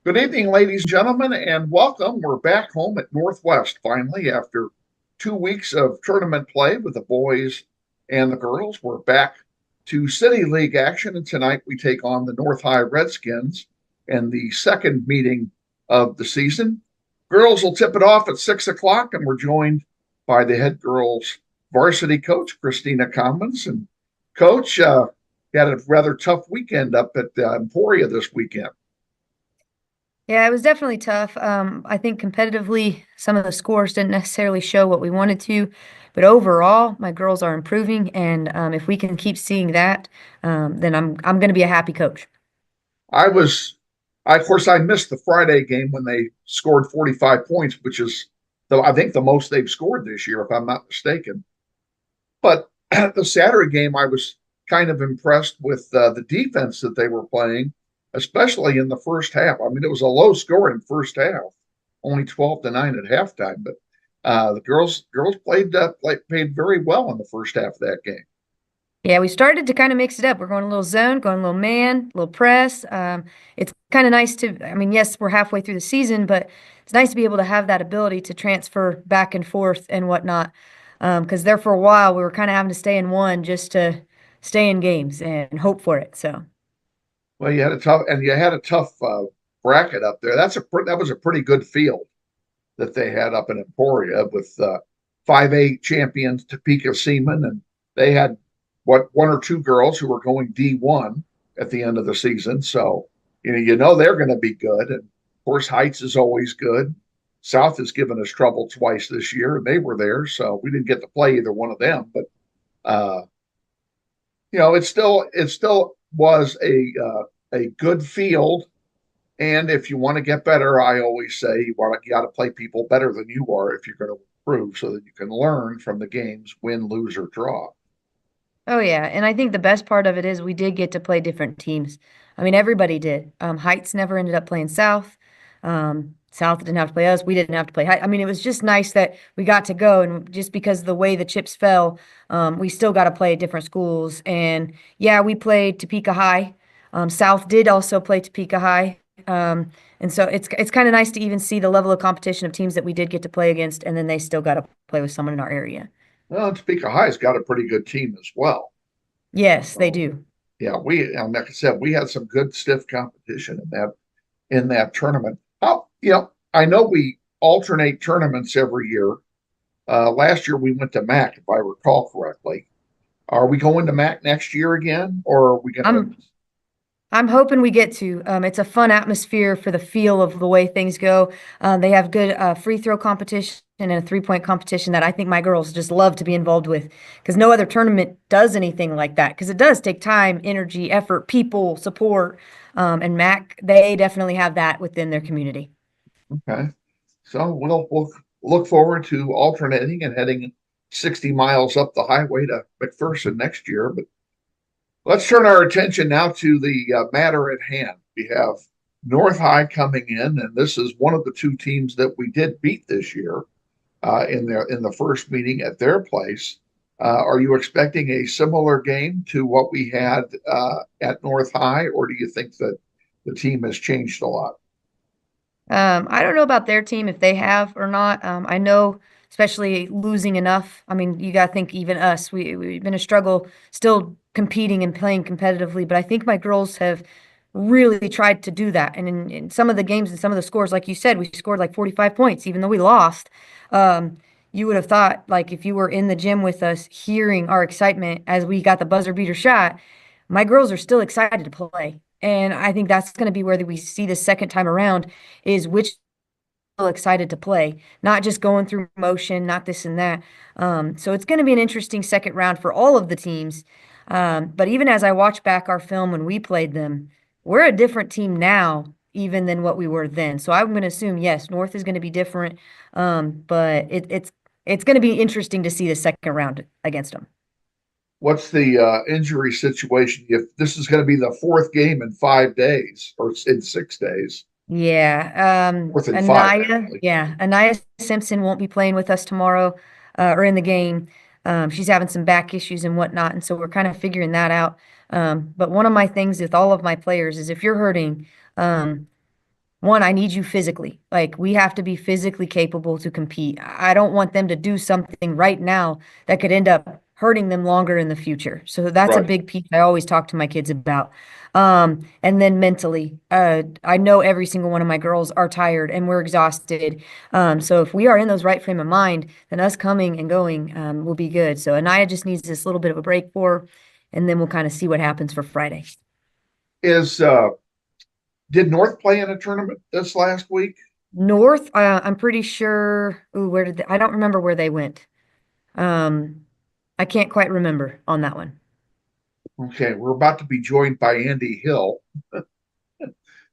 Good evening, ladies and gentlemen, and welcome. We're back home at Northwest finally after 2 weeks of tournament play with the boys and the girls. We're back to City League action, and tonight we take on the North High Redskins in the second meeting of the season. Girls will tip it off at 6 o'clock, and we're joined by the head girls varsity coach, Christina Commons. And coach, had a rather tough weekend up at Emporia this weekend. Yeah, it was definitely tough. I think competitively, some of the scores didn't necessarily show what we wanted to, but overall, my girls are improving, and if we can keep seeing that, then I'm going to be a happy coach. I was, of course, I missed the Friday game when they scored 45 points, which is, I think, the most they've scored this year, if I'm not mistaken. But at the Saturday game, I was kind of impressed with the defense that they were playing, especially in the first half. I mean, it was a low scoring first half, only 12-9 at halftime, but the girls played very well in the first half of that game. Yeah, we started to kind of mix it up. We're going a little zone, going a little man, a little press. It's kind of nice to, I mean, yes, we're halfway through the season, but it's nice to be able to have that ability to transfer back and forth and whatnot. Because there for a while, we were kind of having to stay in one just to stay in games and hope for it. So. Well, you had a tough bracket up there. That was a pretty good field that they had up in Emporia with 5A champions Topeka Seaman, and they had one or two girls who were going D1 at the end of the season. So you know they're going to be good. And of course, Heights is always good. South has given us trouble twice this year, and they were there, so we didn't get to play either one of them. But uh, it still was a good field. And if you want to get better, I always say you got to play people better than you are if you're going to improve, so that you can learn from the games, win, lose, or draw. Oh yeah, and I think the best part of it is we did get to play different teams. I mean, everybody did. Heights never ended up playing South. South didn't have to play us. We didn't have to play Heights. I mean, it was just nice that we got to go, and just because of the way the chips fell, we still got to play at different schools. And yeah, we played Topeka High. South did also play Topeka High. And so it's kind of nice to even see the level of competition of teams that we did get to play against, and then they still got to play with someone in our area. Well, Topeka High's got a pretty good team as well. Yes, they So do. yeah, like I said, we had some good stiff competition in that tournament. I know we alternate tournaments every year. Last year we went to MAC, if I recall correctly. Are we going to MAC next year again, or are we going to? I'm I'm hoping we get to. It's a fun atmosphere for the feel of the way things go. They have good free throw competition and a 3-point competition that I think my girls just love to be involved with, because no other tournament does anything like that. Because it does take time, energy, effort, people, support. And MAC, they definitely have that within their community. Okay, so we'll look forward to alternating and heading 60 miles up the highway to McPherson next year. But let's turn our attention now to the matter at hand. We have North High coming in, and this is one of the two teams that we did beat this year in the first meeting at their place. Are you expecting a similar game to what we had at North High, or do you think that the team has changed a lot? I don't know about their team if they have or not. I know, especially losing enough. I mean, you got to think even us. We've been a struggle still competing and playing competitively, but I think my girls have really tried to do that. And in some of the games and some of the scores, like you said, we scored like 45 points, even though we lost. Um, you would have thought, like, if you were in the gym with us, hearing our excitement as we got the buzzer beater shot, my girls are still excited to play. And I think that's going to be where we see the second time around is which excited to play, not just going through motion, not this and that. So it's going to be an interesting second round for all of the teams. But even as I watch back our film when we played them, we're a different team now, even than what we were then. So I'm going to assume, yes, North is going to be different. But it's going to be interesting to see the second round against them. What's the injury situation? If this is going to be the fourth game in 5 days or in 6 days, Yeah. fourth in five, actually. Anaya Simpson won't be playing with us tomorrow, or in the game. She's having some back issues and whatnot, and so we're kind of figuring that out. But one of my things with all of my players is if you're hurting, um, one, I need you physically. Like we have to be physically capable to compete. I don't want them to do something right now that could end up hurting them longer in the future. So that's a Right. big piece I always talk to my kids about. And then mentally, I know every single one of my girls are tired and we're exhausted. So if we are in those right frame of mind, then us coming and going, will be good. So Anaya just needs this little bit of a break for, and then we'll kind of see what happens for Friday. Is did North play in a tournament this last week? North, I'm pretty sure. Ooh, where did I don't remember where they went. Um, I can't quite remember on that one. Okay, we're about to be joined by Andy Hill.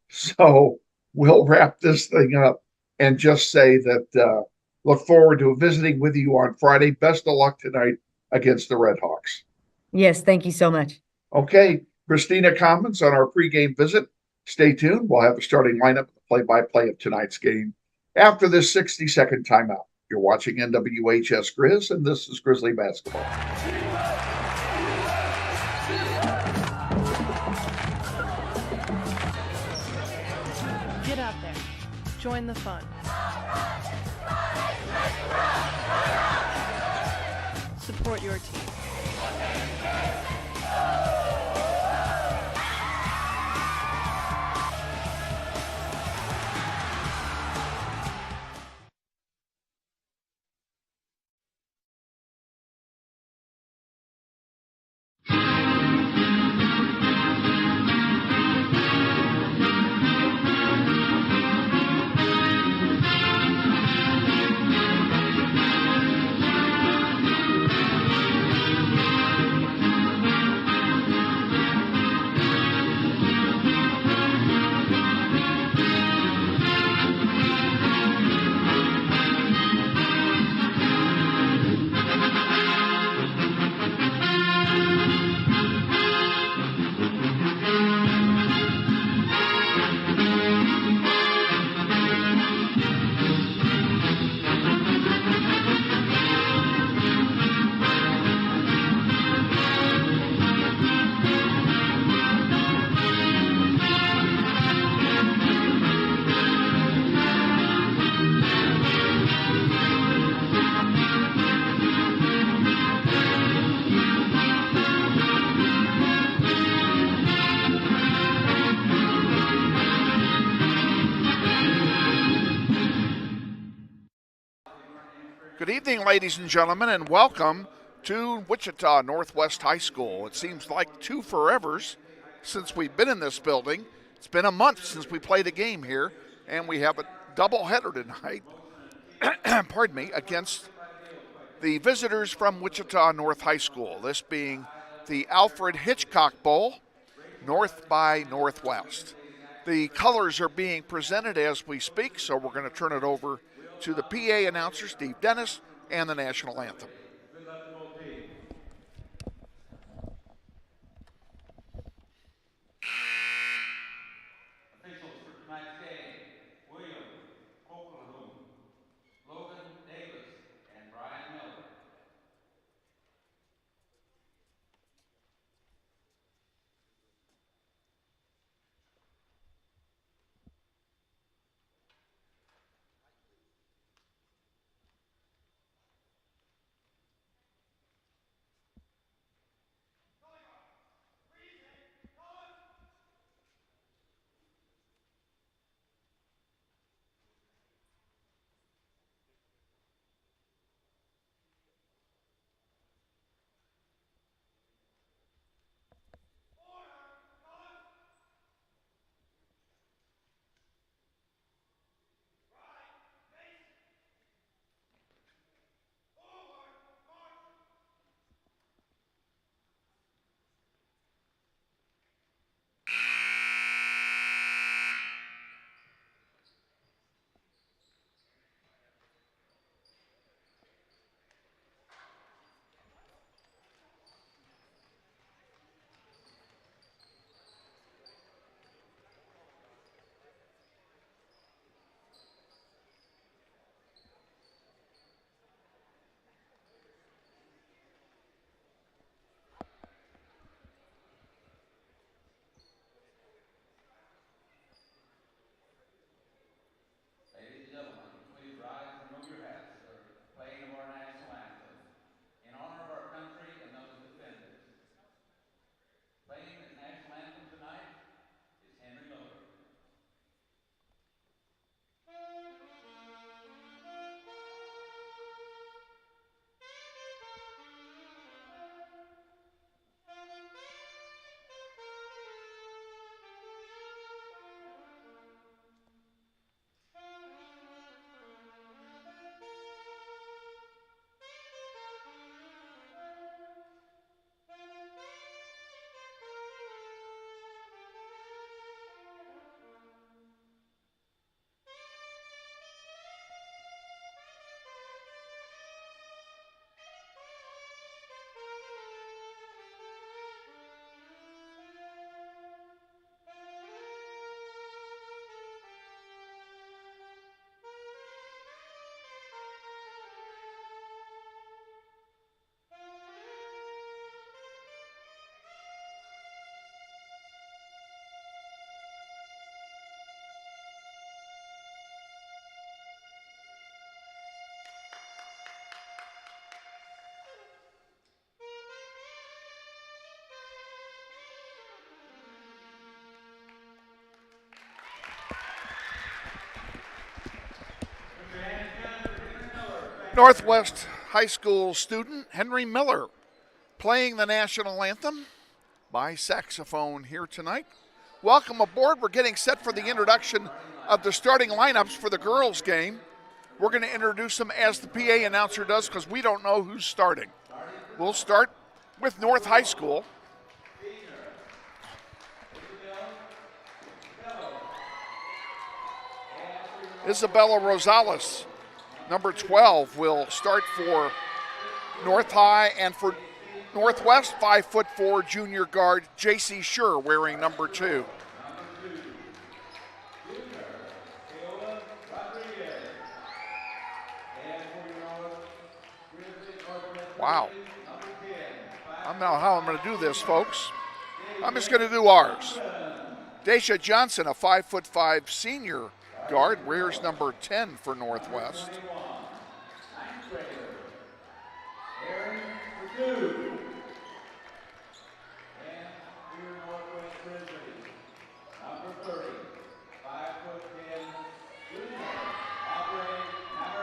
So we'll wrap this thing up and just say that look forward to visiting with you on Friday. Best of luck tonight against the Red Hawks. Yes, thank you so much. Okay, Christina comments on our pregame visit. Stay tuned. We'll have a starting lineup, play-by-play of tonight's game after this 60-second timeout. You're watching NWHS Grizz, and this is Grizzly Basketball. Get out there. Join the fun. Support your team. Good evening, ladies and gentlemen, and welcome to Wichita Northwest High School. It seems like two forevers since we've been in this building. It's been a month since we played a game here, and we have a doubleheader tonight, pardon me, against the visitors from Wichita North High School, this being the Alfred Hitchcock Bowl, North by Northwest. The colors are being presented as we speak, so we're going to turn it over to the PA announcer, Steve Dennis, and the national anthem. Officials for tonight's game, William Coquelin, Logan Davis, and Brian Miller. Northwest High School student Henry Miller playing the national anthem by saxophone here tonight. Welcome aboard. We're getting set for the introduction of the starting lineups for the girls' game. We're going to introduce them as the PA announcer does because we don't know who's starting. We'll start with North High School. Isabella Rosales, number 12, will start for North High, and for Northwest, 5'4" junior guard J.C. Schur wearing number 2. Wow. I don't know how I'm going to do this, folks. I'm just going to do ours. Daisha Johnson, a 5'5" senior guard, wears number 10 for Northwest.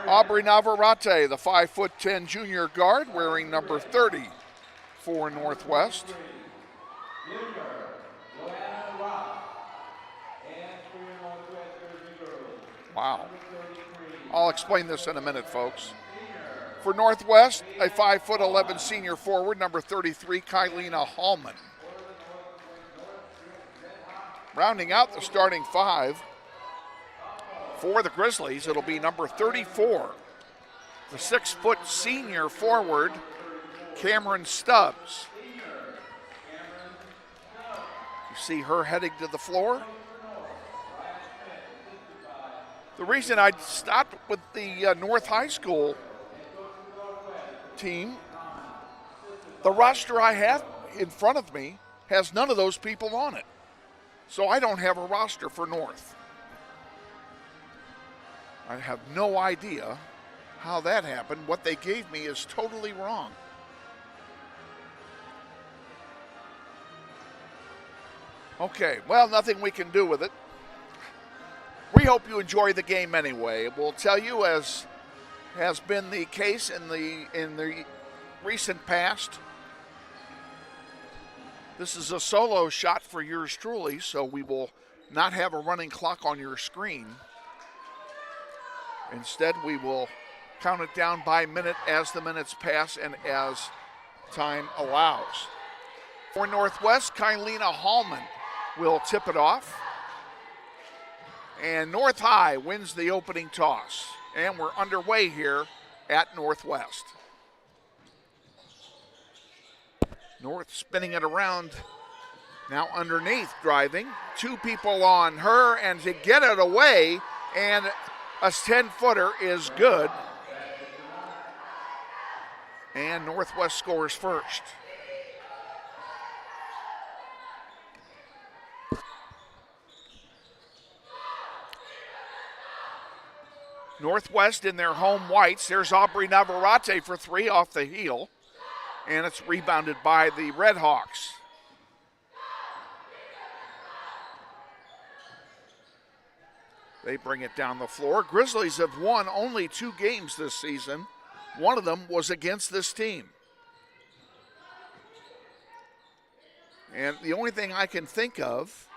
Aubrey Navarrete, the 5'10" junior guard, wearing number 30 for Northwest. Wow. I'll explain this in a minute, folks. For Northwest, a 5'11" senior forward, number 33, Kylena Hallman. Rounding out the starting 5 for the Grizzlies, it'll be number 34, the 6-foot senior forward, Cameron Stubbs. You see her heading to the floor. The reason I stopped with the North High School team, the roster I have in front of me has none of those people on it. So I don't have a roster for North. I have no idea how that happened. What they gave me is totally wrong. Okay, well, nothing we can do with it. We hope you enjoy the game anyway. We'll tell you, as has been the case in the recent past, this is a solo shot for yours truly, so we will not have a running clock on your screen. Instead, we will count it down by minute as the minutes pass and as time allows. For Northwest, Kylena Hallman will tip it off. And North High wins the opening toss. And we're underway here at Northwest. North spinning it around, now underneath, driving. 2 people on her, and to get it away, and a 10-footer is good. And Northwest scores first. Northwest in their home whites. There's Aubrey Navarrete for 3 off the heel. And it's rebounded by the Red Hawks. They bring it down the floor. Grizzlies have won only 2 games this season. One of them was against this team. And the only thing I can think of,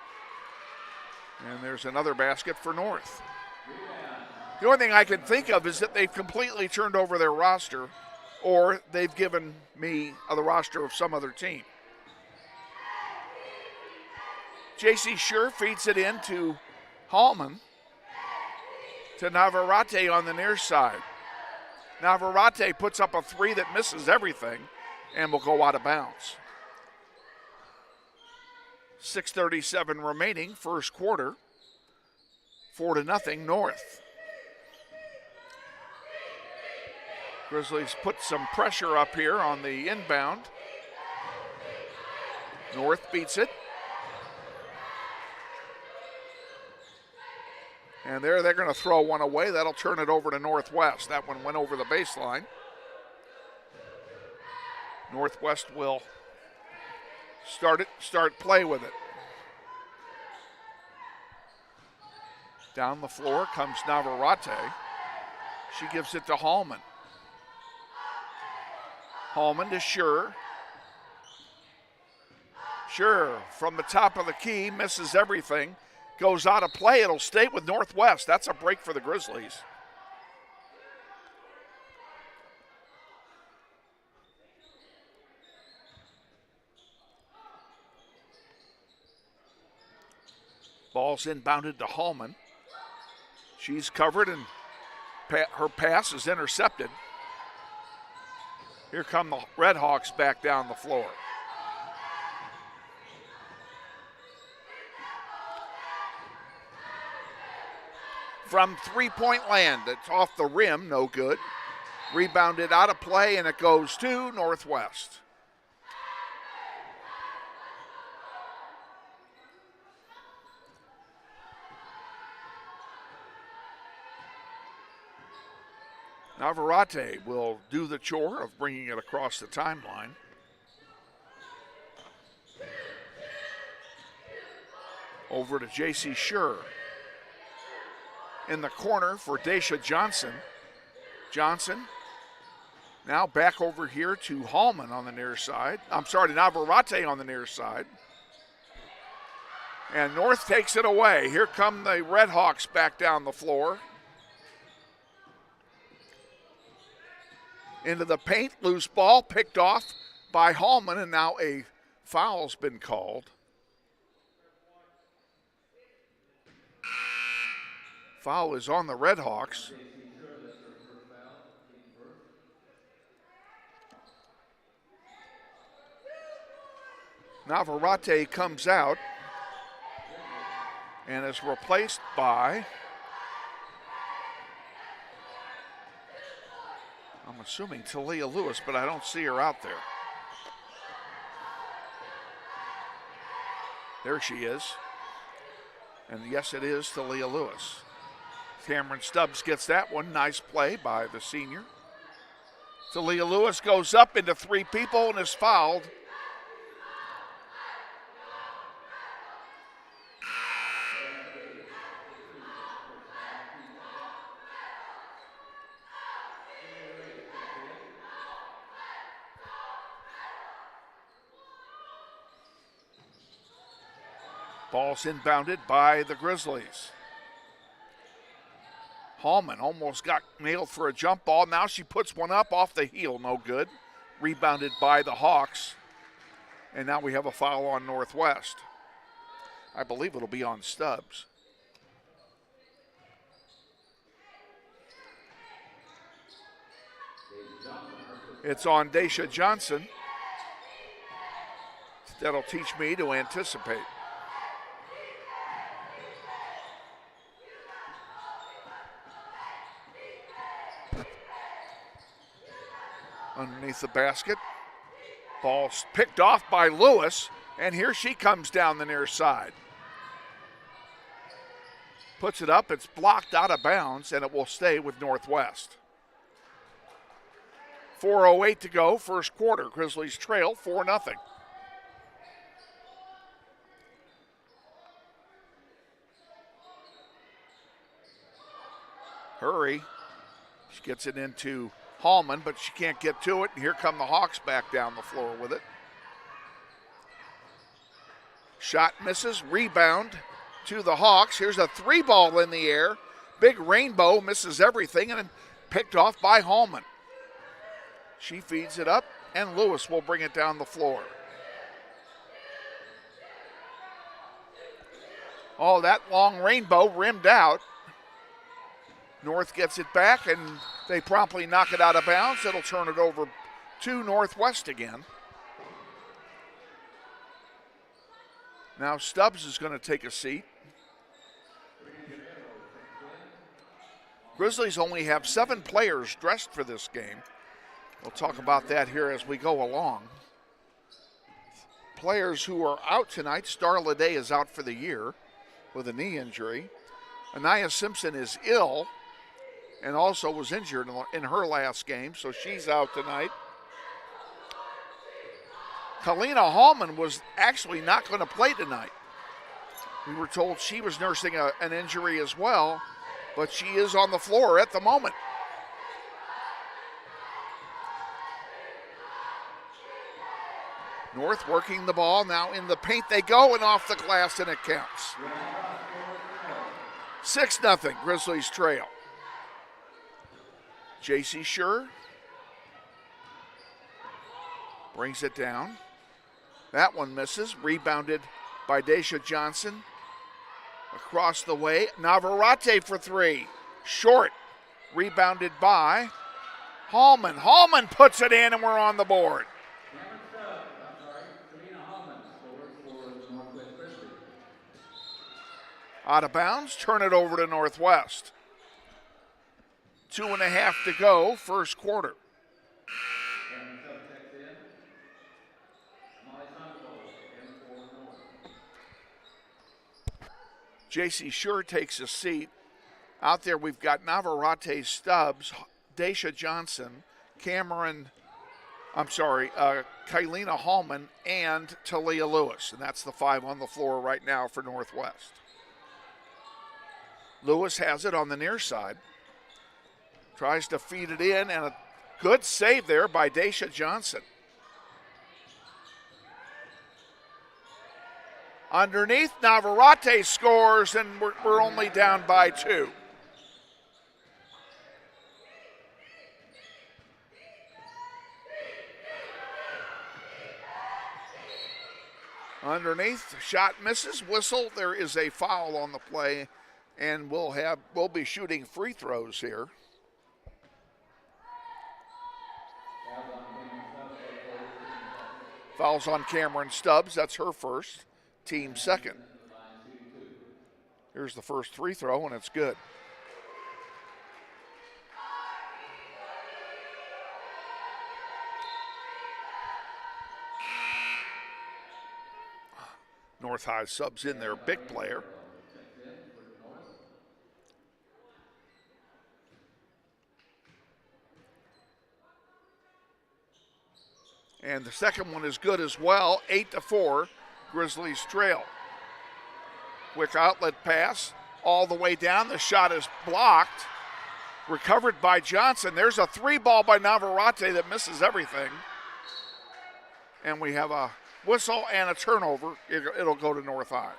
and there's another basket for North. The only thing I can think of is that they've completely turned over their roster, or they've given me the roster of some other team. J.C. Schur feeds it in to Hallman, to Navarrete on the near side. Navarrete puts up a 3 that misses everything and will go out of bounds. 6:37 remaining, first quarter. 4-0 North. Grizzlies put some pressure up here on the inbound. North beats it. And there they're going to throw one away. That'll turn it over to Northwest. That one went over the baseline. Northwest will start play with it. Down the floor comes Navarrete. She gives it to Hallman. Hallman to Sure. Sure, from the top of the key, misses everything. Goes out of play. It'll stay with Northwest. That's a break for the Grizzlies. Ball's inbounded to Hallman. She's covered and her pass is intercepted. Here come the Red Hawks back down the floor. From three-point land, it's off the rim, no good. Rebounded out of play, and it goes to Northwest. Navarrete will do the chore of bringing it across the timeline. Over to J.C. Sure. In the corner for Daisha Johnson. Johnson now back over here to Hallman on the near side. I'm sorry, to Navarrete on the near side. And North takes it away. Here come the Red Hawks back down the floor. Into the paint, loose ball, picked off by Hallman, and now a foul's been called. Foul is on the Red Hawks. Navarrete comes out and is replaced by, I'm assuming Talia Lewis, but I don't see her out there. There she is. And yes, it is Talia Lewis. Cameron Stubbs gets that one. Nice play by the senior. Talia Lewis goes up into three people and is fouled. Ball's inbounded by the Grizzlies. Hallman almost got nailed for a jump ball. Now she puts one up off the heel, no good. Rebounded by the Hawks. And now we have a foul on Northwest. I believe it'll be on Stubbs. It's on Daisha Johnson. That'll teach me to anticipate. Underneath the basket. Ball's picked off by Lewis, and here she comes down the near side. Puts it up, it's blocked out of bounds, and it will stay with Northwest. 4:08 to go, first quarter. Grizzlies trail 4-0. Hurry. She gets it into Hallman, but she can't get to it. And here come the Hawks back down the floor with it. Shot misses, rebound to the Hawks. Here's a three ball in the air. Big Rainbow misses everything and picked off by Hallman. She feeds it up, and Lewis will bring it down the floor. Oh, that long Rainbow rimmed out. North gets it back, and they promptly knock it out of bounds. It'll turn it over to Northwest again. Now Stubbs is going to take a seat. Grizzlies only have 7 players dressed for this game. We'll talk about that here as we go along. Players who are out tonight, Starla Day is out for the year with a knee injury. Anaya Simpson is ill and also was injured in her last game, so she's out tonight. Kalina Hallman was actually not going to play tonight. We were told she was nursing an injury as well, but she is on the floor at the moment. North working the ball. Now in the paint they go, and off the glass, and it counts. 6-0, Grizzlies trail. J.C. Scher brings it down. That one misses. Rebounded by Daisha Johnson. Across the way, Navarrete for three. Short. Rebounded by Hallman. Hallman puts it in, and we're on the board. Out of bounds, turn it over to Northwest. 2.5 to go, first quarter. J.C. Scher takes a seat. Out there we've got Navarrete, Stubbs, Daisha Johnson, Kylina Hallman, and Talia Lewis. And that's the 5 on the floor right now for Northwest. Lewis has it on the near side. Tries to feed it in, and a good save there by Daisha Johnson. Underneath, Navarrete scores, and we're only down by 2. Underneath, shot misses, whistle. There is a foul on the play, and we'll be shooting free throws here. Fouls on Cameron Stubbs. That's her first, team second. Here's the first free throw, and it's good. North High subs in their big player. And the second one is good as well. 8-4, Grizzlies trail. Quick outlet pass all the way down. The shot is blocked. Recovered by Johnson. There's a 3-ball by Navarrete that misses everything. And we have a whistle and a turnover. It'll go to North High.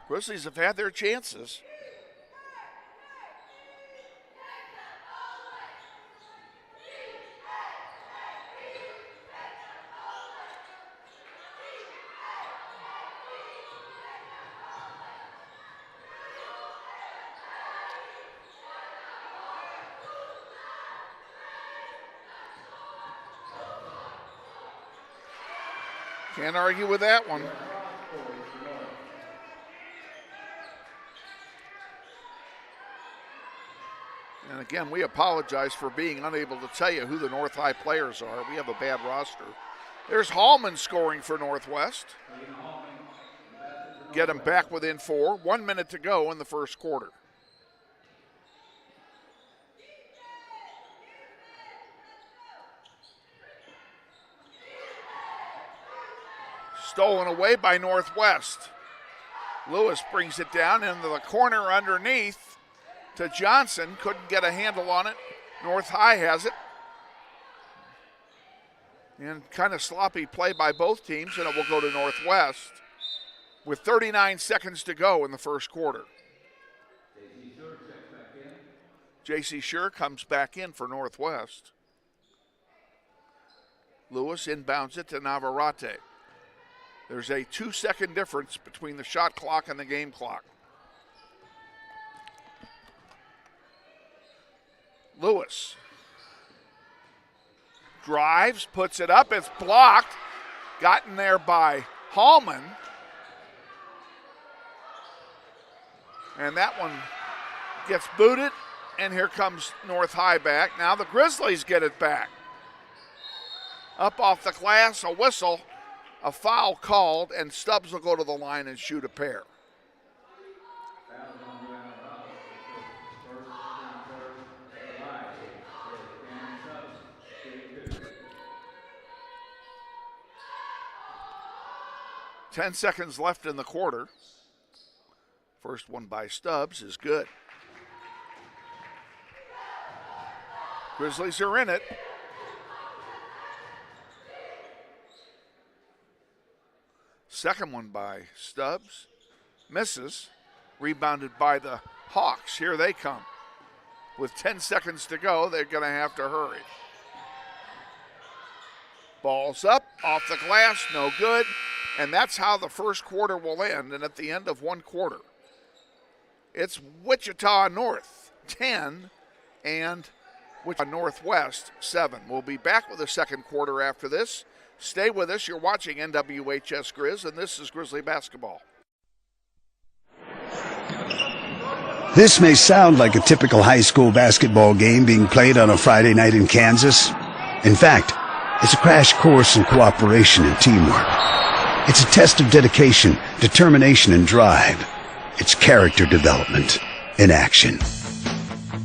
Grizzlies have had their chances. Can't argue with that one. And again, we apologize for being unable to tell you who the North High players are. We have a bad roster. There's Hallman scoring for Northwest. Get him back within 4. 1 minute to go in the first quarter. Stolen away by Northwest. Lewis brings it down into the corner underneath to Johnson. Couldn't get a handle on it. North High has it. And kind of sloppy play by both teams, and it will go to Northwest with 39 seconds to go in the first quarter. J.C. Scher comes back in for Northwest. Lewis inbounds it to Navarrete. There's a 2-second difference between the shot clock and the game clock. Lewis drives, puts it up, it's blocked. Gotten there by Hallman. And that one gets booted, and here comes North High back. Now the Grizzlies get it back. Up off the glass, a whistle. A foul called, and Stubbs will go to the line and shoot a pair. Ten seconds left in the quarter. First one by Stubbs is good. Grizzlies are in it. Second one by Stubbs. Misses. Rebounded by the Hawks. Here they come. With 10 seconds to go, they're going to have to hurry. Ball's up, off the glass, no good. And that's how the first quarter will end. And at the end of one quarter, it's Wichita North 10 and Wichita Northwest 7. We'll be back with the second quarter after this. Stay with us. You're watching NWHS Grizz, and this is Grizzly basketball. This may sound like a typical high school basketball game being played on a Friday night in Kansas. In fact, it's a crash course in cooperation and teamwork. It's a test of dedication, determination, and drive. It's character development in action.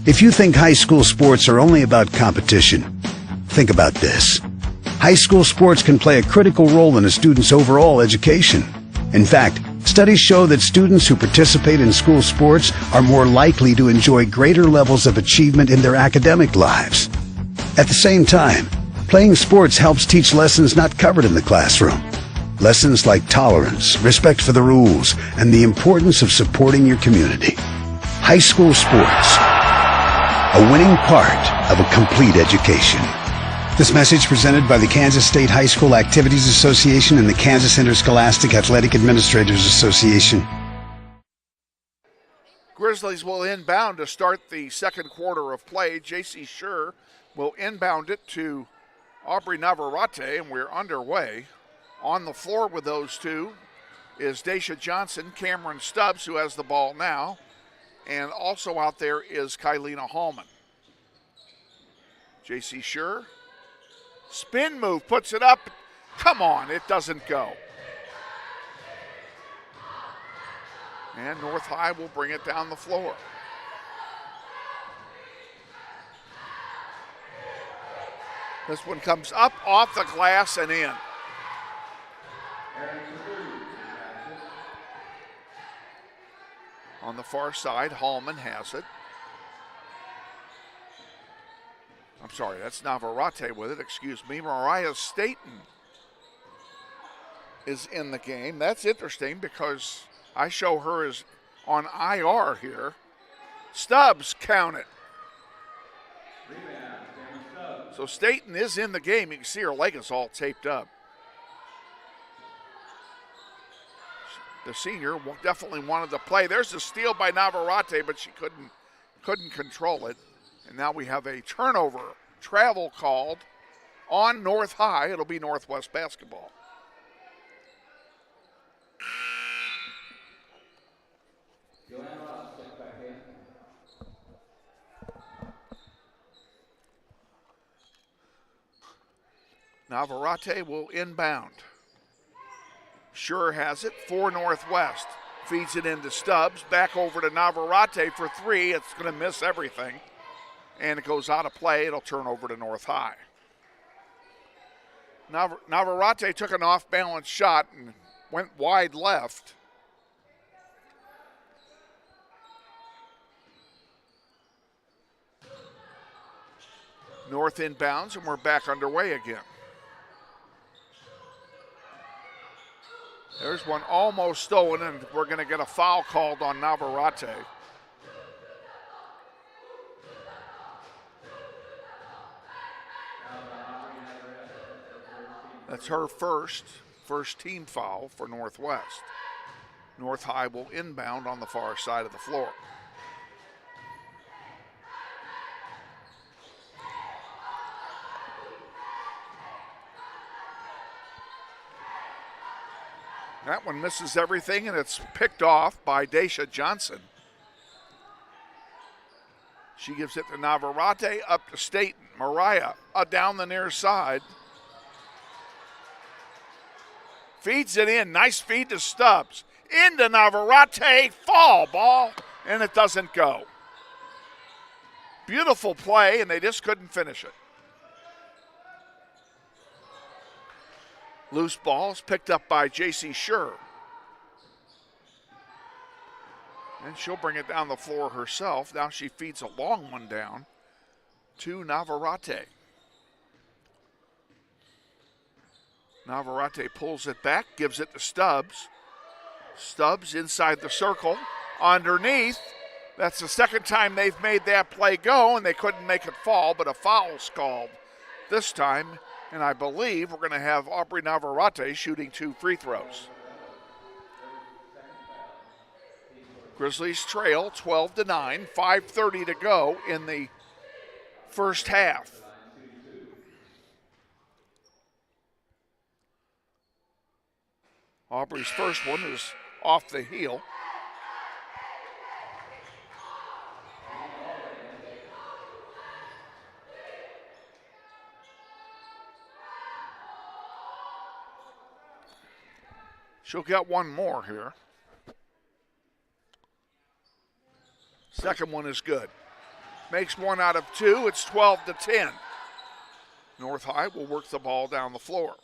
If you think high school sports are only about competition, think about this. High school sports can play a critical role in a student's overall education. In fact, studies show that students who participate in school sports are more likely to enjoy greater levels of achievement in their academic lives. At the same time, playing sports helps teach lessons not covered in the classroom. Lessons like tolerance, respect for the rules, and the importance of supporting your community. High school sports, a winning part of a complete education. This message presented by the Kansas State High School Activities Association and the Kansas Interscholastic Athletic Administrators Association. Grizzlies will inbound to start the second quarter of play. J.C. Schur will inbound it to Aubrey Navarrete, and we're underway. On the floor with those two is Daisha Johnson, Cameron Stubbs, who has the ball now, and also out there is Kylena Hallman. J.C. Schur. Spin move, puts it up. Come on, it doesn't go. And North High will bring it down the floor. This one comes up, off the glass, and in. On the far side, Hallman has it. I'm sorry, that's Navarrete with it, excuse me. Mariah Staten is in the game. That's interesting because I show her as on IR here. Stubbs count it. So Staten is in the game. You can see her leg is all taped up. The senior definitely wanted to play. There's a steal by Navarrete, but she couldn't control it. And now we have a turnover, travel called on North High. It'll be Northwest basketball. Navarrete will inbound. Schur has it for Northwest. Feeds it into Stubbs. Back over to Navarrete for three. It's going to miss everything. And it goes out of play. It'll turn over to North High. Navarrete took an off-balance shot and went wide left. North inbounds, and we're back underway again. There's one almost stolen, and we're going to get a foul called on Navarrete. That's her first team foul for Northwest. North High will inbound on the far side of the floor. That one misses everything, and it's picked off by Daisha Johnson. She gives it to Navarrete, up to Staten. Mariah down the near side. Feeds it in. Nice feed to Stubbs. Into Navarrete. Fall ball, and it doesn't go. Beautiful play, and they just couldn't finish it. Loose ball is picked up by J.C. Schur. And she'll bring it down the floor herself. Now she feeds a long one down to Navarrete. Navarrete pulls it back, gives it to Stubbs. Stubbs inside the circle, underneath. That's the second time they've made that play go, and they couldn't make it fall, but a foul's called this time. And I believe we're going to have Aubrey Navarrete shooting 2 free throws. Grizzlies trail 12-9, 5:30 to go in the first half. Aubrey's first one is off the heel. She'll get one more here. Second one is good. Makes 1 out of 2. It's 12-10. North High will work the ball down the floor.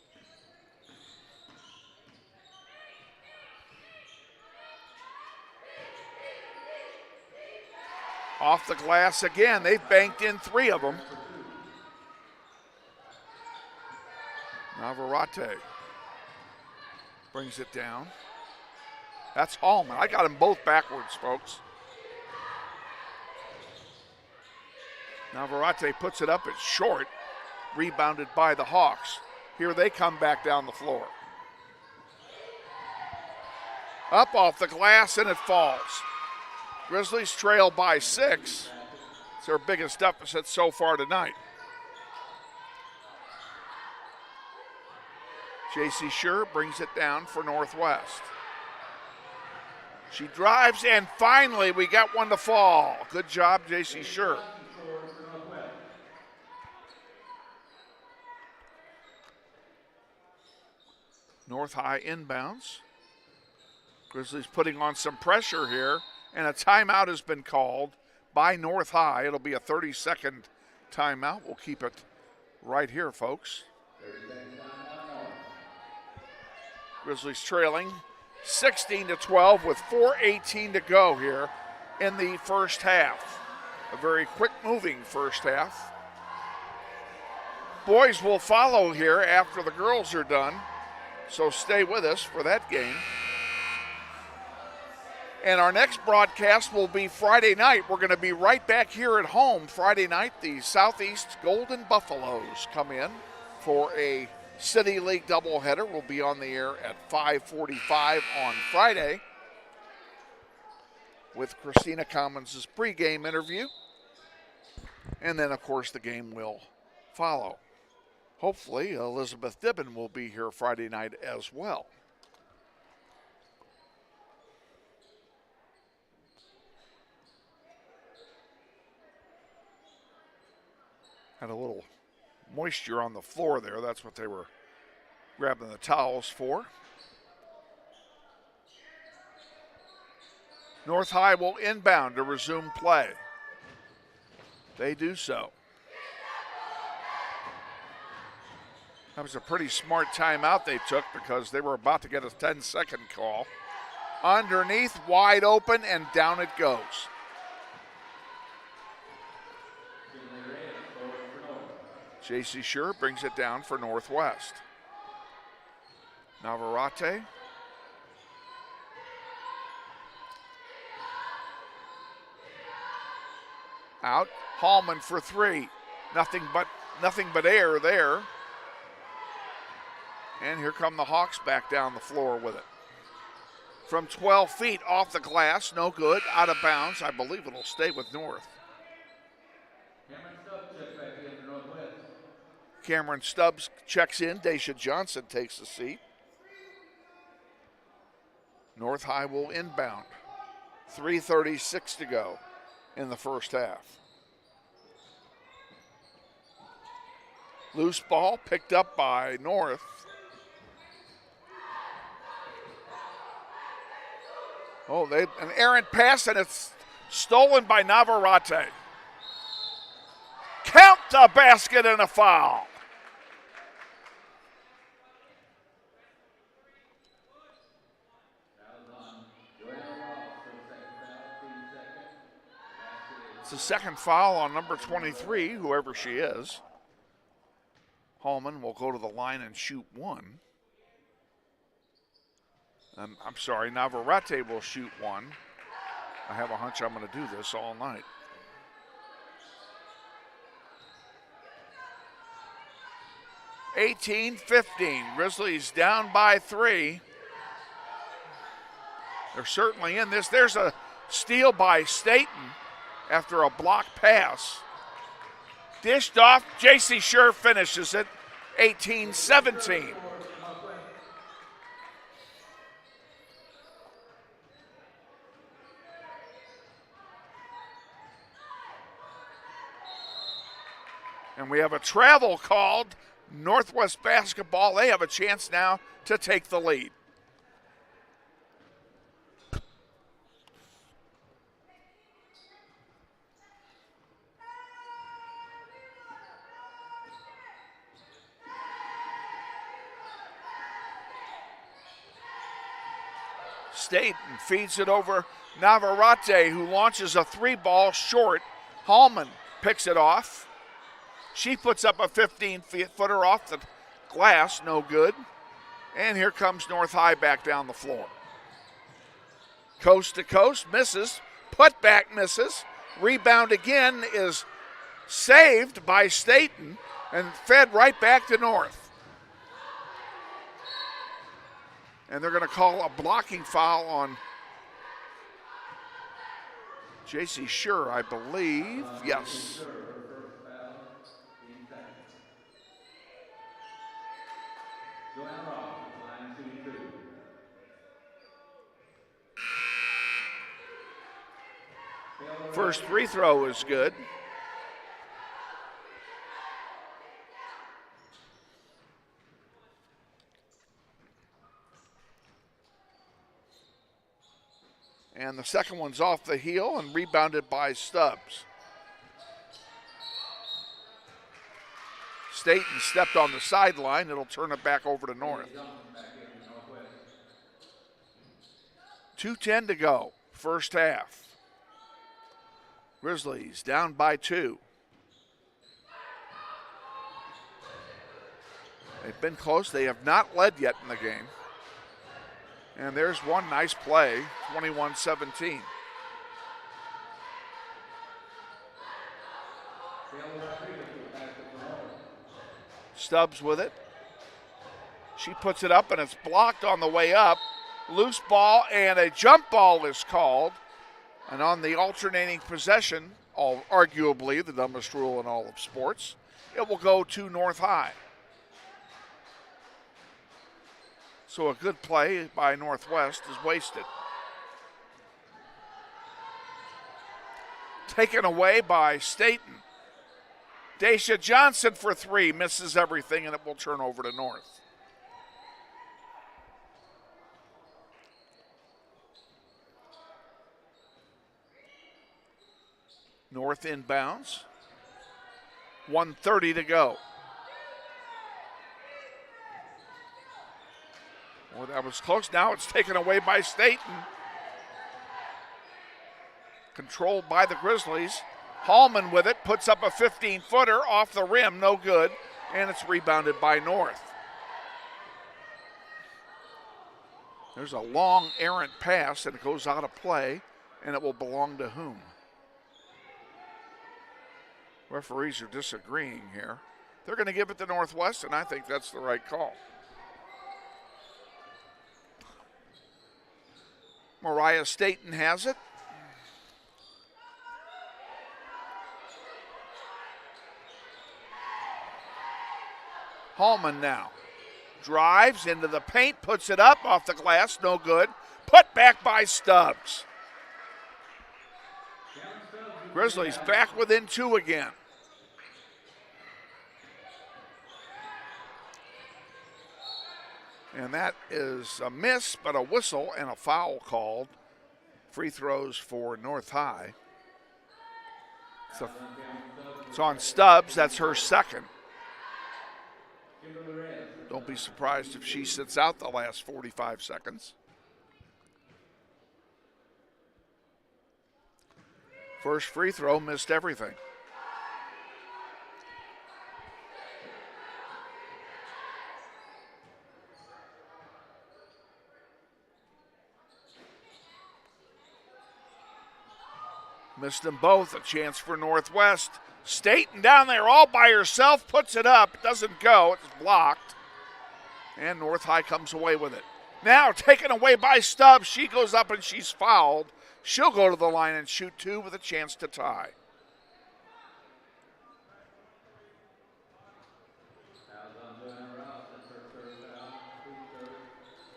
Off the glass again. They've banked in 3 of them. Navarrete brings it down. That's Hallman. I got them both backwards, folks. Navarrete puts it up. It's short. Rebounded by the Hawks. Here they come back down the floor. Up off the glass, and it falls. Grizzlies trail by 6. It's their biggest deficit so far tonight. J.C. Scher brings it down for Northwest. She drives, and finally we got one to fall. Good job, J.C. Scher. North High inbounds. Grizzlies putting on some pressure here, and a timeout has been called by North High. It'll be a 30-second timeout. We'll keep it right here, folks. Grizzlies trailing 16-12 with 4:18 to go here in the first half. A very quick-moving first half. Boys will follow here after the girls are done, so stay with us for that game. And our next broadcast will be Friday night. We're going to be right back here at home Friday night. The Southeast Golden Buffaloes come in for a City League doubleheader. Will be on the air at 5:45 on Friday with Christina Commons' pregame interview. And then, of course, the game will follow. Hopefully, Elizabeth Dibben will be here Friday night as well. Had a little moisture on the floor there. That's what they were grabbing the towels for. North High will inbound to resume play. They do so. That was a pretty smart timeout they took because they were about to get a 10-second call. Underneath, wide open, and down it goes. J.C. Scher brings it down for Northwest. Navarrete. Out. Hallman for 3. Nothing but air there. And here come the Hawks back down the floor with it. From 12 feet off the glass, no good, out of bounds. I believe it'll stay with North. Cameron Stubbs checks in. Daisha Johnson takes the seat. North High will inbound. 3:36 to go in the first half. Loose ball picked up by North. Oh, an errant pass, and it's stolen by Navarrete. Count the basket and a foul. It's the second foul on number 23, whoever she is. Hallman will go to the line and shoot 1. I'm sorry, Navarrete will shoot one. I have a hunch I'm going to do this all night. (18-15). Grizzlies down by 3. They're certainly in this. There's a steal by Staten after a block pass. Dished off. J.C. Scher finishes it. 18-17. And we have a travel called. Northwest basketball, they have a chance now to take the lead. Staten feeds it over Navarrete, who launches a 3-ball short. Hallman picks it off. She puts up a 15-footer off the glass, no good. And here comes North High back down the floor. Coast to coast, misses. Put back misses. Rebound again is saved by Staten and fed right back to North. And they're going to call a blocking foul on J.C. Scher, I believe. Yes. First free throw is good. And the second one's off the heel and rebounded by Stubbs. Staten stepped on the sideline. It'll turn it back over to North. 2:10 to go, first half. Grizzlies down by 2. They've been close. They have not led yet in the game. And there's one nice play, 21-17. Stubbs with it. She puts it up and it's blocked on the way up. Loose ball and a jump ball is called. And on the alternating possession, arguably the dumbest rule in all of sports, it will go to North High. So a good play by Northwest is wasted. Taken away by Staten. Daisha Johnson for 3, misses everything, and it will turn over to North. North inbounds. 1:30 to go. Well, that was close. Now it's taken away by Staten. Controlled by the Grizzlies. Hallman with it, puts up a 15-footer off the rim, no good, and it's rebounded by North. There's a long errant pass, and it goes out of play, and it will belong to whom? Referees are disagreeing here. They're going to give it to Northwest, and I think that's the right call. Mariah Staten has it. Hallman now drives into the paint, puts it up off the glass, no good. Put back by Stubbs. Grizzlies back within 2 again. And that is a miss, but a whistle and a foul called. Free throws for North High. So it's on Stubbs, that's her second. Don't be surprised if she sits out the last 45 seconds. First free throw, missed everything. Missed them both. A chance for Northwest. Staten down there all by herself, puts it up. It doesn't go. It's blocked. And North High comes away with it. Now taken away by Stubbs. She goes up and she's fouled. She'll go to the line and shoot two with a chance to tie.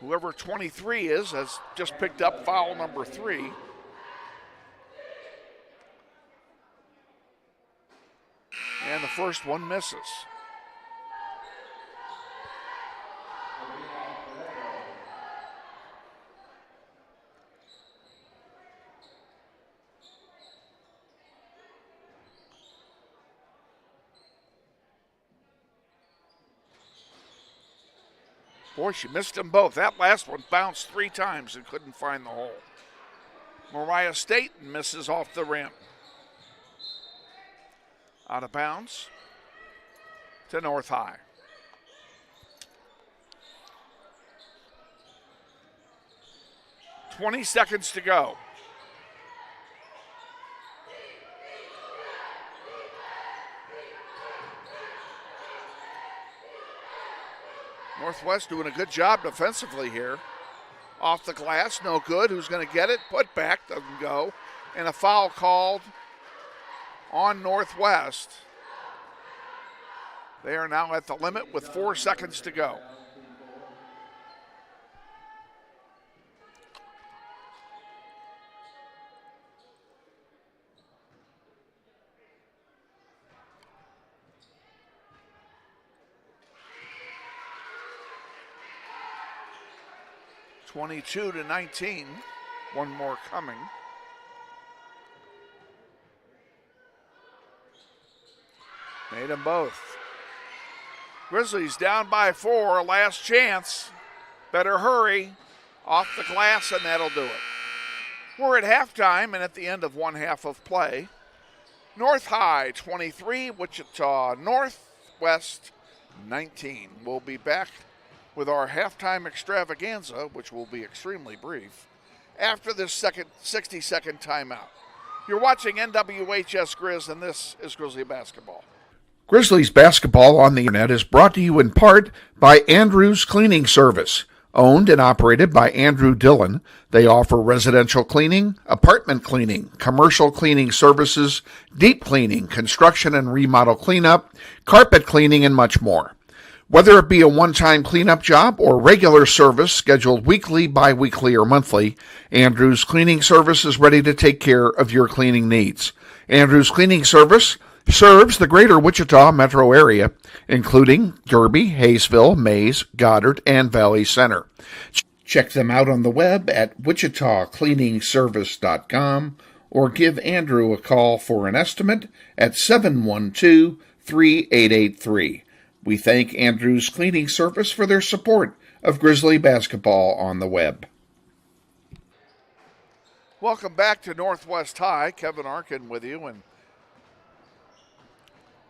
Whoever 23 is has just picked up foul number 3. And the first one misses. Boy, she missed them both. That last one bounced 3 times and couldn't find the hole. Mariah Staten misses off the rim. Out of bounds to North High. "20 seconds to go. Northwest doing a good job defensively here. Off the glass, no good. Who's going to get it? Put back, doesn't go. And a foul called on Northwest. They are now at the limit with 4 seconds to go. (22-19). One more coming. Made them both. Grizzlies down by 4. Last chance. Better hurry. Off the glass, and that'll do it. We're at halftime and at the end of one half of play. North High 23, Wichita Northwest 19. We'll be back with our halftime extravaganza, which will be extremely brief, after this 60-second timeout. You're watching NWHS Grizz, and this is Grizzly Basketball. Grizzlies Basketball on the Internet is brought to you in part by Andrews Cleaning Service. Owned and operated by Andrew Dillon, they offer residential cleaning, apartment cleaning, commercial cleaning services, deep cleaning, construction and remodel cleanup, carpet cleaning, and much more. Whether it be a one-time cleanup job or regular service scheduled weekly, bi-weekly, or monthly, Andrews Cleaning Service is ready to take care of your cleaning needs. Andrews Cleaning Service serves the greater Wichita metro area, including Derby, Hayesville, Mays, Goddard, and Valley Center. Check them out on the web at wichitacleaningservice.com or give Andrew a call for an estimate at 712-3883. We thank Andrews Cleaning Service for their support of Grizzly Basketball on the web. Welcome back to Northwest High. Kevin Arkin with you, and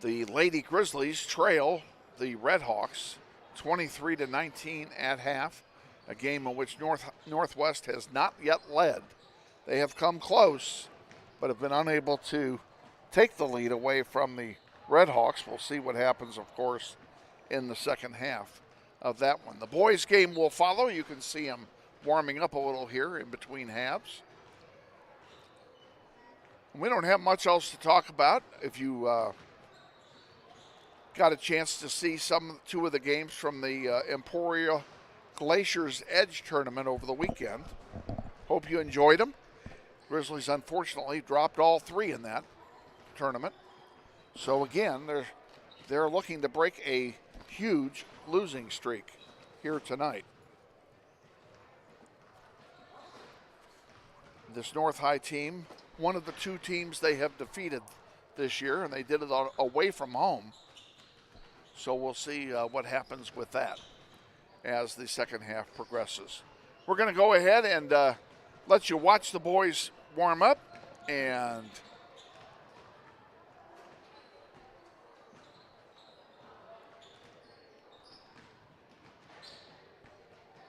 the Lady Grizzlies trail the Redhawks 23-19 at half, a game in which Northwest has not yet led. They have come close, but have been unable to take the lead away from the Redhawks. We'll see what happens, of course, in the second half of that one. The boys' game will follow. You can see them warming up a little here in between halves. We don't have much else to talk about. If you got a chance to see two of the games from the Emporia Glacier's Edge tournament over the weekend, hope you enjoyed them. Grizzlies unfortunately dropped all 3 in that tournament. So again, they're looking to break a huge losing streak here tonight. This North High team, one of the 2 teams they have defeated this year, and they did it away from home. So we'll see what happens with that as the second half progresses. We're going to go ahead and let you watch the boys warm up, and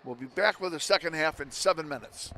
we'll be back with the second half in 7 minutes.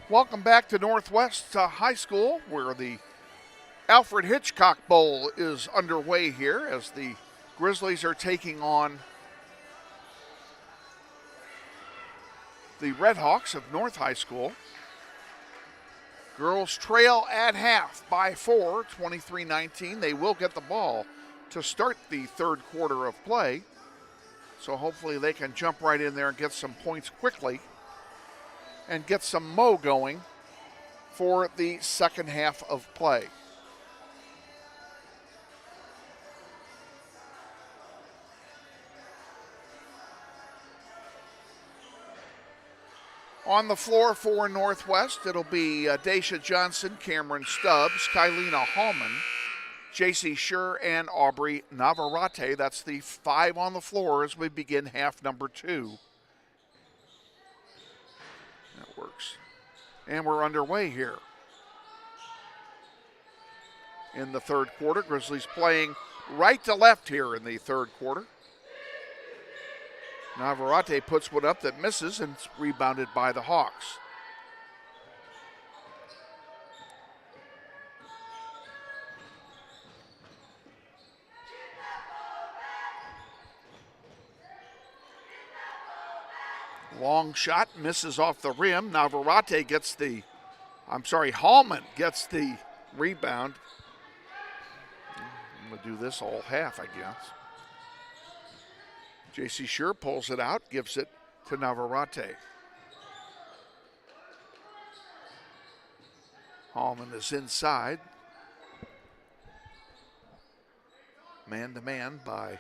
Welcome back to Northwest High School, where the Alfred Hitchcock Bowl is underway here as the Grizzlies are taking on the Redhawks of North High School. Girls trail at half by 4, 23-19. They will get the ball to start the third quarter of play. So hopefully they can jump right in there and get some points quickly and get some mo going for the second half of play. On the floor for Northwest, it'll be Daisha Johnson, Cameron Stubbs, Kylina Hallman, J.C. Schur, and Aubrey Navarrete. That's the 5 on the floor as we begin half number 2. That works. And we're underway here. In the third quarter, Grizzlies playing right to left here in the third quarter. Navarrete puts one up that misses and it's rebounded by the Hawks. Long shot misses off the rim. Navarrete gets the, Hallman gets the rebound. I'm going to do this all half, I guess. J.C. Schur pulls it out, gives it to Navarrete. Hallman is inside. Man-to-man by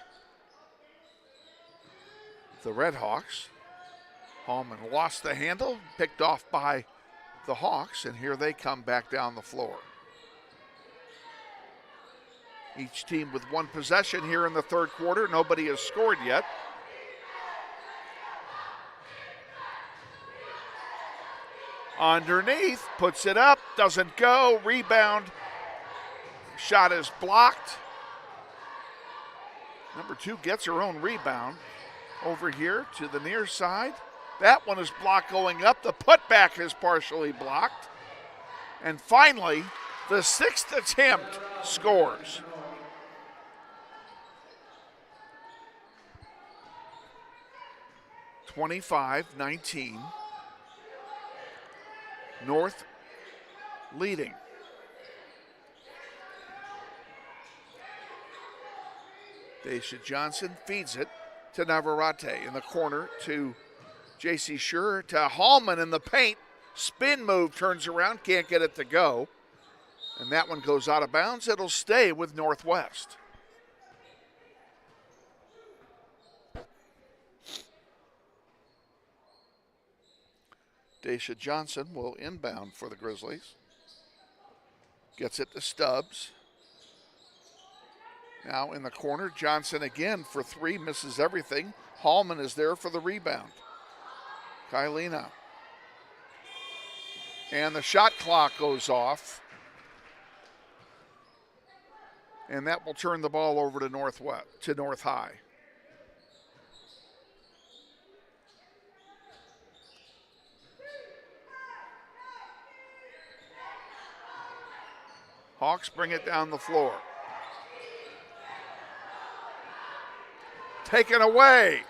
the Redhawks. Hallman lost the handle, picked off by the Hawks, and here they come back down the floor. Each team with one possession here in the third quarter. Nobody has scored yet. Underneath, puts it up, doesn't go, rebound. Shot is blocked. Number 2 gets her own rebound. Over here to the near side. That one is blocked going up. The putback is partially blocked. And finally, the 6th attempt scores. (25-19). North leading. Daisha Johnson feeds it to Navarrete in the corner to J.C. Schur to Hallman in the paint. Spin move, turns around, can't get it to go. And that one goes out of bounds. It'll stay with Northwest. Daisha Johnson will inbound for the Grizzlies. Gets it to Stubbs. Now in the corner, Johnson again for 3, misses everything. Hallman is there for the rebound. Kylina. And the shot clock goes off. And that will turn the ball over to North High. Hawks bring it down the floor. Taken away.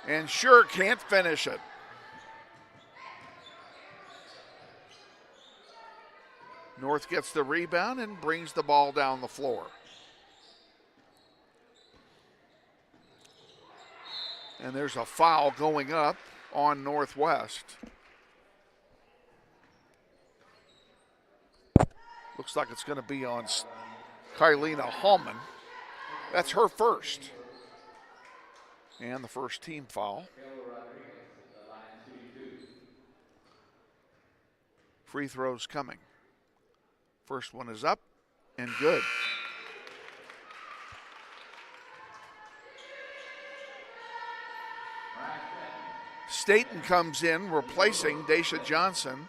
And Schur can't finish it. North gets the rebound and brings the ball down the floor. And there's a foul going up on Northwest. Looks like it's going to be on Kylina Hallman. That's her first. And the first team foul. Free throws coming. First one is up and good. Staten comes in replacing Daisha Johnson.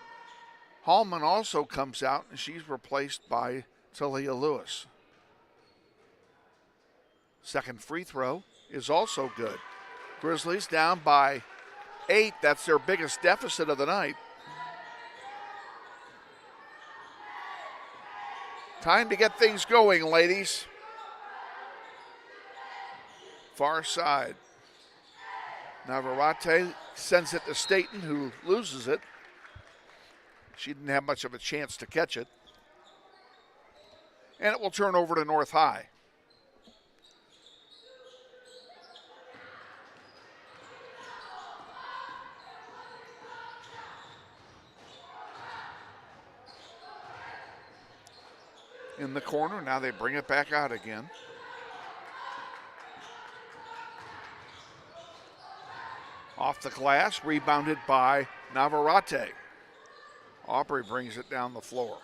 Hallman also comes out, and she's replaced by Talia Lewis. Second free throw is also good. Grizzlies down by 8. That's their biggest deficit of the night. Time to get things going, ladies. Far side. Navarrete sends it to Staten, who loses it. She didn't have much of a chance to catch it. And it will turn over to North High. In the corner, now they bring it back out again. Off the glass, rebounded by Navarrete. Aubrey brings it down the floor.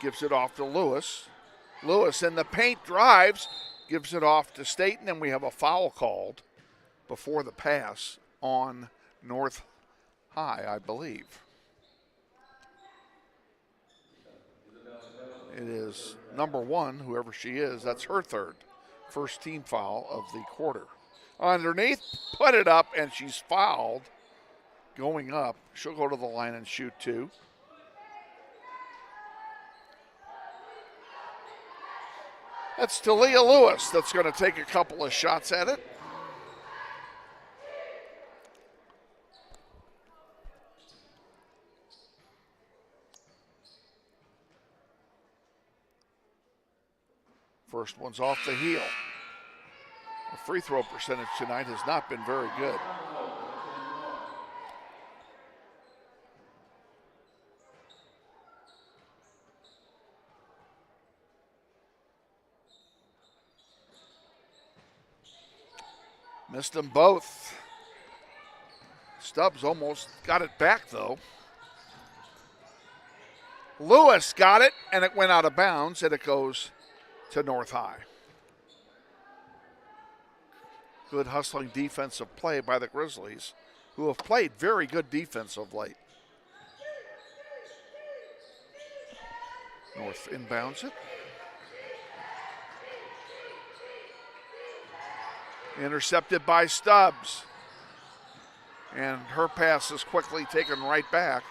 Gives it off to Lewis. Lewis in the paint drives, gives it off to Staten, and we have a foul called before the pass on North High, I believe. It is number 1, whoever she is. That's her third. First team foul of the quarter. Underneath, put it up, and she's fouled. Going up. She'll go to the line and shoot 2. That's Talia Lewis that's going to take a couple of shots at it. First one's off the heel. The free throw percentage tonight has not been very good. Missed them both. Stubbs almost got it back, though. Lewis got it, and it went out of bounds, and it goes to North High. Good hustling defensive play by the Grizzlies, who have played very good defense of late. North inbounds it. Intercepted by Stubbs. And her pass is quickly taken right back.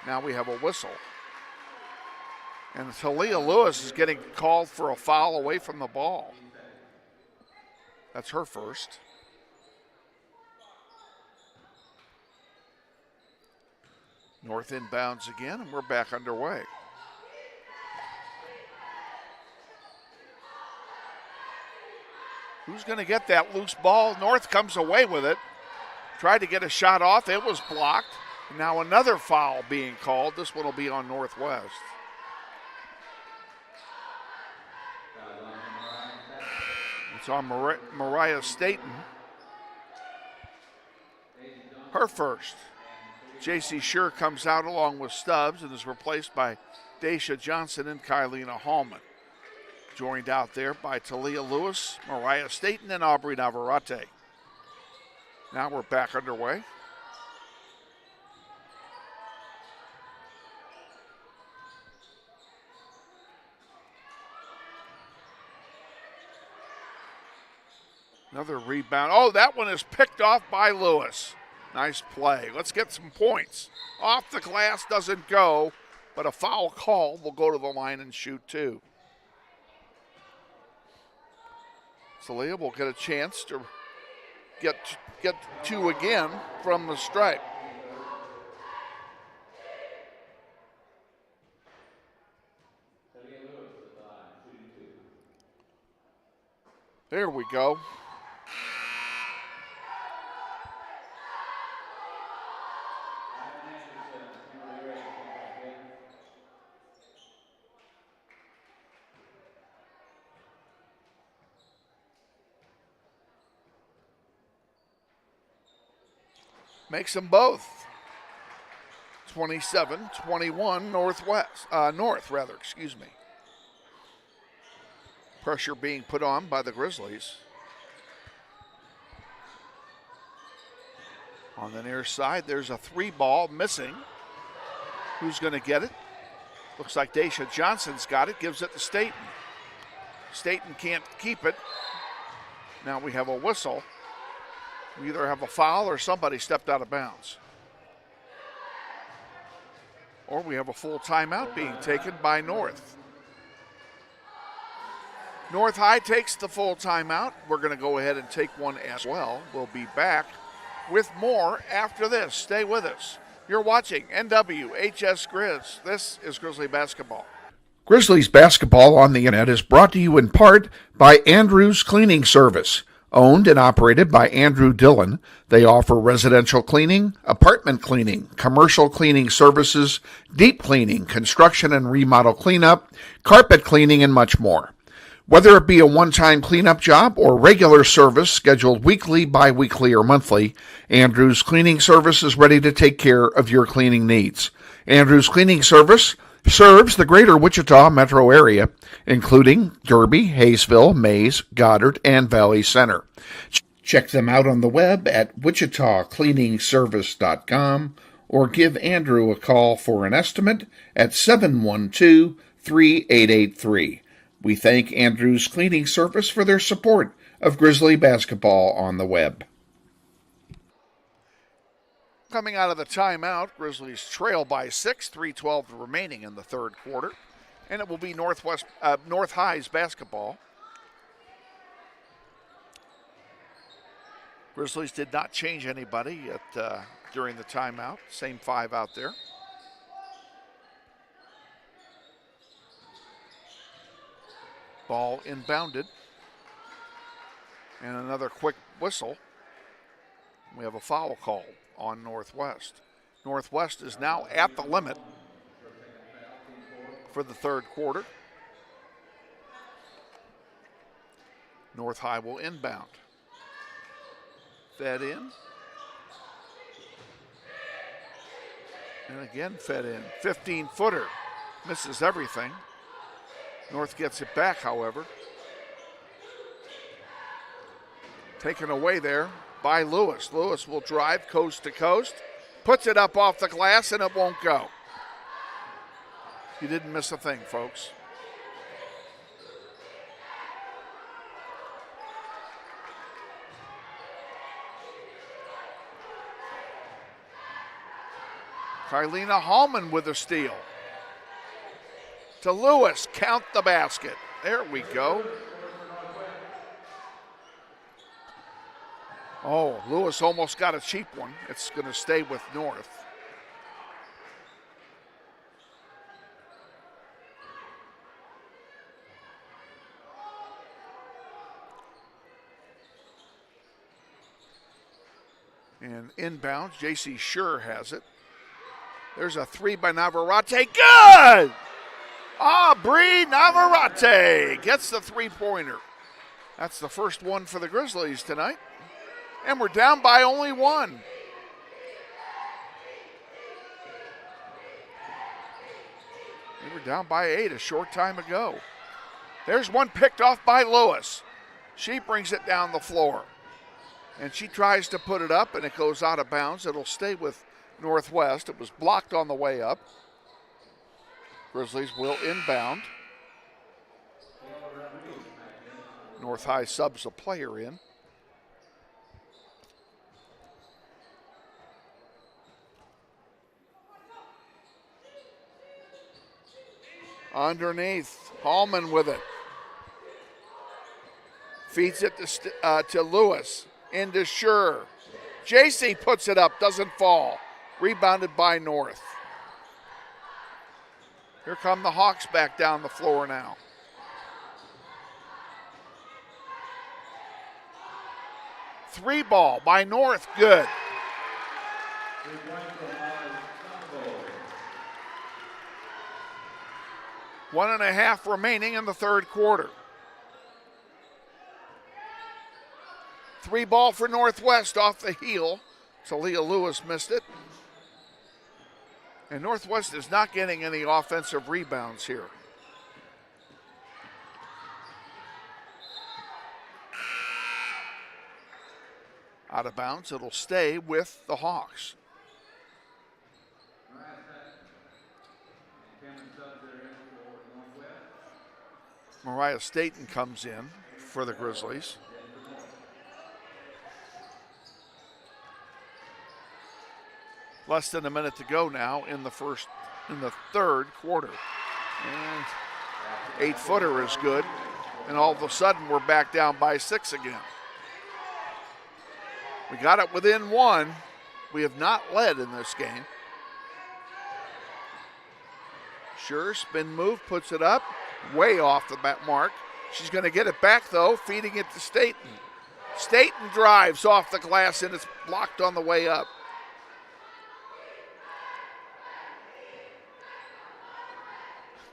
Now we have a whistle. And Talia Lewis is getting called for a foul away from the ball. That's her first. North inbounds again, and we're back underway. Who's going to get that loose ball? North comes away with it. Tried to get a shot off. It was blocked. Now another foul being called. This one will be on Northwest. It's on Mariah Staten. Her first. J.C. Scher comes out along with Stubbs and is replaced by Daisha Johnson and Kylina Hallman. Joined out there by Talia Lewis, Mariah Staten, and Aubrey Navarrete. Now we're back underway. Another rebound. Oh, that one is picked off by Lewis. Nice play. Let's get some points. Off the glass, doesn't go, but a foul call will go to the line and shoot 2. Talia will get a chance to get 2 again from the stripe. There we go. Makes them both. 27-21 North. Pressure being put on by the Grizzlies. On the near side, there's a 3 ball missing. Who's going to get it? Looks like Daisha Johnson's got it, gives it to Staten. Staten can't keep it. Now we have a whistle. We either have a foul or somebody stepped out of bounds. Or we have a full timeout being taken by North. North High takes the full timeout. We're going to go ahead and take one as well. We'll be back with more after this. Stay with us. You're watching NWHS Grizz. This is Grizzly Basketball. Grizzlies basketball on the internet is brought to you in part by Andrew's Cleaning Service. Owned and operated by Andrew Dillon, they offer residential cleaning, apartment cleaning, commercial cleaning services, deep cleaning, construction and remodel cleanup, carpet cleaning, and much more. Whether it be a one-time cleanup job or regular service scheduled weekly, bi-weekly, or monthly, Andrew's Cleaning Service is ready to take care of your cleaning needs. Andrew's Cleaning Service serves the greater Wichita metro area, including Derby, Hayesville, Mays, Goddard, and Valley Center. Check them out on the web at wichitacleaningservice.com or give Andrew a call for an estimate at 712-3883. We thank Andrew's Cleaning Service for their support of Grizzly basketball on the web. Coming out of the timeout, Grizzlies trail by 6, 3:12 remaining in the third quarter. And it will be North High's basketball. Grizzlies did not change anybody during the timeout. Same 5 out there. Ball inbounded. And another quick whistle. We have a foul call on Northwest. Northwest is now at the limit for the third quarter. North High will inbound. Fed in. And again fed in. 15-footer. Misses everything. North gets it back, however. Taken away there by Lewis. Lewis will drive coast to coast. Puts it up off the glass and it won't go. You didn't miss a thing, folks. Kylina Hallman with a steal. To Lewis, count the basket. There we go. Oh, Lewis almost got a cheap one. It's going to stay with North. And inbounds, J.C. Sure has it. There's a 3 by Navarrete. Good! Aubrey Navarrete gets the three-pointer. That's the first one for the Grizzlies tonight. And we're down by only 1. We were down by 8 a short time ago. There's one picked off by Lewis. She brings it down the floor. And she tries to put it up, and it goes out of bounds. It'll stay with Northwest. It was blocked on the way up. Grizzlies will inbound. North High subs a player in. Underneath, Hallman with it. Feeds it to Lewis. Into Sure. JC puts it up, doesn't fall. Rebounded by North. Here come the Hawks back down the floor now. Three ball by North, good. 1.5 remaining in the third quarter. 3 ball for Northwest off the heel. Talia Lewis missed it. And Northwest is not getting any offensive rebounds here. Out of bounds, it'll stay with the Hawks. Mariah Staten comes in for the Grizzlies. Less than a minute to go now in the third quarter. And 8-footer is good. And all of a sudden, we're back down by 6 again. We got it within 1. We have not led in this game. Sure, spin move, puts it up, way off the mark. She's going to get it back, though, feeding it to Staten. Staten drives off the glass, and it's blocked on the way up.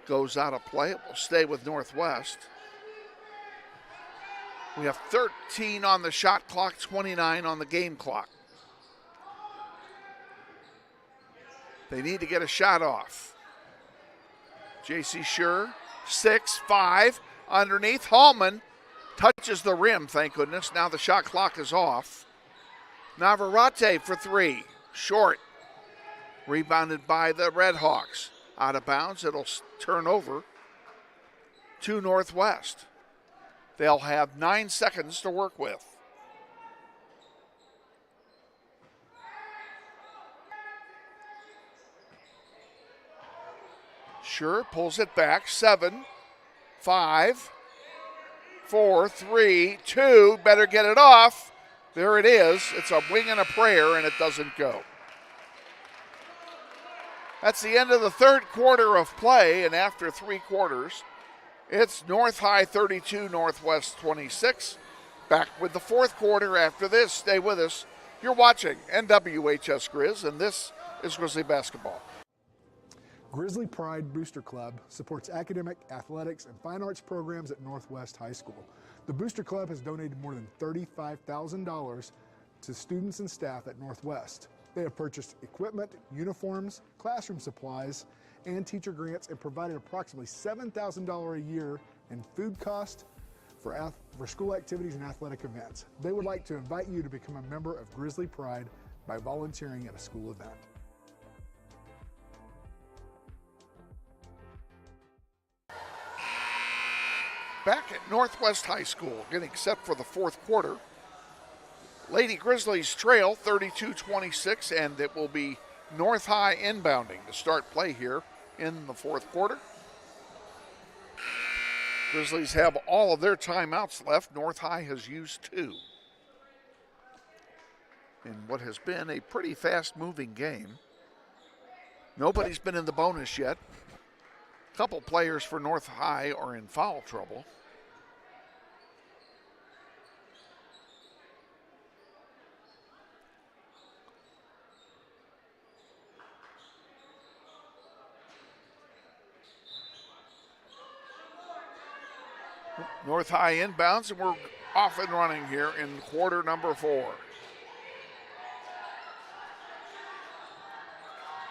Goes out of play. It will stay with Northwest. We have 13 on the shot clock, 29 on the game clock. They need to get a shot off. J.C. Sure, 6-5, underneath. Hallman touches the rim, thank goodness. Now the shot clock is off. Navarrete for 3, short. Rebounded by the Redhawks. Out of bounds, it'll turn over to Northwest. They'll have 9 seconds to work with. Sure pulls it back. 7, 5, 4, 3, 2. Better get it off. There it is. It's a wing and a prayer, and it doesn't go. That's the end of the third quarter of play, and after 3 quarters, it's North High 32, Northwest 26. Back with the fourth quarter after this. Stay with us. You're watching NWHS Grizz, and this is Grizzly Basketball. Grizzly Pride Booster Club supports academic, athletics, and fine arts programs at Northwest High School. The Booster Club has donated more than $35,000 to students and staff at Northwest. They have purchased equipment, uniforms, classroom supplies, and teacher grants, and provided approximately $7,000 a year in food costs for school activities and athletic events. They would like to invite you to become a member of Grizzly Pride by volunteering at a school event. Back at Northwest High School, getting set for the fourth quarter. Lady Grizzlies trail 32-26, and it will be North High inbounding to start play here in the fourth quarter. Grizzlies have all of their timeouts left. North High has used 2. In what has been a pretty fast-moving game. Nobody's been in the bonus yet. A couple players for North High are in foul trouble. North High inbounds, and we're off and running here in quarter number 4.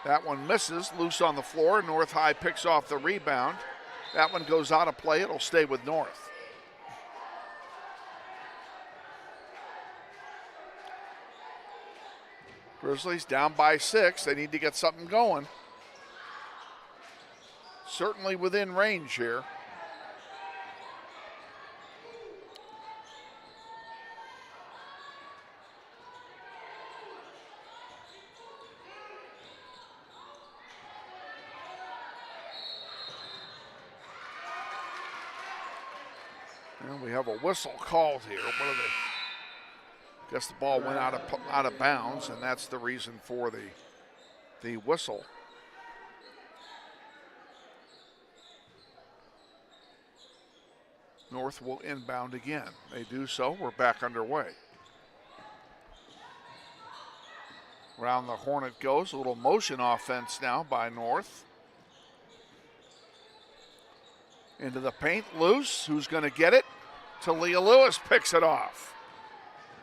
That one misses, loose on the floor. North High picks off the rebound. That one goes out of play. It'll stay with North. Grizzlies down by 6. They need to get something going. Certainly within range here. And we have a whistle called here. Guess the ball went out of bounds, and that's the reason for the whistle. North will inbound again. They do so. We're back underway. Around the horn it goes. A little motion offense now by North. Into the paint, loose. Who's going to get it? Talia Lewis picks it off.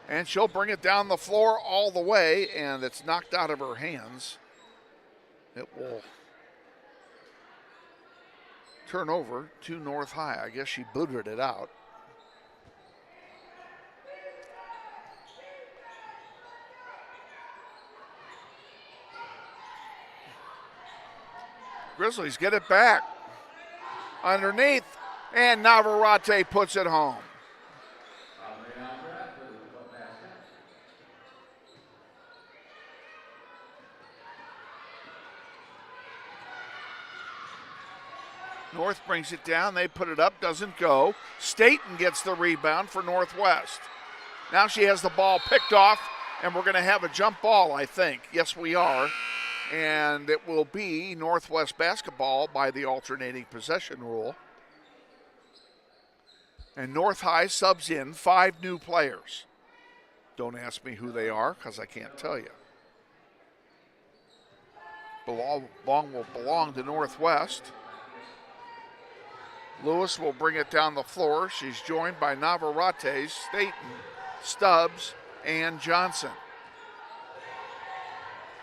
And she'll bring it down the floor all the way, and it's knocked out of her hands. It will turn over to North High. I guess she booted it out. Grizzlies get it back. Underneath, and Navarrete puts it home. North brings it down. They put it up. Doesn't go. Staten gets the rebound for Northwest. Now she has the ball picked off, and we're going to have a jump ball, I think. Yes, we are. And it will be Northwest basketball by the alternating possession rule. And North High subs in 5 new players. Don't ask me who they are because I can't tell you. Ball will belong to Northwest. Lewis will bring it down the floor. She's joined by Navarrete, Staten, Stubbs, and Johnson.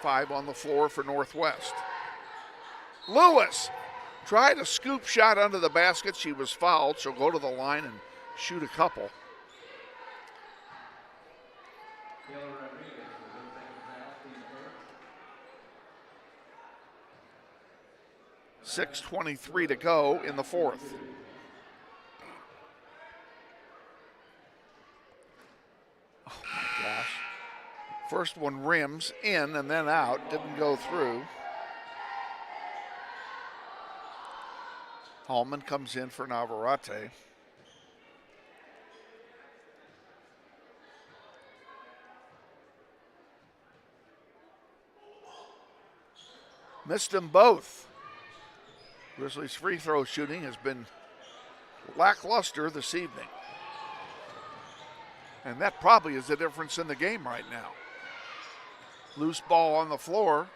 5 on the floor for Northwest. Lewis tried a scoop shot under the basket. She was fouled. She'll go to the line and shoot a couple. 6:23 to go in the fourth. Oh my gosh. First one rims in and then out, didn't go through. Hallman comes in for Navarrete. Missed them both. Grizzlies' free throw shooting has been lackluster this evening. And that probably is the difference in the game right now. Loose ball on the floor.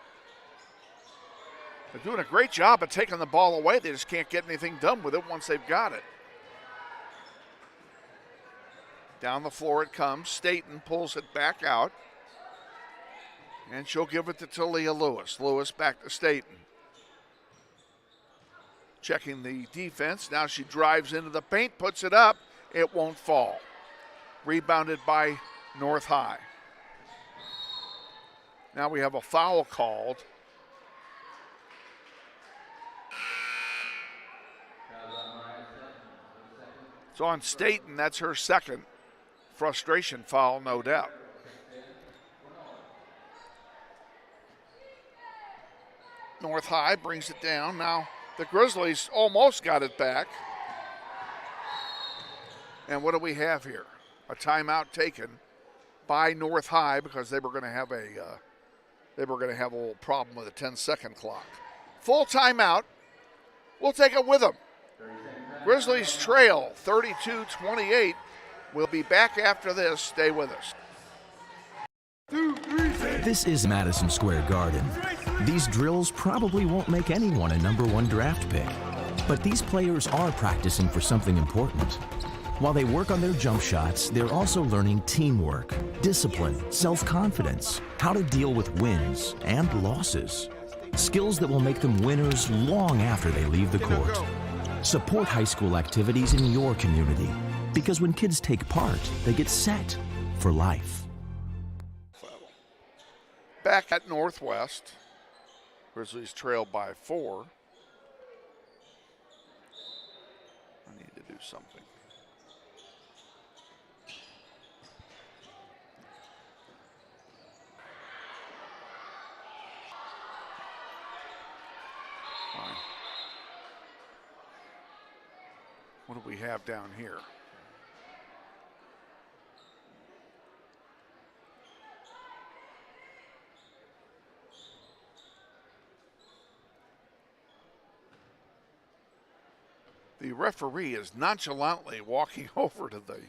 They're doing a great job of taking the ball away. They just can't get anything done with it once they've got it. Down the floor it comes. Staten pulls it back out. And she'll give it to Talia Lewis. Lewis back to Staten. Checking the defense. Now she drives into the paint, puts it up. It won't fall. Rebounded by North High. Now we have a foul called. It's on Staten. That's her second frustration foul, no doubt. North High brings it down. Now the Grizzlies almost got it back. And what do we have here? A timeout taken by North High because they were going to have a little problem with a 10-second clock. Full timeout. We'll take it with them. Grizzlies trail 32-28. We'll be back after this. Stay with us. This is Madison Square Garden. These drills probably won't make anyone a #1 draft pick, but these players are practicing for something important. While they work on their jump shots, they're also learning teamwork, discipline, self-confidence, how to deal with wins and losses. Skills that will make them winners long after they leave the court. Support high school activities in your community, because when kids take part, they get set for life. Back at Northwest, Grizzlies trail by 4. I need to do something. Fine. What do we have down here? The referee is nonchalantly walking over to the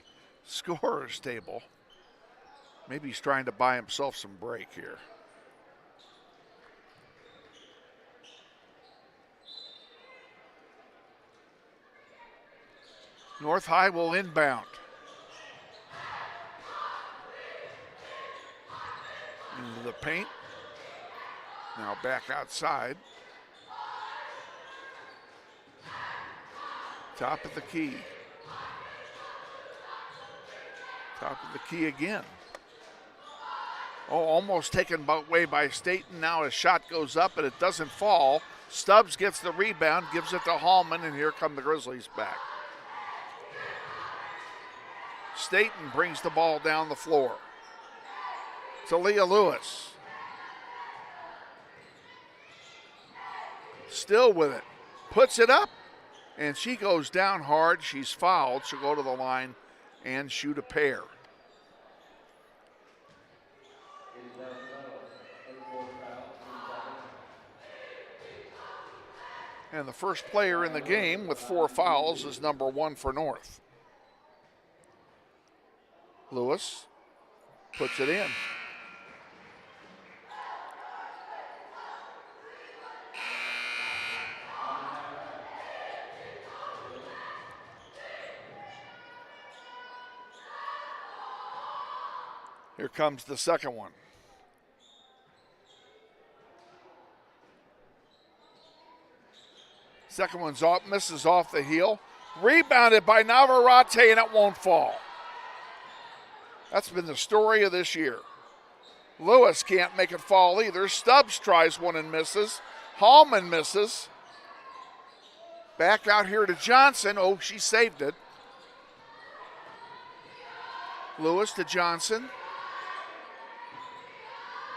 scorer's table. Maybe he's trying to buy himself some break here. North High will inbound. Into the paint. Now back outside. Top of the key. Top of the key again. Oh, almost taken away by Staten. Now his shot goes up, but it doesn't fall. Stubbs gets the rebound, gives it to Hallman, and here come the Grizzlies back. Staten brings the ball down the floor. Talia Lewis. Still with it. Puts it up. And she goes down hard. She's fouled. She'll go to the line and shoot a pair. And the first player in the game with 4 fouls is number 1 for North. Lewis puts it in. Here comes the second one. Second one's off, misses off the heel. Rebounded by Navarrete, and it won't fall. That's been the story of this year. Lewis can't make it fall either. Stubbs tries one and misses. Hallman misses. Back out here to Johnson. Oh, she saved it. Lewis to Johnson.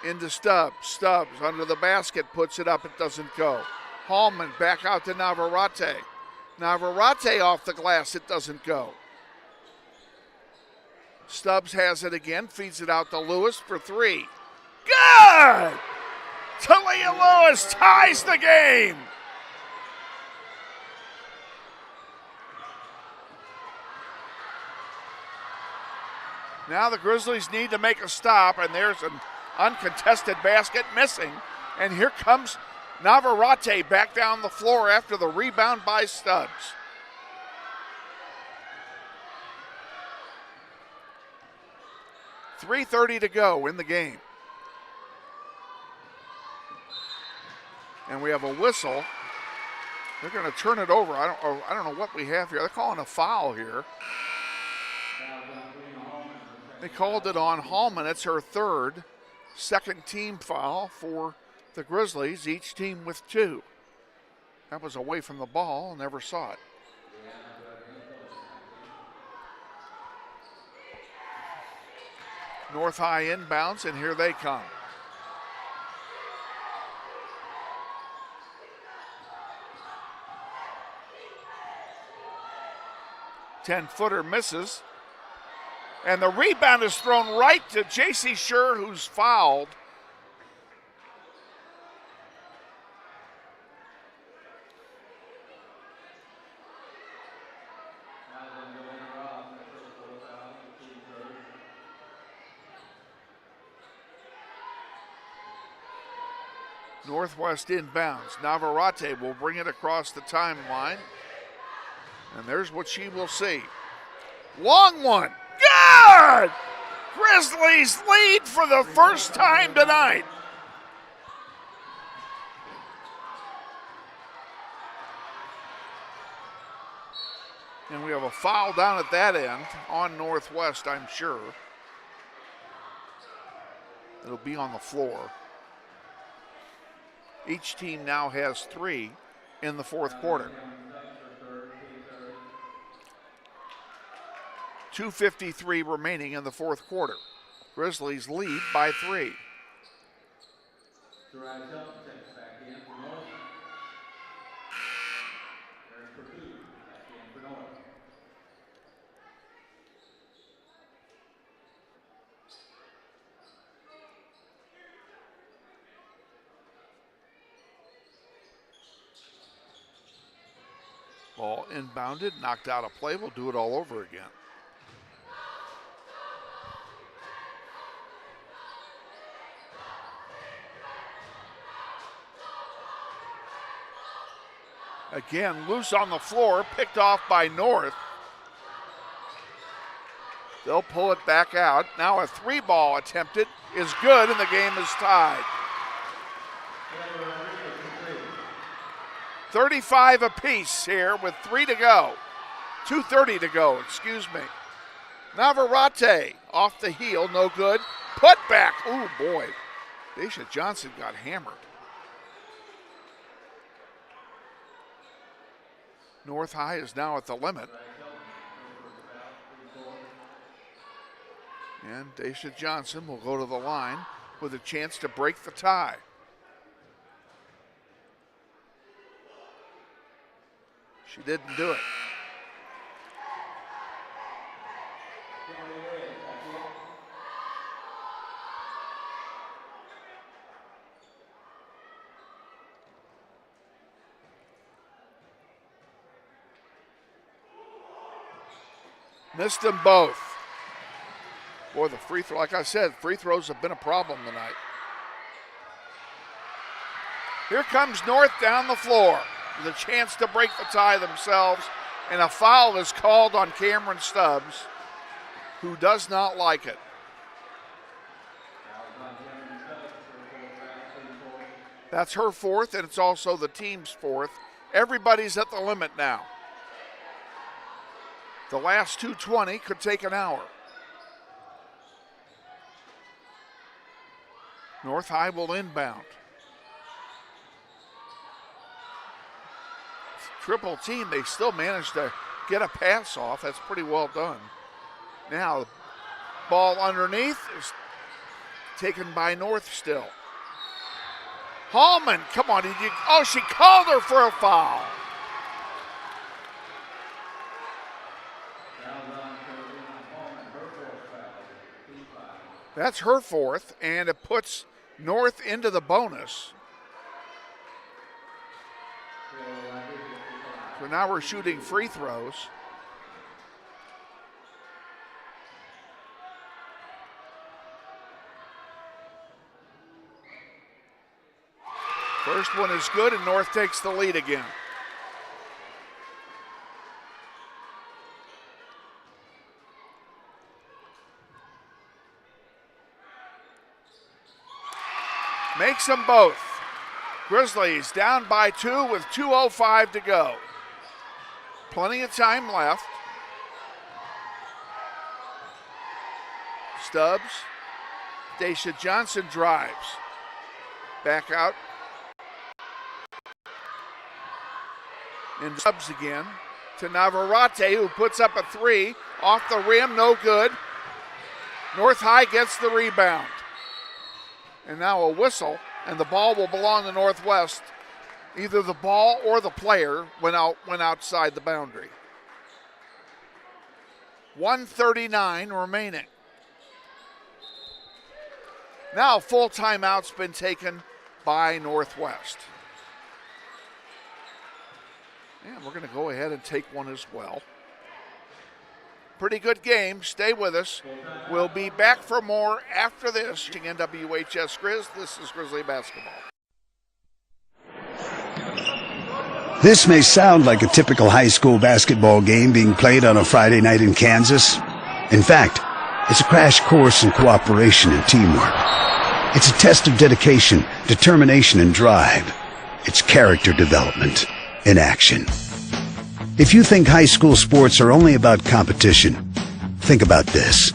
Into Stubbs. Stubbs under the basket, puts it up. It doesn't go. Hallman back out to Navarrete. Navarrete off the glass. It doesn't go. Stubbs has it again, feeds it out to Lewis for 3. Good! Talia Lewis ties the game. Now the Grizzlies need to make a stop, and there's an uncontested basket missing. And here comes Navarrete back down the floor after the rebound by Stubbs. .3:30 to go in the game. And we have a whistle. They're going to turn it over. I don't know what we have here. They're calling a foul here. They called it on Hallman. It's her third. Second team foul for the Grizzlies, each team with 2. That was away from the ball, never saw it. North High inbounds, and here they come. Ten-footer misses. And the rebound is thrown right to J.C. Scher, who's fouled. Northwest inbounds. Navarrete will bring it across the timeline. And there's what she will see. Long one. Good! Grizzlies lead for the first time tonight. And we have a foul down at that end on Northwest, I'm sure. It'll be on the floor. Each team now has 3 in the fourth quarter. 2:53 remaining in the fourth quarter. Grizzlies lead by 3. Ball inbounded, knocked out of play. We'll do it all over again. Again, loose on the floor, picked off by North. They'll pull it back out. Now a 3-ball attempted is good, and the game is tied. 35 apiece here with 3 to go. 2:30 to go, excuse me. Navarrete off the heel, no good. Put back, oh boy. Daisha Johnson got hammered. North High is now at the limit. And Daisha Johnson will go to the line with a chance to break the tie. She didn't do it. Missed them both. Boy, the free throw, like I said, free throws have been a problem tonight. Here comes North down the floor with a chance to break the tie themselves, and a foul is called on Cameron Stubbs, who does not like it. That's her fourth, and it's also the team's fourth. Everybody's at the limit now. The last 2:20 could take an hour. North High will inbound. Triple team, they still managed to get a pass off. That's pretty well done. Now, ball underneath is taken by North still. Hallman, come on. Oh, she called her for a foul. That's her fourth, and it puts North into the bonus. So now we're shooting free throws. First one is good, and North takes the lead again. Makes them both. Grizzlies down by 2 with 2:05 to go. Plenty of time left. Stubbs. Daisha Johnson drives. Back out. And Stubbs again to Navarrete, who puts up a three. Off the rim, no good. North High gets the rebound. And now a whistle, and the ball will belong to Northwest. Either the ball or the player went outside the boundary. 1:39 remaining. Now full timeout's been taken by Northwest. And we're going to go ahead and take one as well. Pretty good game. Stay with us. We'll be back for more after this. NWHS Grizz, this is Grizzly Basketball. This may sound like a typical high school basketball game being played on a Friday night in Kansas. In fact, it's a crash course in cooperation and teamwork. It's a test of dedication, determination, and drive. It's character development in action. If you think high school sports are only about competition, think about this.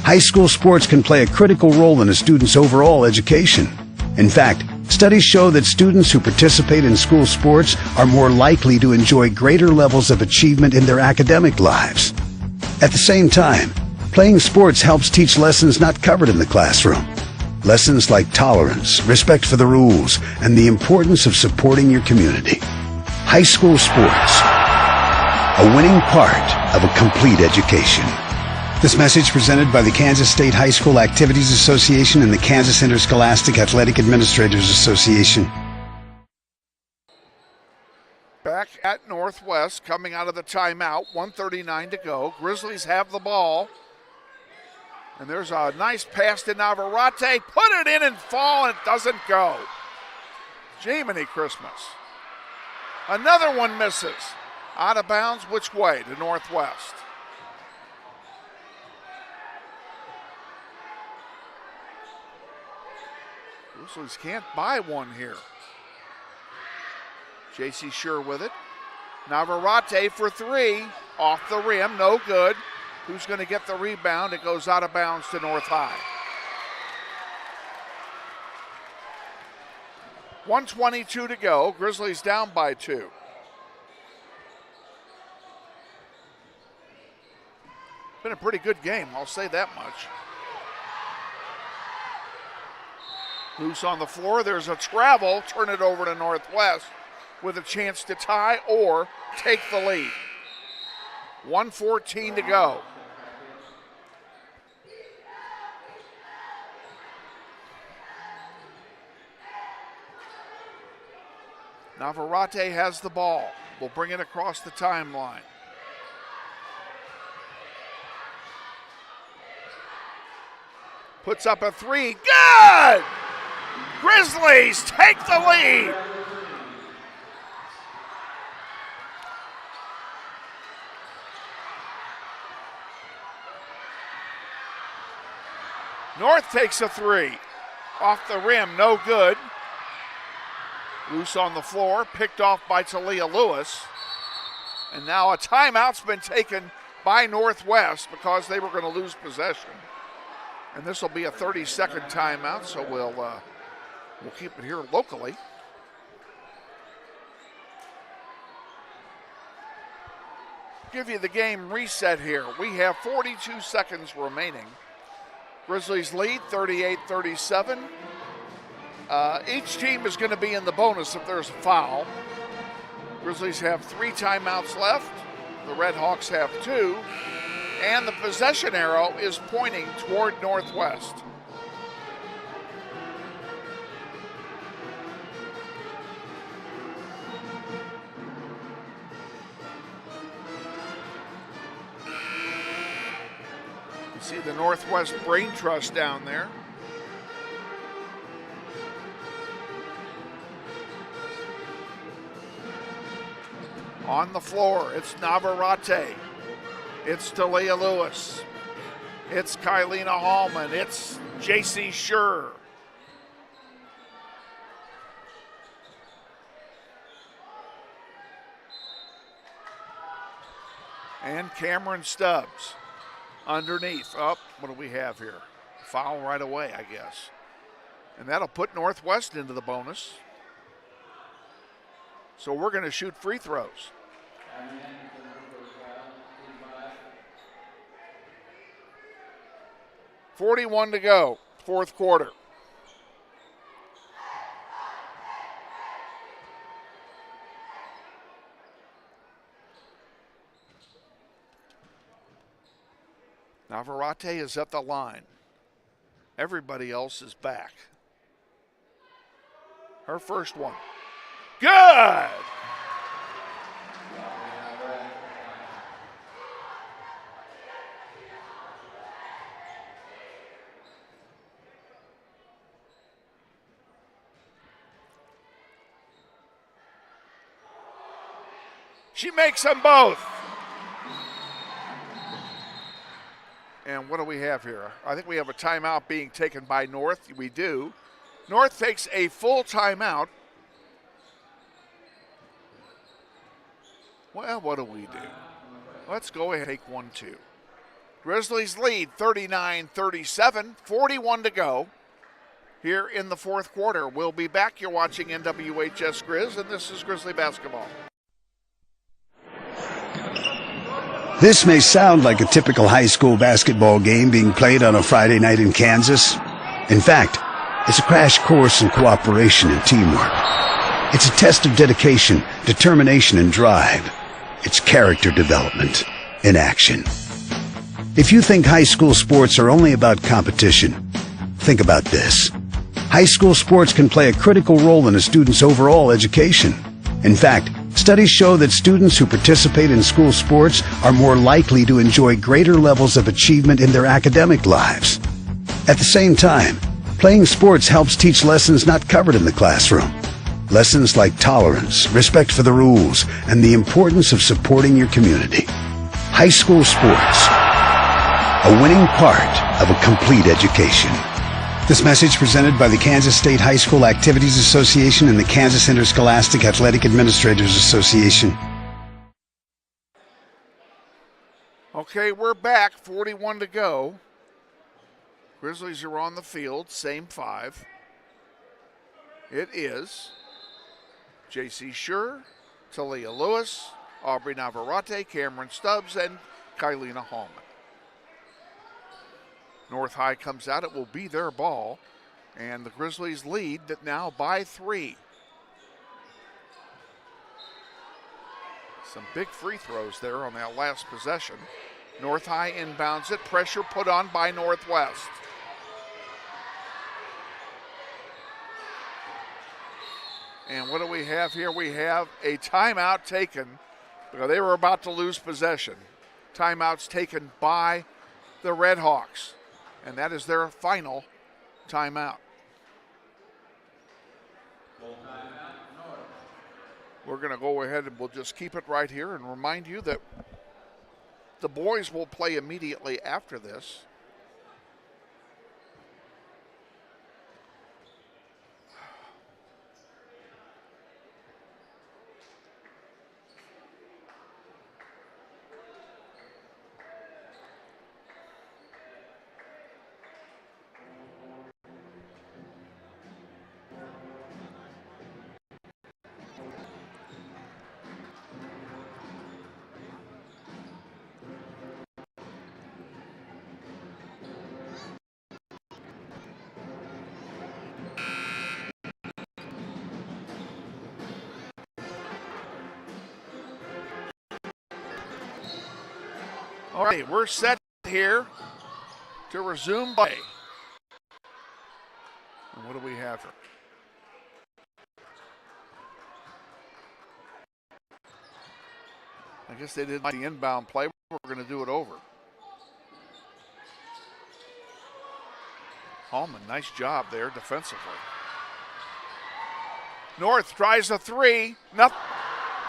High school sports can play a critical role in a student's overall education. In fact, studies show that students who participate in school sports are more likely to enjoy greater levels of achievement in their academic lives. At the same time, playing sports helps teach lessons not covered in the classroom. Lessons like tolerance, respect for the rules, and the importance of supporting your community. High school sports, a winning part of a complete education. This message presented by the Kansas State High School Activities Association and the Kansas Interscholastic Athletic Administrators Association. Back at Northwest, coming out of the timeout, 1:39 to go. Grizzlies have the ball. And there's a nice pass to Navarrete. Put it in and fall, and it doesn't go. Jiminy Christmas. Another one misses. Out of bounds, which way? To Northwest. Grizzlies can't buy one here. J.C. Sure with it. Navarrete for three. Off the rim, no good. Who's going to get the rebound? It goes out of bounds to North High. 1:22 to go. Grizzlies down by 2. Been a pretty good game, I'll say that much. Loose on the floor, there's a travel. Turn it over to Northwest. with a chance to tie or take the lead. 1:14 to go. Navarrete has the ball. Will bring it across the timeline. Puts up a three. Good! Grizzlies take the lead. North takes a three. Off the rim, no good. Loose on the floor, picked off by Talia Lewis. And now a timeout's been taken by Northwest because they were going to lose possession. And this will be a 30-second timeout, so we'll keep it here locally. Give you the game reset here. We have 42 seconds remaining. Grizzlies lead 38-37. Each team is going to be in the bonus if there's a foul. Grizzlies have 3 timeouts left. The Red Hawks have 2. And the possession arrow is pointing toward Northwest. You see the Northwest Brain Trust down there. On the floor, it's Navarrete. It's Talia Lewis. It's Kylina Hallman. It's J.C. Schur. And Cameron Stubbs underneath. Oh, what do we have here? Foul right away, I guess. And that'll put Northwest into the bonus. So we're going to shoot free throws. 41 to go, fourth quarter. Navarrete is at the line. Everybody else is back. Her first one. Good! She makes them both. And what do we have here? I think we have a timeout being taken by North. We do. North takes a full timeout. Well, what do we do? Let's go ahead and take 1-2. Grizzlies lead 39-37, 41 to go here in the fourth quarter. We'll be back. You're watching NWHS Grizz, and this is Grizzly Basketball. This may sound like a typical high school basketball game being played on a Friday night in Kansas. In fact, it's a crash course in cooperation and teamwork. It's a test of dedication, determination, and drive. It's character development in action. If you think high school sports are only about competition, think about this. High school sports can play a critical role in a student's overall education. In fact, studies show that students who participate in school sports are more likely to enjoy greater levels of achievement in their academic lives. At the same time, playing sports helps teach lessons not covered in the classroom. Lessons like tolerance, respect for the rules, and the importance of supporting your community. High school sports, a winning part of a complete education. This message presented by the Kansas State High School Activities Association and the Kansas Interscholastic Athletic Administrators Association. Okay, we're back, 41 to go. Grizzlies are on the field, same 5. It is J.C. Schur, Talia Lewis, Aubrey Navarrete, Cameron Stubbs, and Kylina Hallman. North High comes out, it will be their ball, and the Grizzlies lead now by 3. Some big free throws there on that last possession. North High inbounds it. Pressure put on by Northwest. And what do we have here? We have a timeout taken because they were about to lose possession. Timeouts taken by the Red Hawks. And that is their final timeout. We're going to go ahead and we'll just keep it right here and remind you that the boys will play immediately after this. All right, we're set here to resume play. And what do we have here? I guess they didn't like the inbound play. We're going to do it over. Hallman, nice job there defensively. North tries a three. Nothing,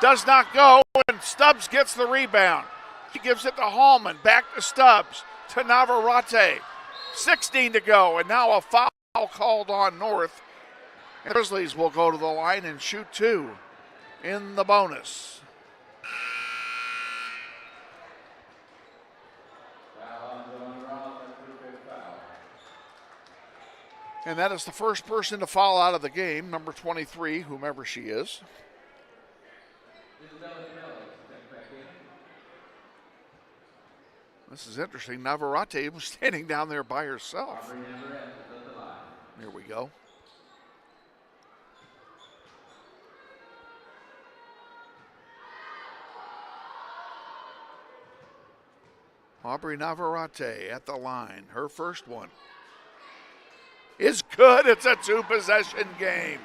does not go, and Stubbs gets the rebound. He gives it to Hallman, back to Stubbs, to Navarrete. 16 to go, and now a foul called on North. And Grizzlies will go to the line and shoot two in the bonus. And that is the first person to foul out of the game, number 23, whomever she is. This is interesting. Navarrete was standing down there by herself. Here we go. Aubrey Navarrete at the line. Her first one is good. It's a two-possession game.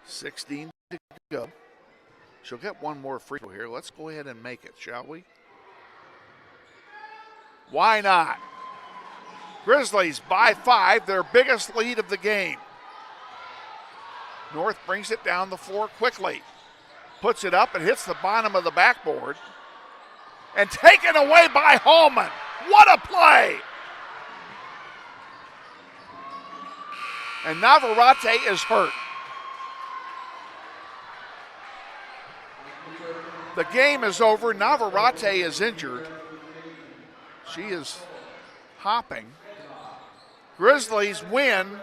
$16 to go. She'll get one more free throw here. Let's go ahead and make it, shall we? Why not? Grizzlies by 5, their biggest lead of the game. North brings it down the floor quickly. Puts it up and hits the bottom of the backboard. And taken away by Hallman. What a play! And Navarrete is hurt. The game is over. Navarrete is injured. She is hopping. Grizzlies win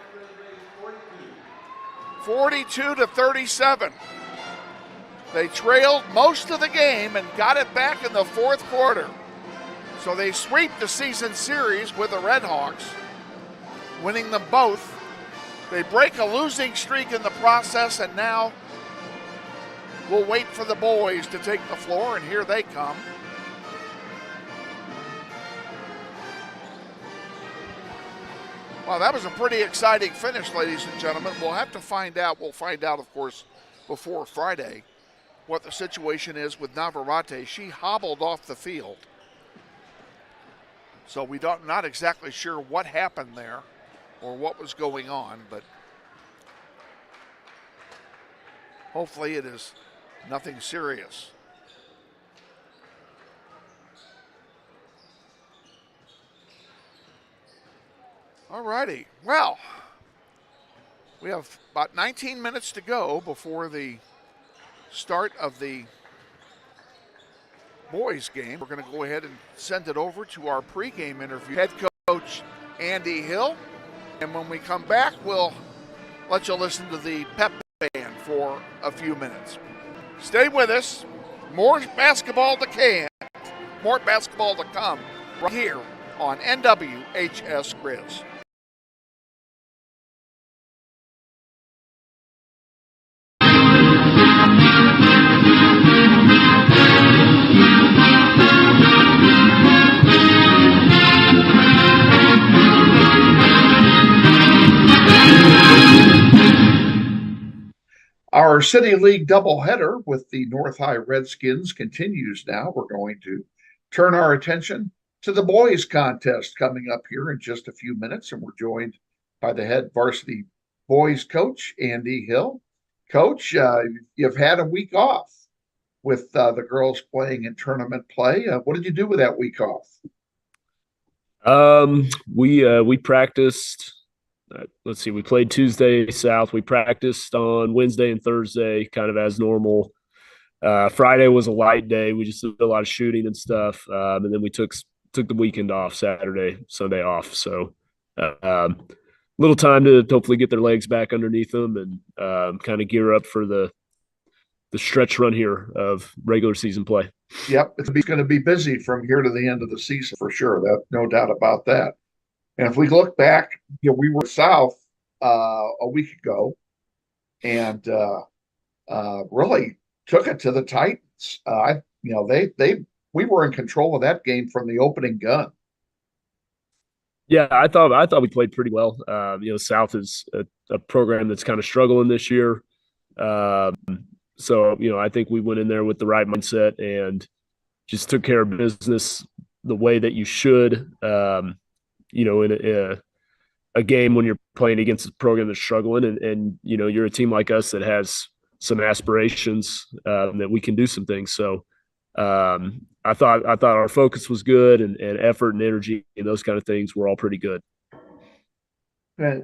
42-37. They trailed most of the game and got it back in the fourth quarter. So they sweep the season series with the Red Hawks, winning them both. They break a losing streak in the process, and now we'll wait for the boys to take the floor, and here they come. Well, that was a pretty exciting finish, ladies and gentlemen. We'll have to find out. We'll find out, of course, before Friday what the situation is with Navarrete. She hobbled off the field. So we don't, not exactly sure what happened there or what was going on, but hopefully it is nothing serious. All righty. Well, we have about 19 minutes to go before the start of the boys game. We're going to go ahead and send it over to our pregame interview. Head coach Andy Hill. And when we come back, we'll let you listen to the pep band for a few minutes. Stay with us. More basketball to come right here on NWHS Grizz. Our City League doubleheader with the North High Redskins continues now. We're going to turn our attention to the boys contest coming up here in just a few minutes, and we're joined by the head varsity boys coach, Andy Hill. Coach, you've had a week off with the girls playing in tournament play. What did you do with that week off? We practiced. Let's see, we played Tuesday South. We practiced on Wednesday and Thursday, kind of as normal. Friday was a light day. We just did a lot of shooting and stuff, and then we took the weekend off, Saturday, Sunday off. So, little time to hopefully get their legs back underneath them and kind of gear up for the stretch run here of regular season play. Yep, it's going to be busy from here to the end of the season for sure. That no doubt about that. And if we look back, we were south a week ago, and really took it to the Titans. We were in control of that game from the opening gun. Yeah, I thought we played pretty well. South is a program that's kind of struggling this year. So I think we went in there with the right mindset and just took care of business the way that you should. In a game when you're playing against a program that's struggling, and you're a team like us that has some aspirations, that we can do some things. So I thought our focus was good, and effort and energy and those kind of things were all pretty good. And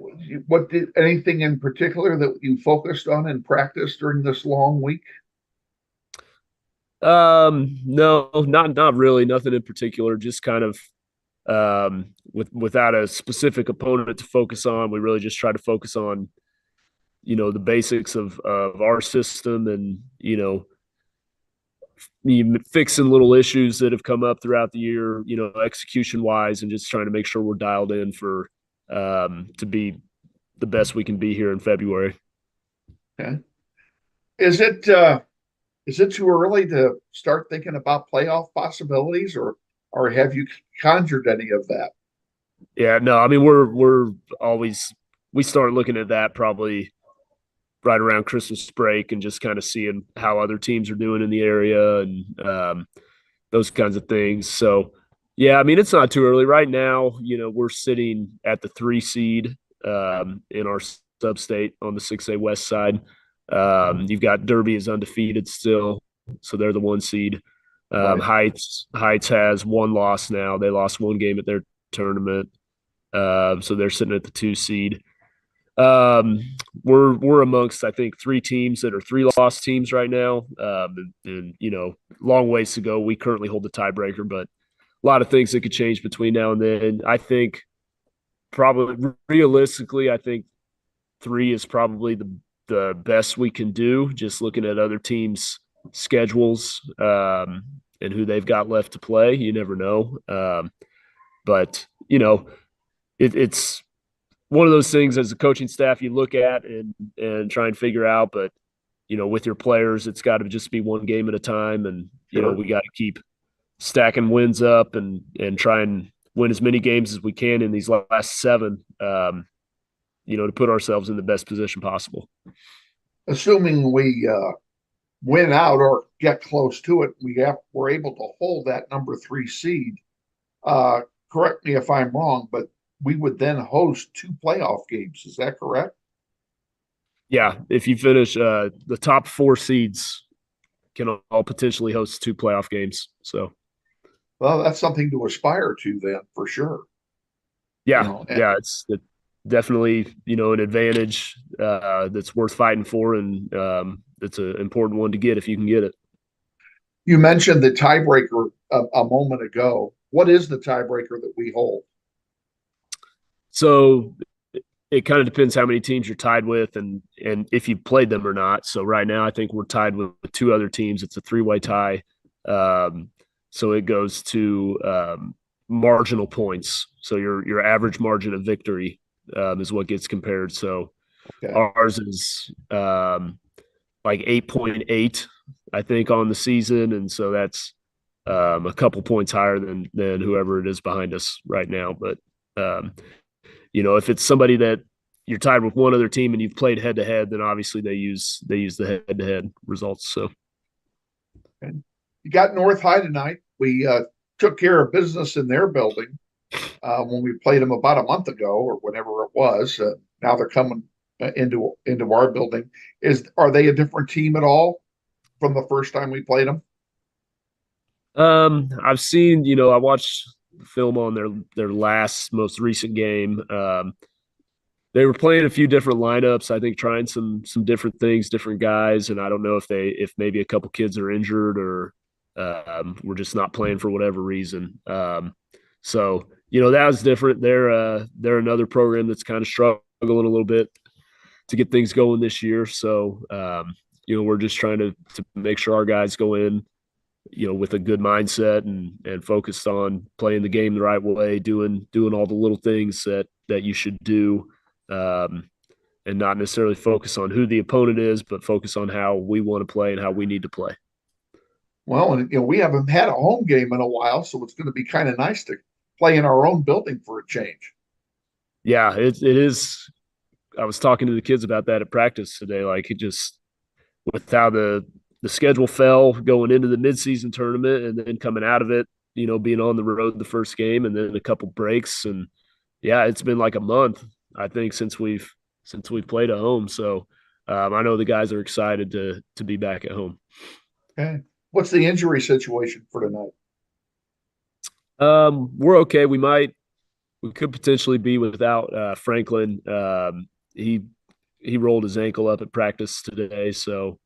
anything in particular that you focused on in practice during this long week? No, not really. Nothing in particular. Just kind of without a specific opponent to focus on. We really just try to focus on the basics of our system, and fixing little issues that have come up throughout the year, execution wise, and just trying to make sure we're dialed in for to be the best we can be here in February. Okay. Is it too early to start thinking about playoff possibilities, or have you conjured any of that? Yeah, no, I mean, we start looking at that probably right around Christmas break, and just kind of seeing how other teams are doing in the area, and those kinds of things. So, yeah, I mean, it's not too early right now. We're sitting at the 3 seed in our sub-state on the 6A West side. You've got Derby is undefeated still, so they're the 1 seed. Right. Heights has 1 loss now. They lost 1 game at their tournament, so they're sitting at the 2 seed. We're amongst, I think, 3 teams that are 3-loss teams right now, and long ways to go. We currently hold the tiebreaker, but a lot of things that could change between now and then. I think probably realistically, I think 3 is probably the best we can do, just looking at other teams' schedules and who they've got left to play. You never know. But it's one of those things as a coaching staff you look at and try and figure out. But, with your players, it's got to just be one game at a time. And, Sure. we got to keep stacking wins up and try and win as many games as we can in these last 7, to put ourselves in the best position possible. Assuming we win out or get close to it, we're able to hold that number 3 seed. Correct me if I'm wrong, but we would then host 2 playoff games. Is that correct? Yeah, if you finish the top 4 seeds can all potentially host 2 playoff games. So, well, that's something to aspire to then, for sure. Yeah, it's definitely an advantage that's worth fighting for, and it's an important one to get if you can get it. You mentioned the tiebreaker a moment ago. What is the tiebreaker that we hold? So it kind of depends how many teams you're tied with and if you played them or not. So right now, I think we're tied with 2 other teams. It's a 3-way tie. So it goes to marginal points. So your average margin of victory is what gets compared. So Okay. ours is like 8.8, I think, on the season. And so that's a couple points higher than whoever it is behind us right now. But if it's somebody that you're tied with one other team and you've played head to head, then obviously they use the head to head results. So you got North High tonight. We took care of business in their building when we played them about a month ago or whenever it was. Now they're coming into our building. Are they a different team at all from the first time we played them? I've seen, I watched the film on their most recent game. They were playing a few different lineups, I think trying some different things, different guys, and I don't know if maybe a couple kids are injured or we're just not playing for whatever reason. So that was different. They're another program that's kind of struggling a little bit to get things going this year. So we're just trying to make sure our guys go in with a good mindset and focused on playing the game the right way, doing all the little things that you should do, and not necessarily focus on who the opponent is, but focus on how we want to play and how we need to play. Well, and we haven't had a home game in a while, so it's going to be kind of nice to play in our own building for a change. Yeah, it is. I was talking to the kids about that at practice today. Like, it just, with how the schedule fell going into the midseason tournament and then coming out of it, being on the road the first game and then a couple breaks. And yeah, it's been like a month, I think, since we've played at home. So I know the guys are excited to be back at home. Okay. What's the injury situation for tonight? We're okay. We could potentially be without Franklin. He rolled his ankle up at practice today. So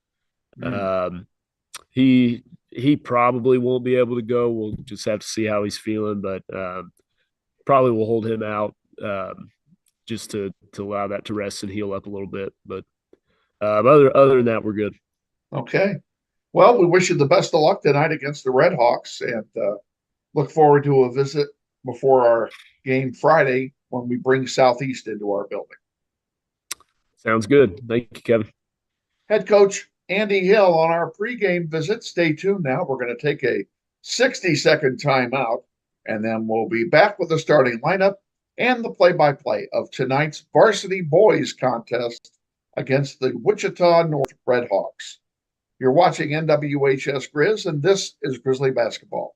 he probably won't be able to go. We'll just have to see how he's feeling, but probably will hold him out just to allow that to rest and heal up a little bit. But other than that, we're good. Okay. Well, we wish you the best of luck tonight against the Red Hawks and look forward to a visit before our game Friday when we bring Southeast into our building. Sounds good. Thank you, Kevin. Head coach Andy Hill on our pregame visit. Stay tuned now. We're going to take a 60-second timeout, and then we'll be back with the starting lineup and the play-by-play of tonight's varsity boys contest against the Wichita North Red Hawks. You're watching NWHS Grizz, and this is Grizzly Basketball.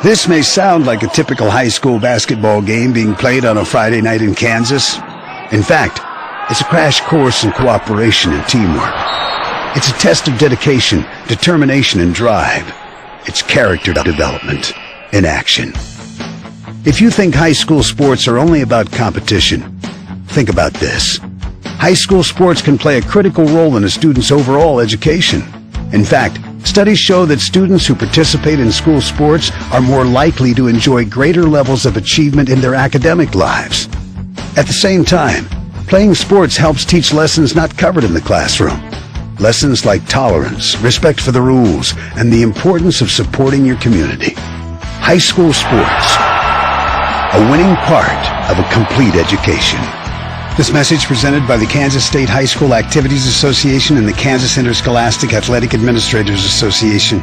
This may sound like a typical high school basketball game being played on a Friday night in Kansas. In fact, it's a crash course in cooperation and teamwork. It's a test of dedication, determination, and drive. It's character development in action. If you think high school sports are only about competition, think about this. High school sports can play a critical role in a student's overall education. In fact, studies show that students who participate in school sports are more likely to enjoy greater levels of achievement in their academic lives. At the same time, playing sports helps teach lessons not covered in the classroom. Lessons like tolerance, respect for the rules, and the importance of supporting your community. High school sports, a winning part of a complete education. This message presented by the Kansas State High School Activities Association and the Kansas Interscholastic Athletic Administrators Association.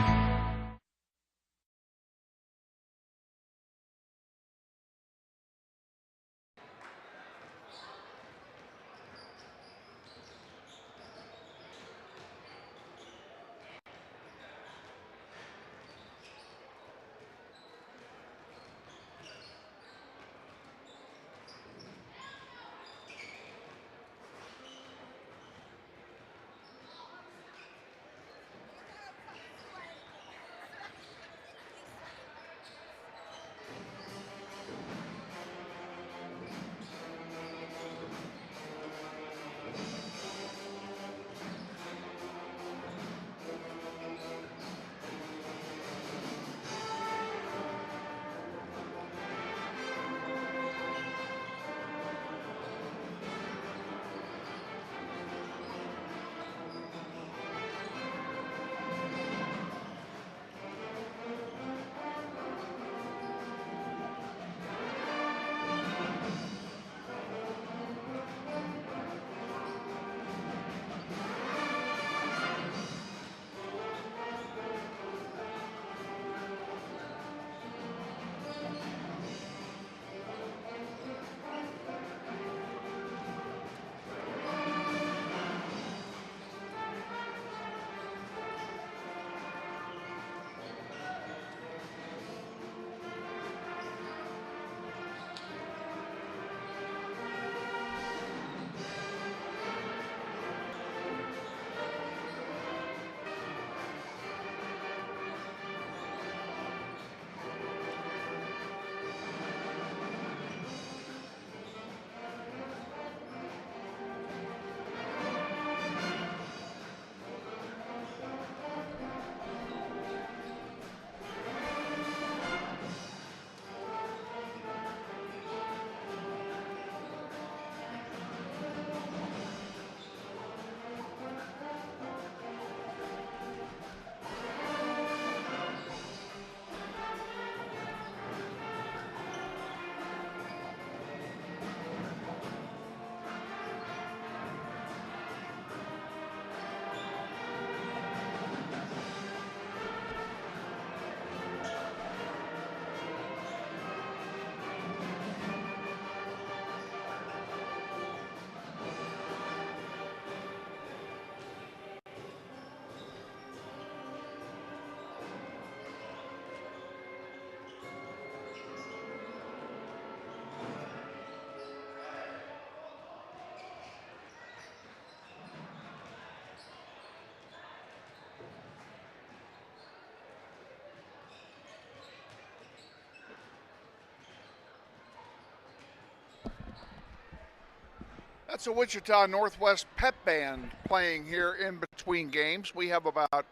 That's a Wichita Northwest pep band playing here in between games. We have about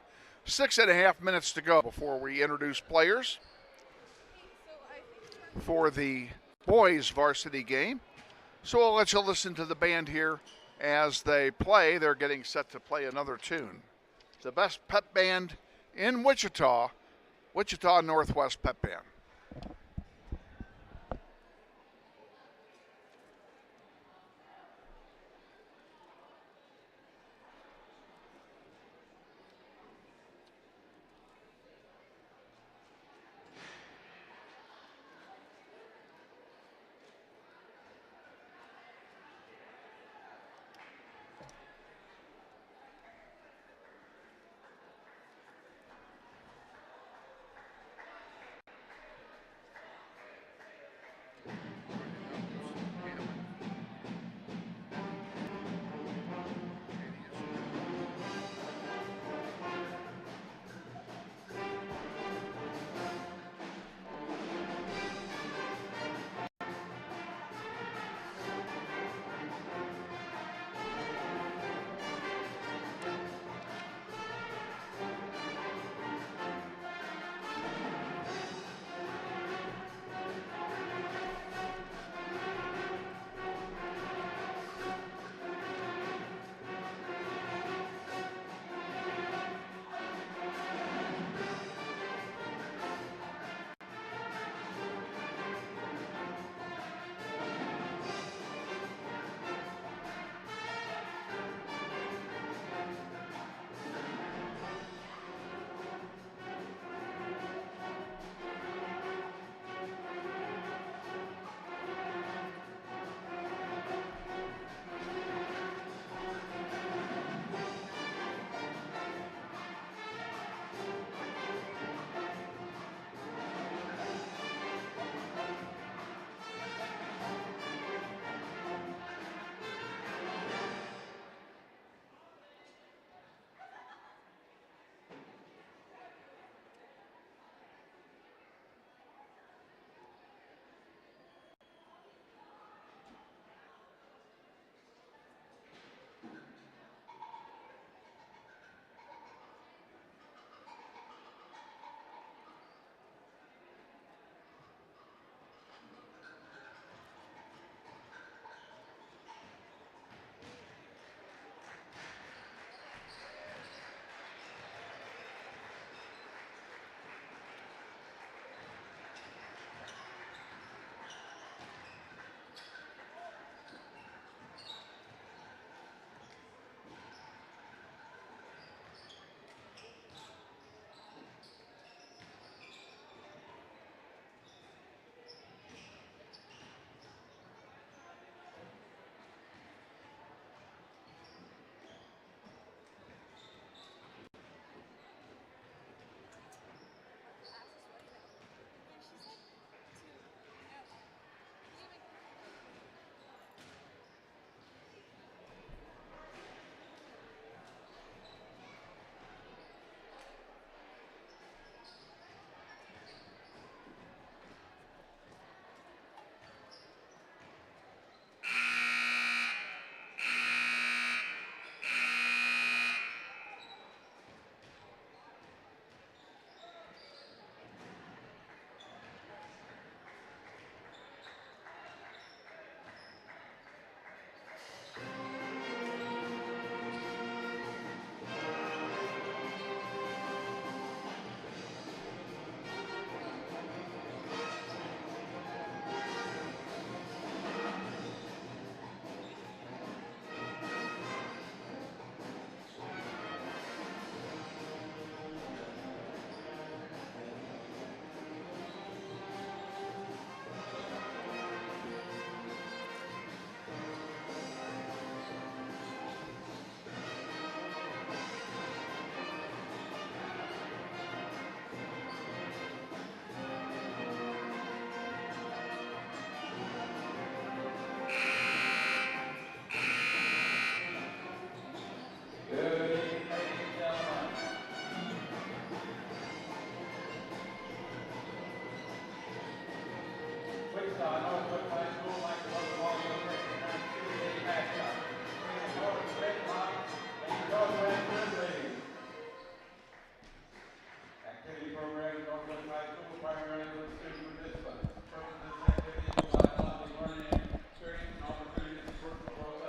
6.5 minutes to go before we introduce players for the boys varsity game. So I'll let you listen to the band here as they play. They're getting set to play another tune. The best pep band in Wichita, Wichita Northwest Pep Band.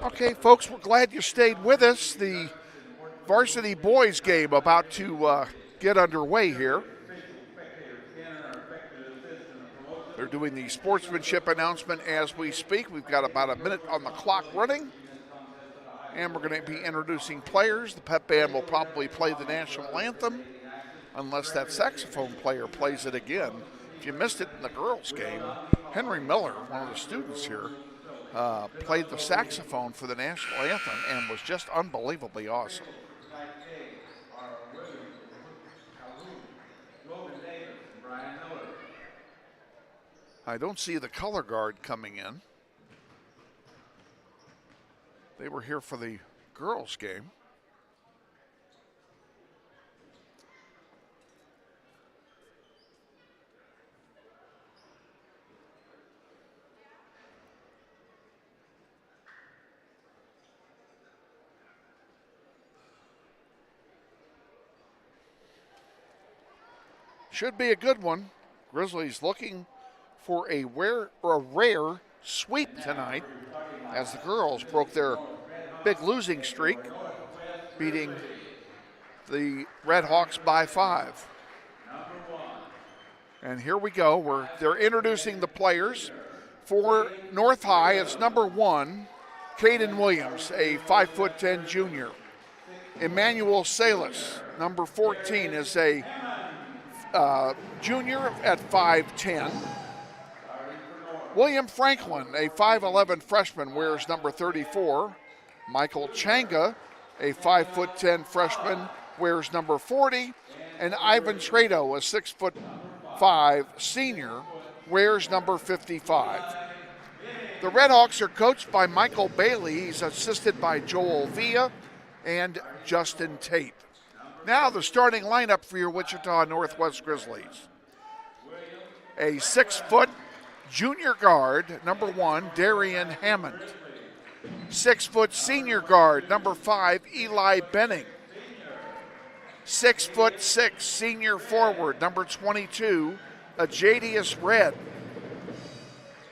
Okay, folks, we're glad you stayed with us. The varsity boys game about to get underway here. They're doing the sportsmanship announcement as we speak. We've got about a minute on the clock running. And we're going to be introducing players. The pep band will probably play the national anthem unless that saxophone player plays it again. If you missed it in the girls' game, Henry Miller, one of the students here, played the saxophone for the national anthem and was just unbelievably awesome. I don't see the color guard coming in. They were here for the girls' game. Should be a good one. Grizzlies looking for a rare sweep tonight as the girls broke their big losing streak, beating the Red Hawks by 5. And here we go. They're introducing the players. For North High, it's number 1, Caden Williams, a 5'10" junior. Emmanuel Salas, number 14, is a junior at 5'10". William Franklin, a 5'11" freshman, wears number 34. Michael Changa, a 5'10" freshman, wears number 40. And Ivan Trado, a 6'5" senior, wears number 55. The Redhawks are coached by Michael Bailey. He's assisted by Joel Villa and Justin Tate. Now the starting lineup for your Wichita Northwest Grizzlies. A 6-foot junior guard, number 1, Darian Hammond. 6-foot senior guard, number 5, Eli Benning. 6'6" senior forward, number 22, Ajadius Red.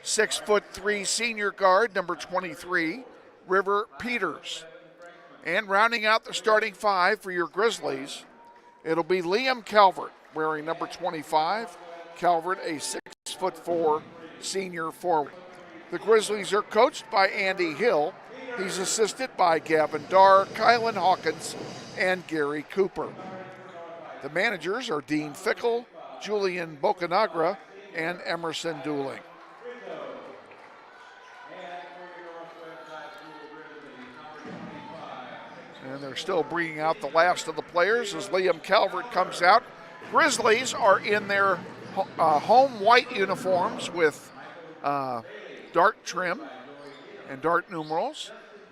6'3" senior guard, number 23, River Peters. And rounding out the starting 5 for your Grizzlies, it'll be Liam Calvert, wearing number 25. Calvert, a 6'4" senior forward. The Grizzlies are coached by Andy Hill. He's assisted by Gavin Darr, Kylan Hawkins, and Gary Cooper. The managers are Dean Fickle, Julian Bocanagra, and Emerson Dooling. And they're still bringing out the last of the players as Liam Calvert comes out. Grizzlies are in their home white uniforms with dark trim and dark numerals.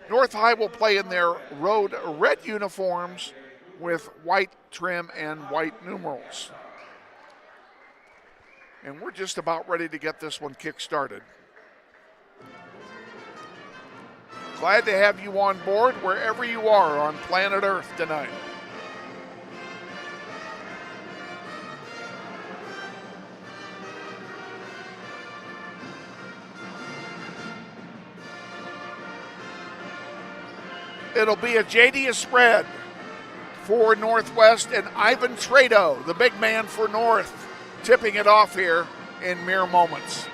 North High will play in their road red uniforms with white trim and white numerals. And we're just about ready to get this one kick-started. Glad to have you on board wherever you are on planet Earth tonight. It'll be a Ajadius Red for Northwest and Ivan Trado, the big man for North, tipping it off here in mere moments.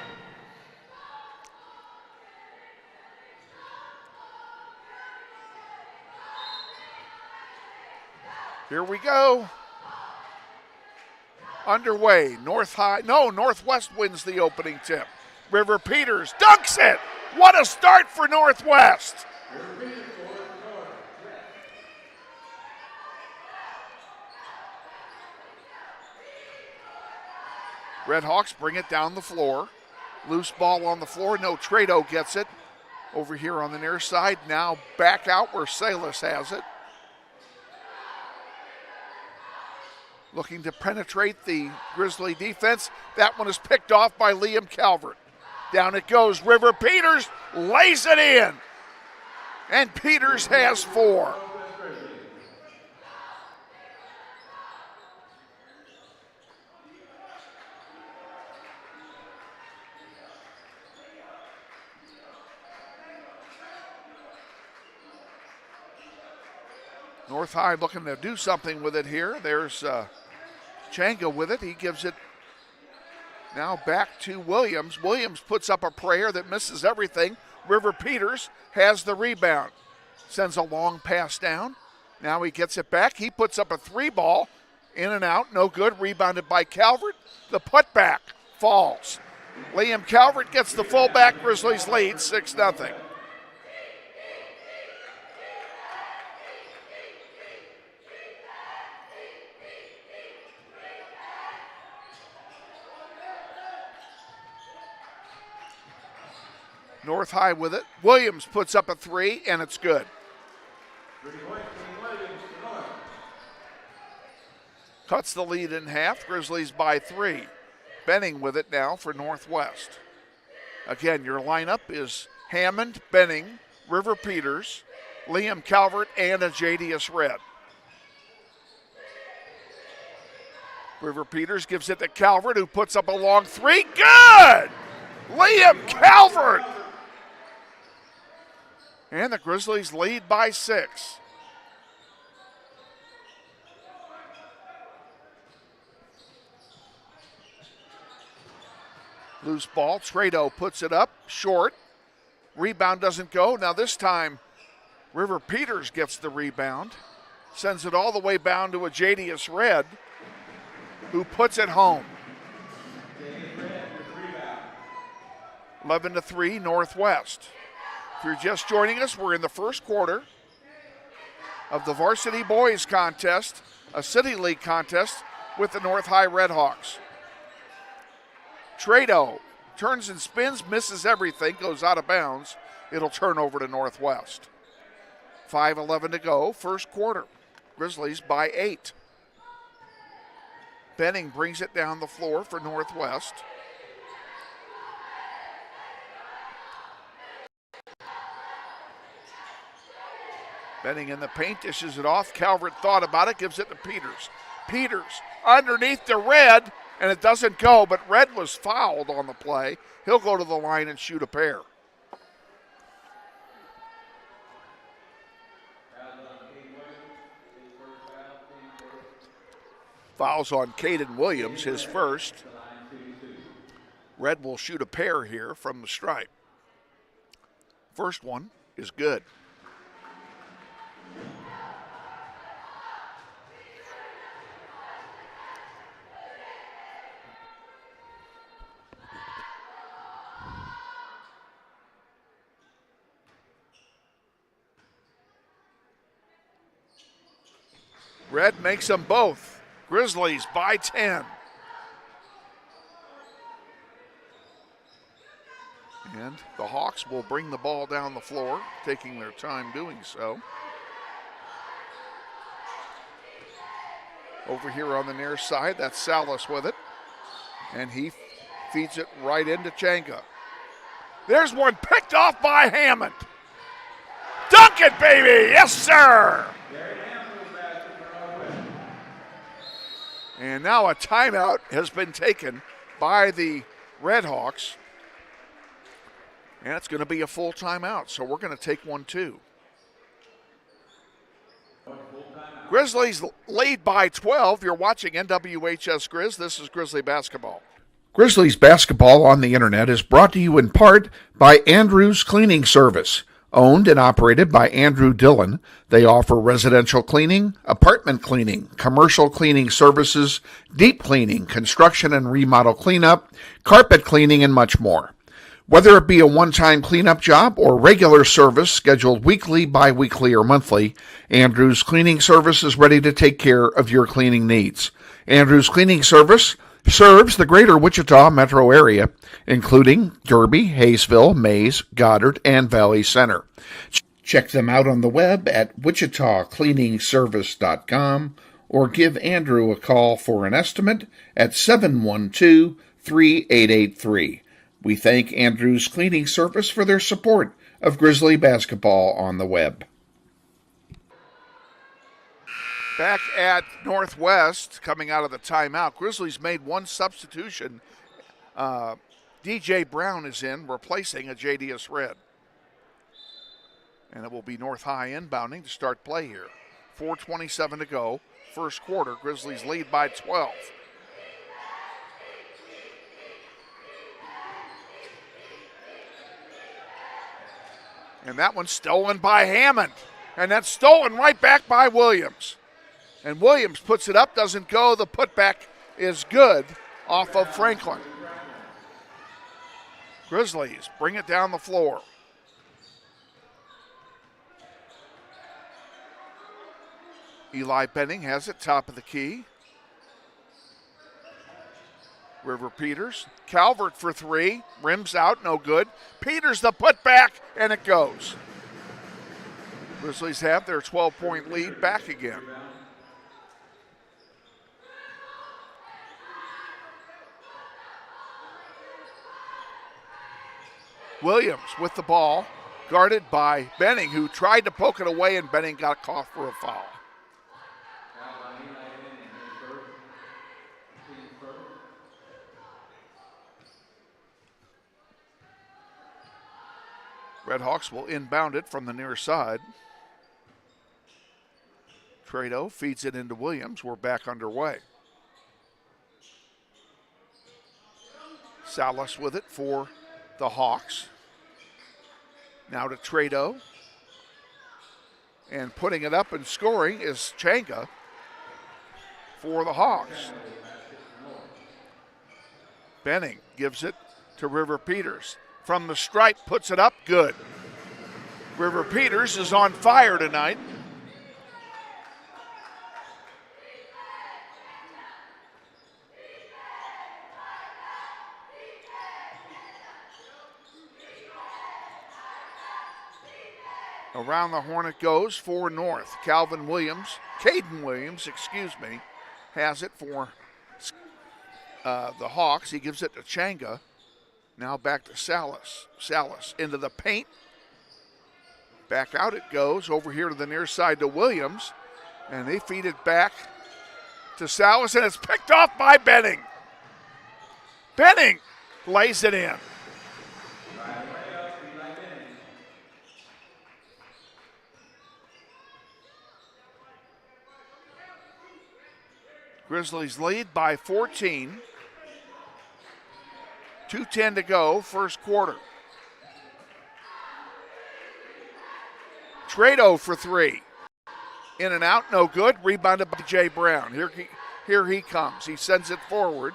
Here we go. Underway. Northwest wins the opening tip. River Peters dunks it. What a start for Northwest. Redhawks bring it down the floor. Loose ball on the floor. No, Trado gets it over here on the near side. Now back out where Salas has it. Looking to penetrate the Grizzly defense. That one is picked off by Liam Calvert. Down it goes. River Peters lays it in. And Peters has 4. North High looking to do something with it here. There's Changa with it. He gives it now back to Williams. Williams puts up a prayer that misses everything. River Peters has the rebound. Sends a long pass down. Now he gets it back. He puts up a 3-ball. In and out, no good. Rebounded by Calvert. The putback falls. Liam Calvert gets the fullback. Grizzlies lead 6-0. North High with it. Williams puts up a 3, and it's good. Cuts the lead in half. Grizzlies by 3. Benning with it now for Northwest. Again, your lineup is Hammond, Benning, River Peters, Liam Calvert, and a Jadius Red. River Peters gives it to Calvert, who puts up a long 3. Good! Liam Calvert! And the Grizzlies lead by 6. Loose ball. Trado puts it up short. Rebound doesn't go. Now this time, River Peters gets the rebound. Sends it all the way down to a Jadius Red, who puts it home. 11-3 Northwest. If you're just joining us, we're in the first quarter of the Varsity Boys contest, a City League contest with the North High Redhawks. Trado turns and spins, misses everything, goes out of bounds. It'll turn over to Northwest. 5:11 to go, first quarter. Grizzlies by 8. Benning brings it down the floor for Northwest. Benning in the paint, dishes it off. Calvert thought about it, gives it to Peters. Peters underneath the Red, and it doesn't go, but Red was fouled on the play. He'll go to the line and shoot a pair. Fouls on Caden Williams, his first. Red will shoot a pair here from the stripe. First one is good. Red makes them both. Grizzlies by 10. And the Hawks will bring the ball down the floor, taking their time doing so. Over here on the near side, that's Salas with it. And he feeds it right into Changa. There's one picked off by Hammond. Dunk it, baby! Yes, sir! And now a timeout has been taken by the Redhawks. And it's going to be a full timeout, so we're going to take one too. Grizzlies lead by 12. You're watching NWHS Grizz. This is Grizzly Basketball. Grizzlies Basketball on the Internet is brought to you in part by Andrew's Cleaning Service. Owned and operated by Andrew Dillon, they offer residential cleaning, apartment cleaning, commercial cleaning services, deep cleaning, construction and remodel cleanup, carpet cleaning, and much more. Whether it be a one-time cleanup job or regular service scheduled weekly, bi-weekly, or monthly, Andrew's Cleaning Service is ready to take care of your cleaning needs. Andrew's Cleaning Service serves the greater Wichita metro area, including Derby, Hayesville, Mays, Goddard, and Valley Center. Check them out on the web at wichitacleaningservice.com or give Andrew a call for an estimate at 712-3883. We thank Andrew's Cleaning Service for their support of Grizzly Basketball on the web. Back at Northwest, coming out of the timeout, Grizzlies made one substitution. DJ Brown is in, replacing a Jadius Red. And it will be North High inbounding to start play here. 4:27 to go. First quarter, Grizzlies lead by 12. And that one's stolen by Hammond. And that's stolen right back by Williams. And Williams puts it up, doesn't go. The putback is good off of Franklin. Grizzlies bring it down the floor. Eli Benning has it, top of the key. River Peters. Calvert for three. Rims out, no good. Peters the putback, and it goes. Grizzlies have their 12-point lead back again. Williams with the ball, guarded by Benning, who tried to poke it away, and Benning got caught for a foul. Redhawks will inbound it from the near side. Trado feeds it into Williams. We're back underway. Salas with it for the Hawks. Now to Trado. And putting it up and scoring is Changa for the Hawks. Benning gives it to River Peters. From the stripe, puts it up, good. River Peters is on fire tonight. Around the horn it goes for North. Caden Williams, has it for the Hawks. He gives it to Changa. Now back to Salas. Salas into the paint. Back out it goes. Over here to the near side to Williams. And they feed it back to Salas, and it's picked off by Benning. Benning lays it in. Grizzlies lead by 14. 2:10 to go, first quarter. Trado for three. In and out, no good. Rebounded by Jay Brown. Here he comes. He sends it forward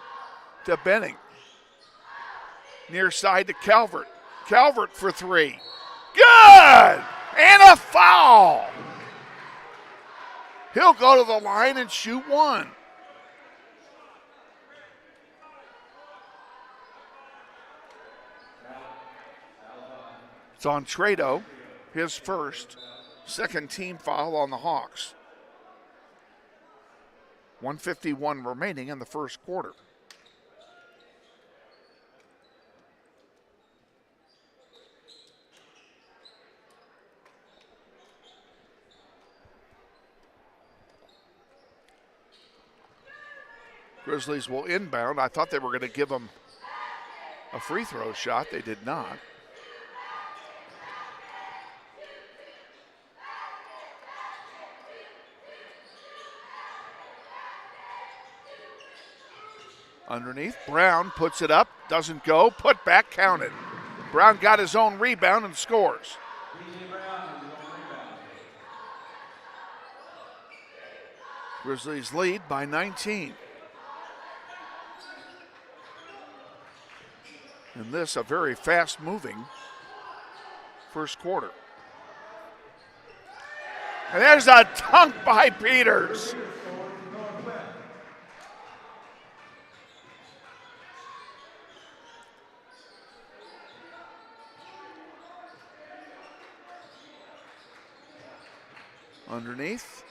to Benning. Near side to Calvert. Calvert for three. Good! And a foul! He'll go to the line and shoot one. It's on Trado, his first, second team foul on the Hawks. 1:51 remaining in the first quarter. Grizzlies will inbound. I thought they were going to give them a free throw shot. They did not. Underneath, Brown puts it up, doesn't go, put back, counted. Brown got his own rebound and scores. Grizzlies lead by 19. And this a very fast-moving first quarter. And there's a dunk by Peters. Underneath,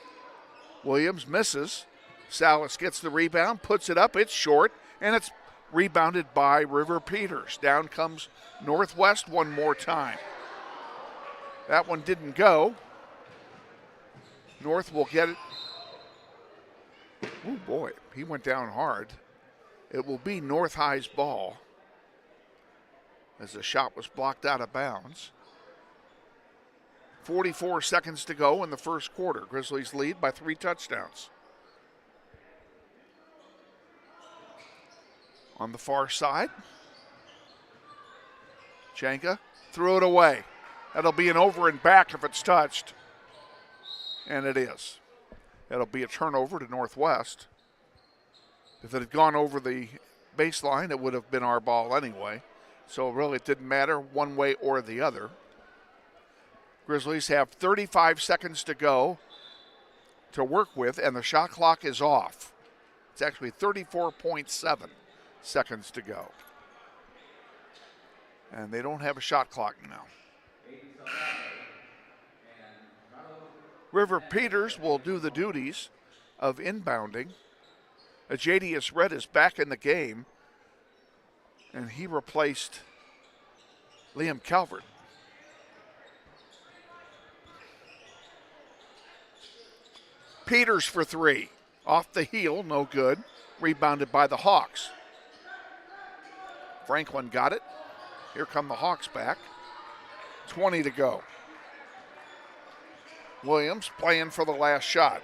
Williams misses. Salas gets the rebound, puts it up, it's short, and it's rebounded by River Peters. Down comes Northwest one more time. That one didn't go. North will get it. Oh boy, he went down hard. It will be North High's ball as the shot was blocked out of bounds. 44 seconds to go in the first quarter. Grizzlies lead by 3 touchdowns. On the far side, Janka threw it away. That'll be an over and back if it's touched. And it is. It'll be a turnover to Northwest. If it had gone over the baseline, it would have been our ball anyway. So really it didn't matter one way or the other. Grizzlies have 35 seconds to go to work with, and the shot clock is off. It's actually 34.7 seconds to go. And they don't have a shot clock now. River Peters will do the duties of inbounding. Ajadius Red is back in the game, and he replaced Liam Calvert. Peters for 3. Off the heel, no good. Rebounded by the Hawks. Franklin got it. Here come the Hawks back. 20 to go. Williams playing for the last shot.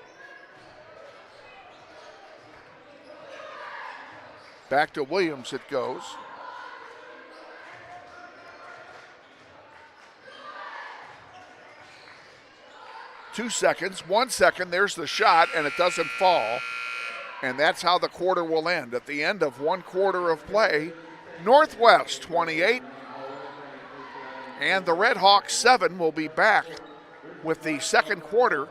Back to Williams it goes. 2 seconds, 1 second, there's the shot, and it doesn't fall. And that's how the quarter will end. At the end of 1 quarter of play, Northwest 28, and the Red Hawks 7 will be back with the second quarter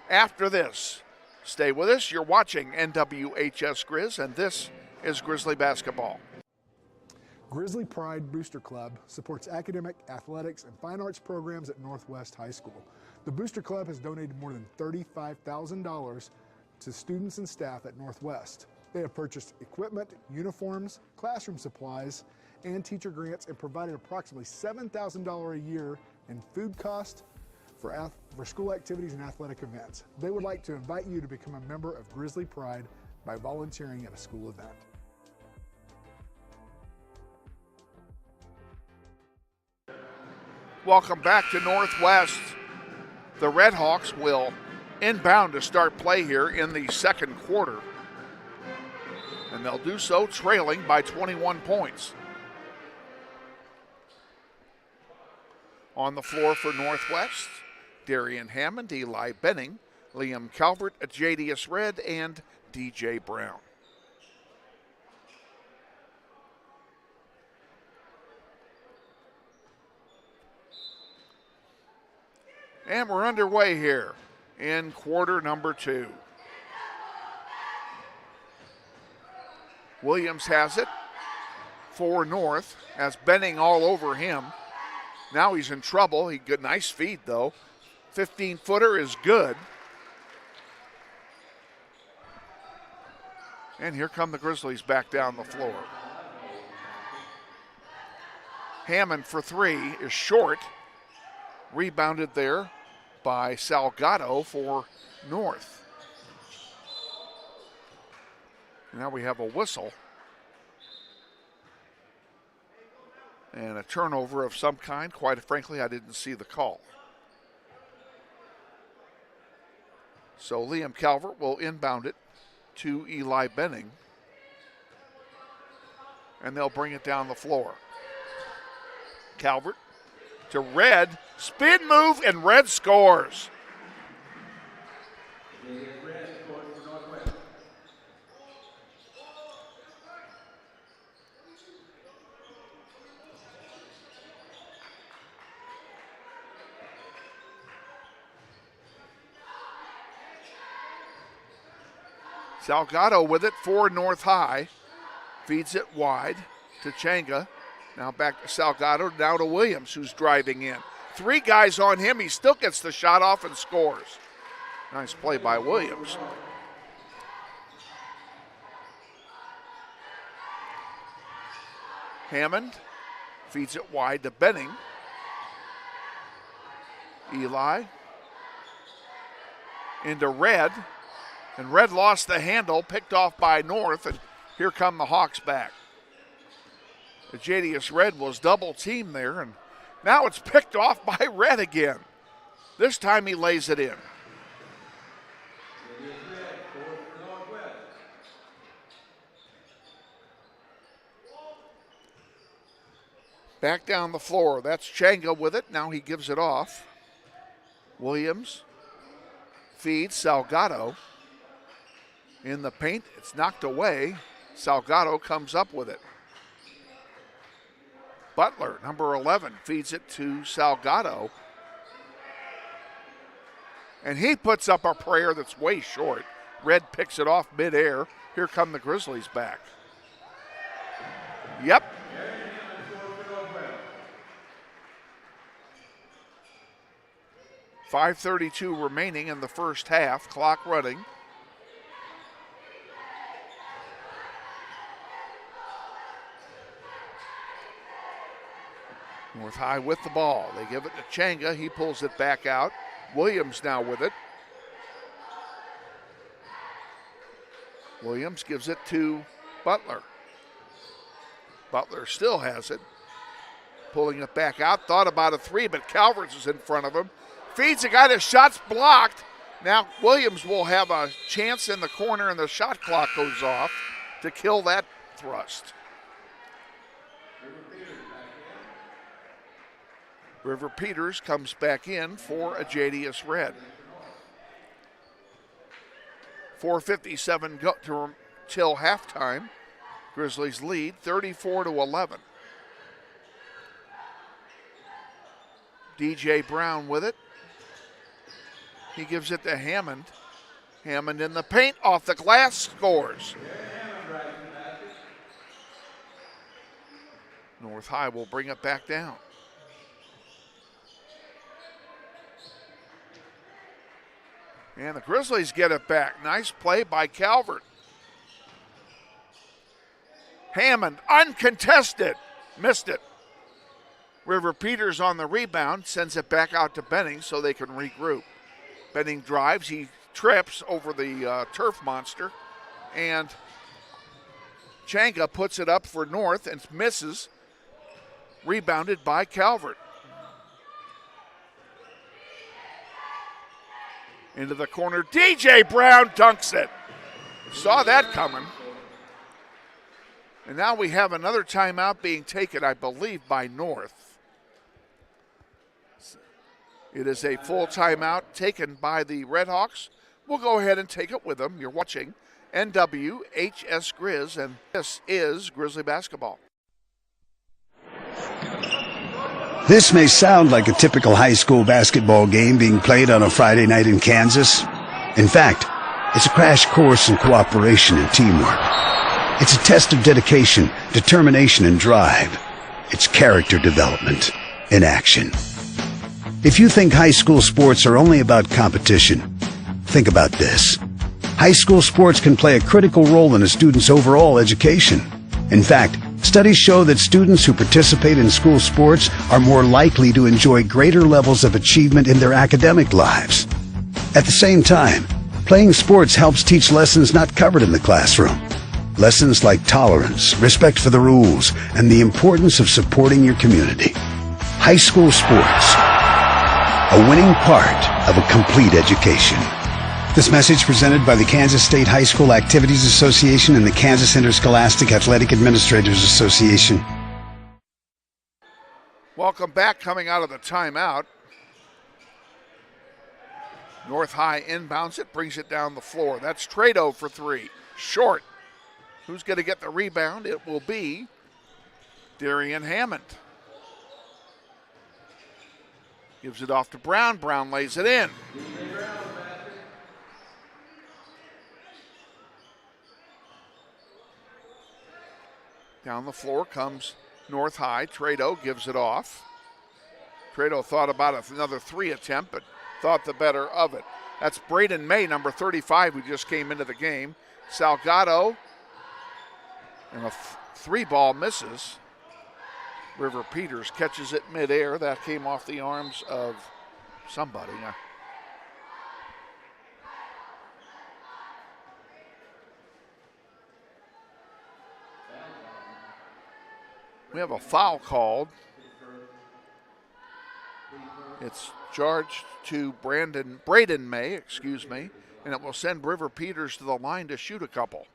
after this. Stay with us. You're watching NWHS Grizz, and this is Grizzly basketball. Grizzly Pride Booster Club supports academic, athletics, and fine arts programs at Northwest High School. The Booster Club has donated more than $35,000 to students and staff at Northwest. They have purchased equipment, uniforms, classroom supplies, and teacher grants, and provided approximately $7,000 a year in food costs for school activities and athletic events. They would like to invite you to become a member of Grizzly Pride by volunteering at a school event. Welcome back to Northwest. The Red Hawks will inbound to start play here in the second quarter. And they'll do so trailing by 21 points. On the floor for Northwest, Darian Hammond, Eli Benning, Liam Calvert, Ajadius Red, and DJ Brown. And we're underway here in quarter number 2. Williams has it for North as Benning all over him. Now he's in trouble. He got nice feed though. 15-footer is good. And here come the Grizzlies back down the floor. Hammond for 3 is short. Rebounded there by Salgado for North. Now we have a whistle. And a turnover of some kind. Quite frankly, I didn't see the call. So Liam Calvert will inbound it to Eli Benning. And they'll bring it down the floor. Calvert to Red, spin move, and Red scores. Salgado with it for North High. Feeds it wide to Changa. Now back to Salgado, now to Williams, who's driving in. 3 guys on him. He still gets the shot off and scores. Nice play by Williams. Hammond feeds it wide to Benning. Eli into Red. And Red lost the handle, picked off by North, and here come the Hawks back. Ajadius Red was double teamed there, and now it's picked off by Red again. This time he lays it in. Back down the floor. That's Changa with it. Now he gives it off. Williams feeds Salgado. In the paint, it's knocked away. Salgado comes up with it. Butler, number 11, feeds it to Salgado. And he puts up a prayer that's way short. Red picks it off midair. Here come the Grizzlies back. Yep. 5:32 remaining in the first half. Clock running. North High with the ball. They give it to Changa. He pulls it back out. Williams now with it. Williams gives it to Butler. Butler still has it. Pulling it back out. Thought about a three, but Calvert's is in front of him. Feeds a guy. The shot's blocked. Now Williams will have a chance in the corner, and the shot clock goes off to kill that thrust. River Peters comes back in for a JDS Red. 4:57 go till halftime. Grizzlies lead 34-11. DJ Brown with it. He gives it to Hammond. Hammond in the paint, off the glass, scores. North High will bring it back down. And the Grizzlies get it back. Nice play by Calvert. Hammond, uncontested. Missed it. River Peters on the rebound, sends it back out to Benning so they can regroup. Benning drives, he trips over the turf monster, and Changa puts it up for North and misses. Rebounded by Calvert. Into the corner, DJ Brown dunks it. Saw that coming. And now we have another timeout being taken, I believe, by North. It is a full timeout taken by the Redhawks. We'll go ahead and take it with them. You're watching NWHS Grizz, and this is Grizzly basketball. This may sound like a typical high school basketball game being played on a Friday night in Kansas. In fact, it's a crash course in cooperation and teamwork. It's a test of dedication, determination, and drive. It's character development in action. If you think high school sports are only about competition, think about this. High school sports can play a critical role in a student's overall education. In fact, studies show that students who participate in school sports are more likely to enjoy greater levels of achievement in their academic lives. At the same time, playing sports helps teach lessons not covered in the classroom. Lessons like tolerance, respect for the rules, and the importance of supporting your community. High school sports, a winning part of a complete education. This message presented by the Kansas State High School Activities Association and the Kansas Interscholastic Athletic Administrators Association. Welcome back, coming out of the timeout. North High inbounds it, brings it down the floor. That's Trado for three. Short. Who's going to get the rebound? It will be Darian Hammond. Gives it off to Brown. Brown lays it in. Down the floor comes North High. Trado gives it off. Trado thought about another three attempt, but thought the better of it. That's Braden May, number 35, who just came into the game. Salgado, and a three ball misses. River Peters catches it midair. That came off the arms of somebody. We have a foul called. It's charged to Braden May, and it will send River Peters to the line to shoot a couple.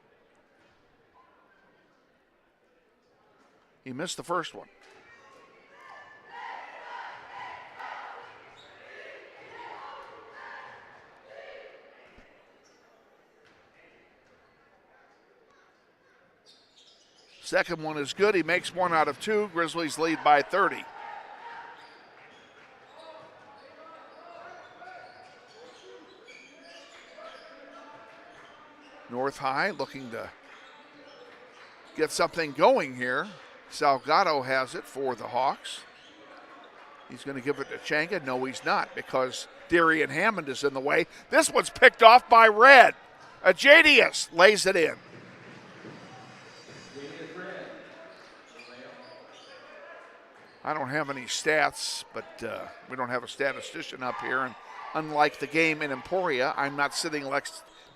He missed the first one. Second one is good. He makes 1 out of 2. Grizzlies lead by 30. North High looking to get something going here. Salgado has it for the Hawks. He's going to give it to Changa. No, he's not, because Darian Hammond is in the way. This one's picked off by Red. Ajadius lays it in. I don't have any stats, but we don't have a statistician up here. And unlike the game in Emporia, I'm not sitting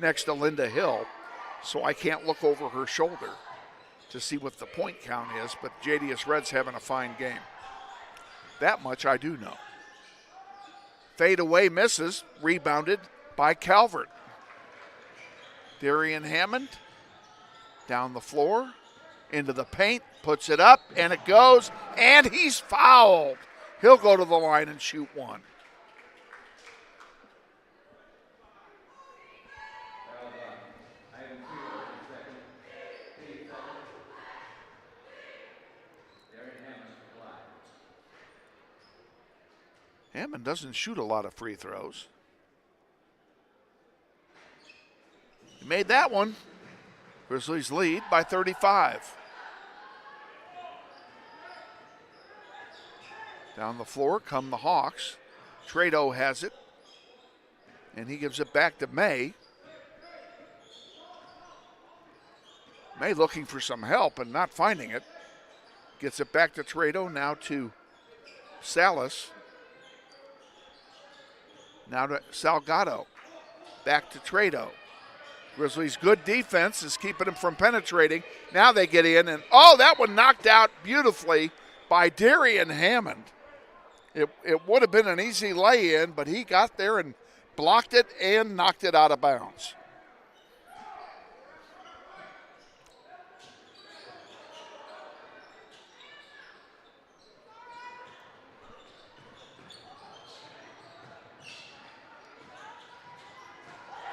next to Linda Hill, so I can't look over her shoulder to see what the point count is. But JDS Red's having a fine game. That much I do know. Fade away misses, rebounded by Calvert. Darian Hammond down the floor, into the paint, puts it up, and it goes, and he's fouled. He'll go to the line and shoot one. Hammond doesn't shoot a lot of free throws. He made that one. Grizzlies lead by 35. Down the floor come the Hawks. Trado has it, and he gives it back to May. May looking for some help and not finding it. Gets it back to Trado, now to Salas. Now to Salgado. Back to Trado. Grizzlies' good defense is keeping him from penetrating. Now they get in, and that one knocked out beautifully by Darian Hammond. It would have been an easy lay-in, but he got there and blocked it and knocked it out of bounds.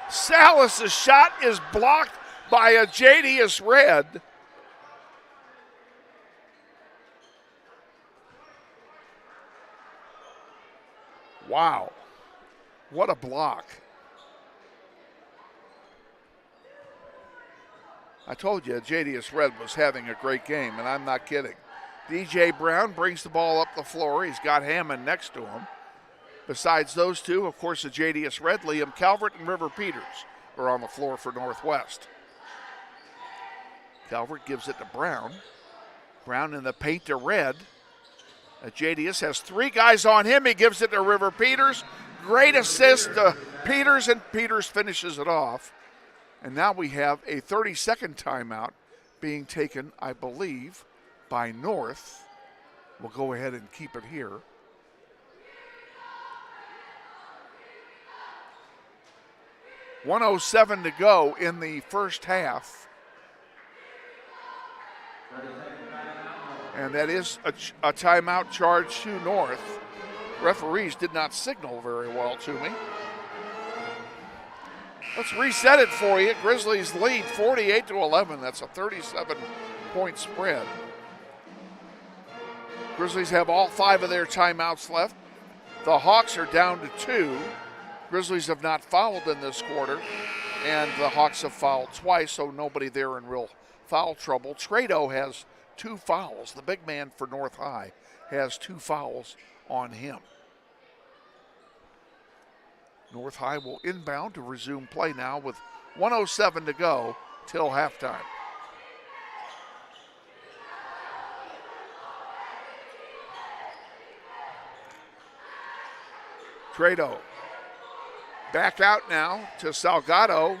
Salas' shot is blocked by Ajadius Red. Wow, what a block. I told you Ajadius Red was having a great game, and I'm not kidding. DJ Brown brings the ball up the floor. He's got Hammond next to him. Besides those two, of course, Ajadius Red, Liam Calvert, and River Peters are on the floor for Northwest. Calvert gives it to Brown. Brown in the paint to Red. Ajadius has 3 guys on him. He gives it to River Peters. Great assist to Peters, and Peters finishes it off. And now we have a 30-second timeout being taken, I believe, by North. We'll go ahead and keep it here. .107 to go in the first half. And that is a timeout charge to North. Referees did not signal very well to me. Let's reset it for you. Grizzlies lead 48-11. That's a 37-point spread. Grizzlies have all 5 of their timeouts left. The Hawks are down to 2. Grizzlies have not fouled in this quarter, and the Hawks have fouled twice, so nobody there in real foul trouble. Trado has 2 fouls. The big man for North High has 2 fouls on him. North High will inbound to resume play now with 1:07 to go till halftime. Trado back out now to Salgado.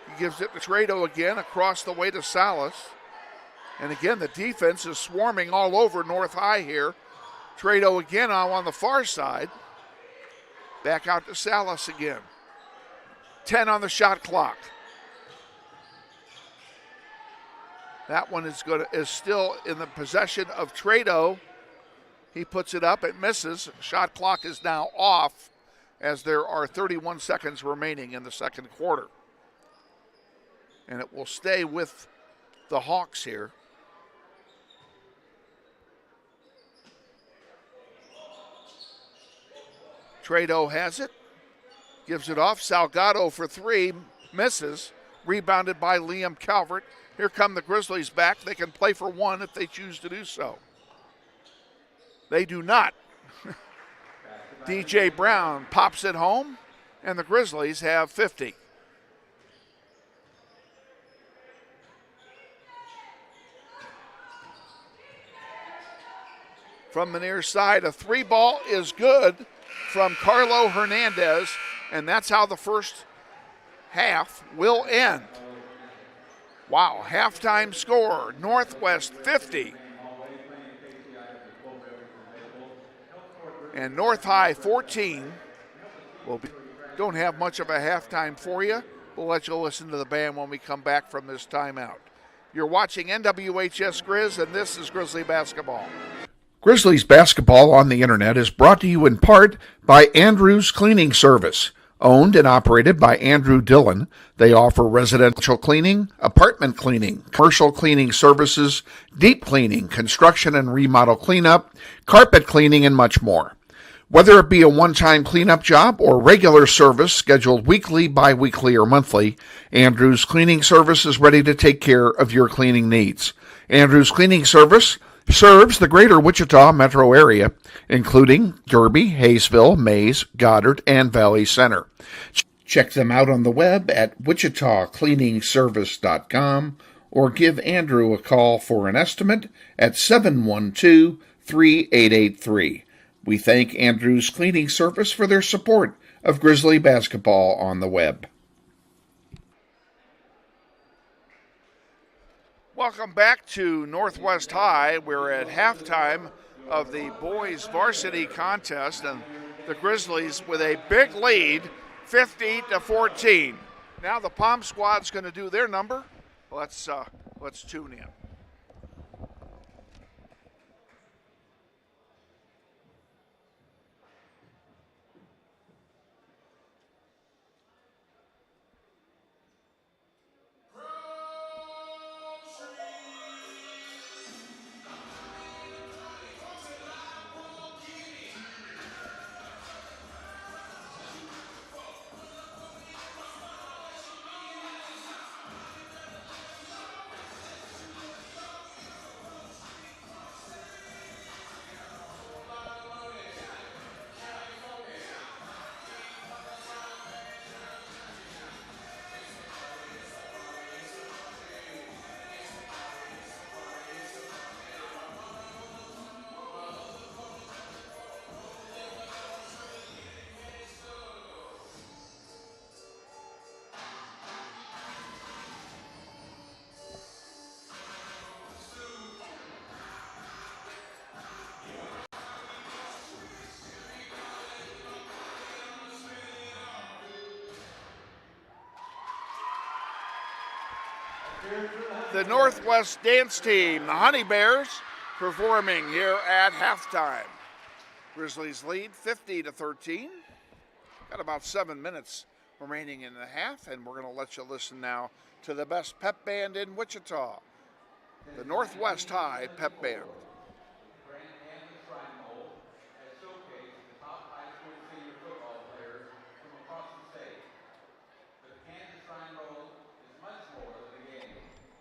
He gives it to Trado again across the way to Salas. And again, the defense is swarming all over North High here. Trado again on the far side. Back out to Salas again. 10 on the shot clock. That one is still in the possession of Trado. He puts it up, it misses. Shot clock is now off as there are 31 seconds remaining in the second quarter. And it will stay with the Hawks here. Trado has it, gives it off. Salgado for three, misses. Rebounded by Liam Calvert. Here come the Grizzlies back. They can play for one if they choose to do so. They do not. DJ Brown pops it home, and the Grizzlies have 50. From the near side, a three ball is good from Carlo Hernandez, and that's how the first half will end. Wow, halftime score, Northwest 50. And North High 14. Don't have much of a halftime for you. We'll let you listen to the band when we come back from this timeout. You're watching NWHS Grizz, and this is Grizzly Basketball. Grizzlies Basketball on the Internet is brought to you in part by Andrews Cleaning Service. Owned and operated by Andrew Dillon, they offer residential cleaning, apartment cleaning, commercial cleaning services, deep cleaning, construction and remodel cleanup, carpet cleaning, and much more. Whether it be a one-time cleanup job or regular service scheduled weekly, bi-weekly, or monthly, Andrews Cleaning Service is ready to take care of your cleaning needs. Andrews Cleaning Service serves the greater Wichita metro area, including Derby, Hayesville, Mays, Goddard, and Valley Center. Check them out on the web at wichitacleaningservice.com or give Andrew a call for an estimate at 712-3883. We thank Andrew's Cleaning Service for their support of Grizzly Basketball on the web. Welcome back to Northwest High. We're at halftime of the boys varsity contest, and the Grizzlies with a big lead, 50-14. Now the Palm Squad's going to do their number. Let's tune in. The Northwest dance team, the Honey Bears, performing here at halftime. Grizzlies lead 50-13. Got about 7 minutes remaining in the half, and we're going to let you listen now to the best pep band in Wichita, the Northwest High Pep Band.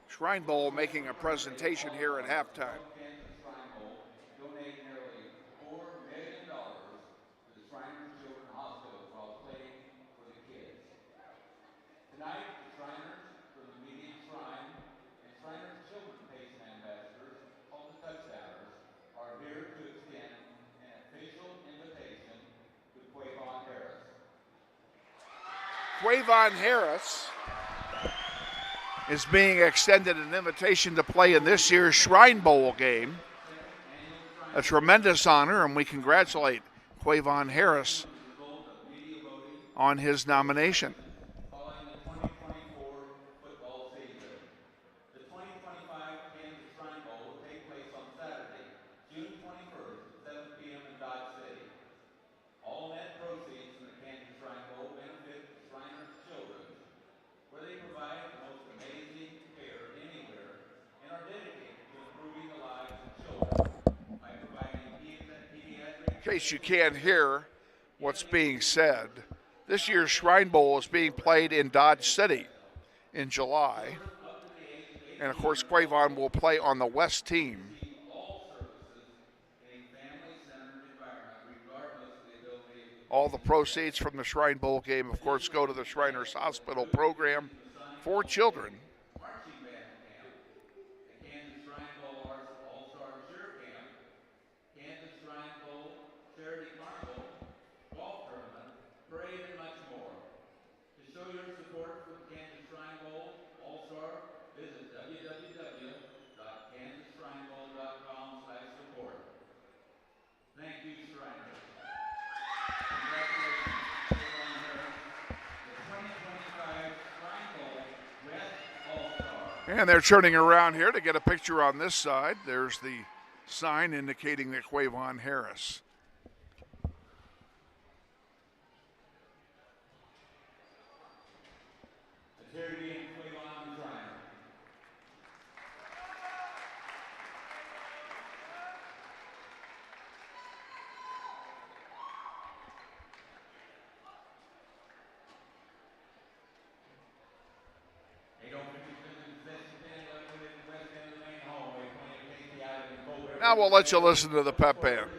Shrine Bowl making a presentation here at halftime. Tonight, the Shriners from the Median Shrine and Shriners Children's Patient Ambassadors, called the Touchdowners, are here to extend an official invitation to Quavon Harris. Quavon Harris is being extended an invitation to play in this year's Shrine Bowl game. a tremendous honor, and we congratulate Quavon Harris on his nomination. Following the 2024 football season. The 2025 Kansas Shrine Bowl will take place on Saturday, June 21st at 7 p.m. in Dodge City. All net proceeds from the Kansas Shrine Bowl benefit the Shriners Children's, where they provide the most amazing care anywhere and are dedicated to improving the lives of children by providing pediatric. In case you can't hear what's being said, this year's Shrine Bowl is being played in Dodge City in July. And of course, Quavon will play on the West team. All the proceeds from the Shrine Bowl game, of course, go to the Shriners Hospital program for children. Marching band camp, the Kansas Shrine Bowl All-Star Cheer Camp, Kansas Shrine Bowl Charity Carnival, golf tournament, parade, and much more. To show your support for the Kansas Shrine Bowl All-Star, visit www.kansasshrinebowl.com/support. Thank you, Shriners. Congratulations, Quavon Harris, the 2025 Shrine Bowl West All-Star. And they're turning around here to get a picture on this side. There's the sign indicating that Quavon Harris. The charity and Quavon Shriner. Now we'll let you listen to the pep band.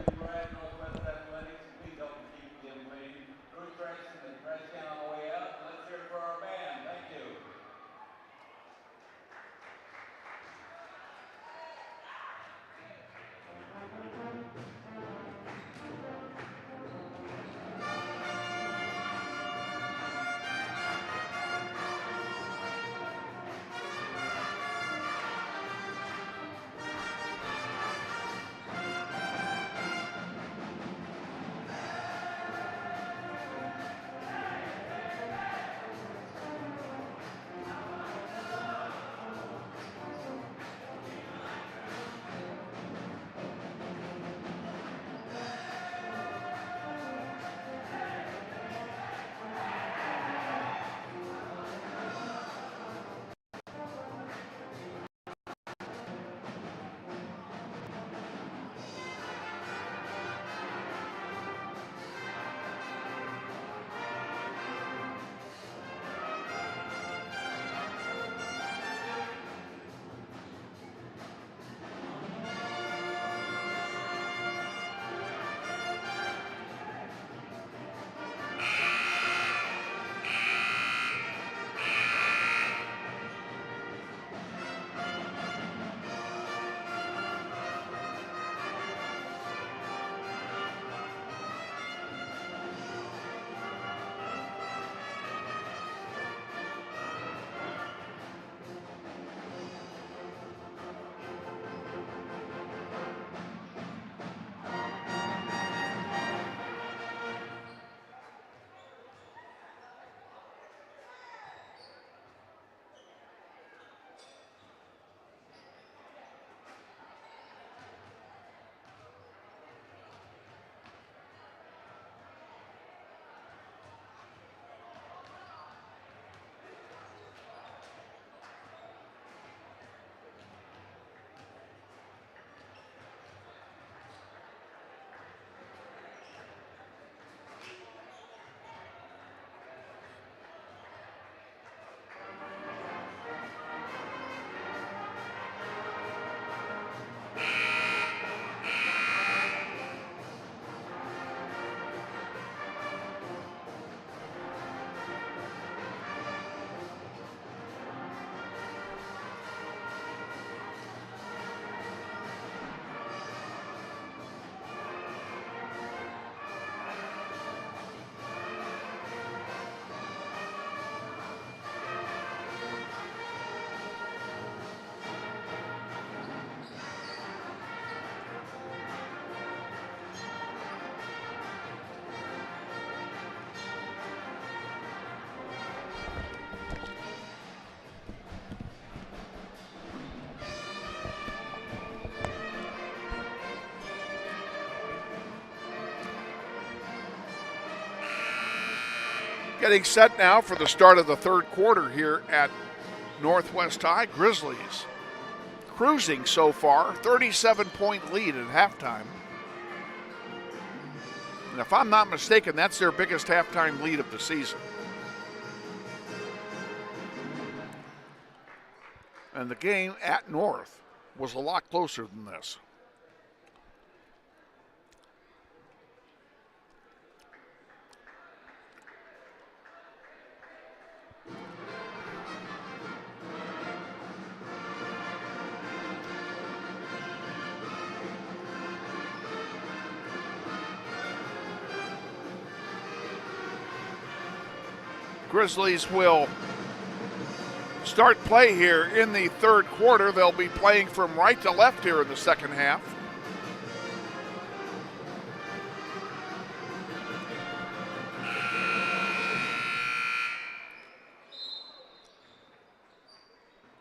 Getting set now for the start of the third quarter here at Northwest High. Grizzlies cruising so far, 37-point lead at halftime. And if I'm not mistaken, that's their biggest halftime lead of the season. And the game at North was a lot closer than this. Grizzlies will start play here in the third quarter. They'll be playing from right to left here in the second half.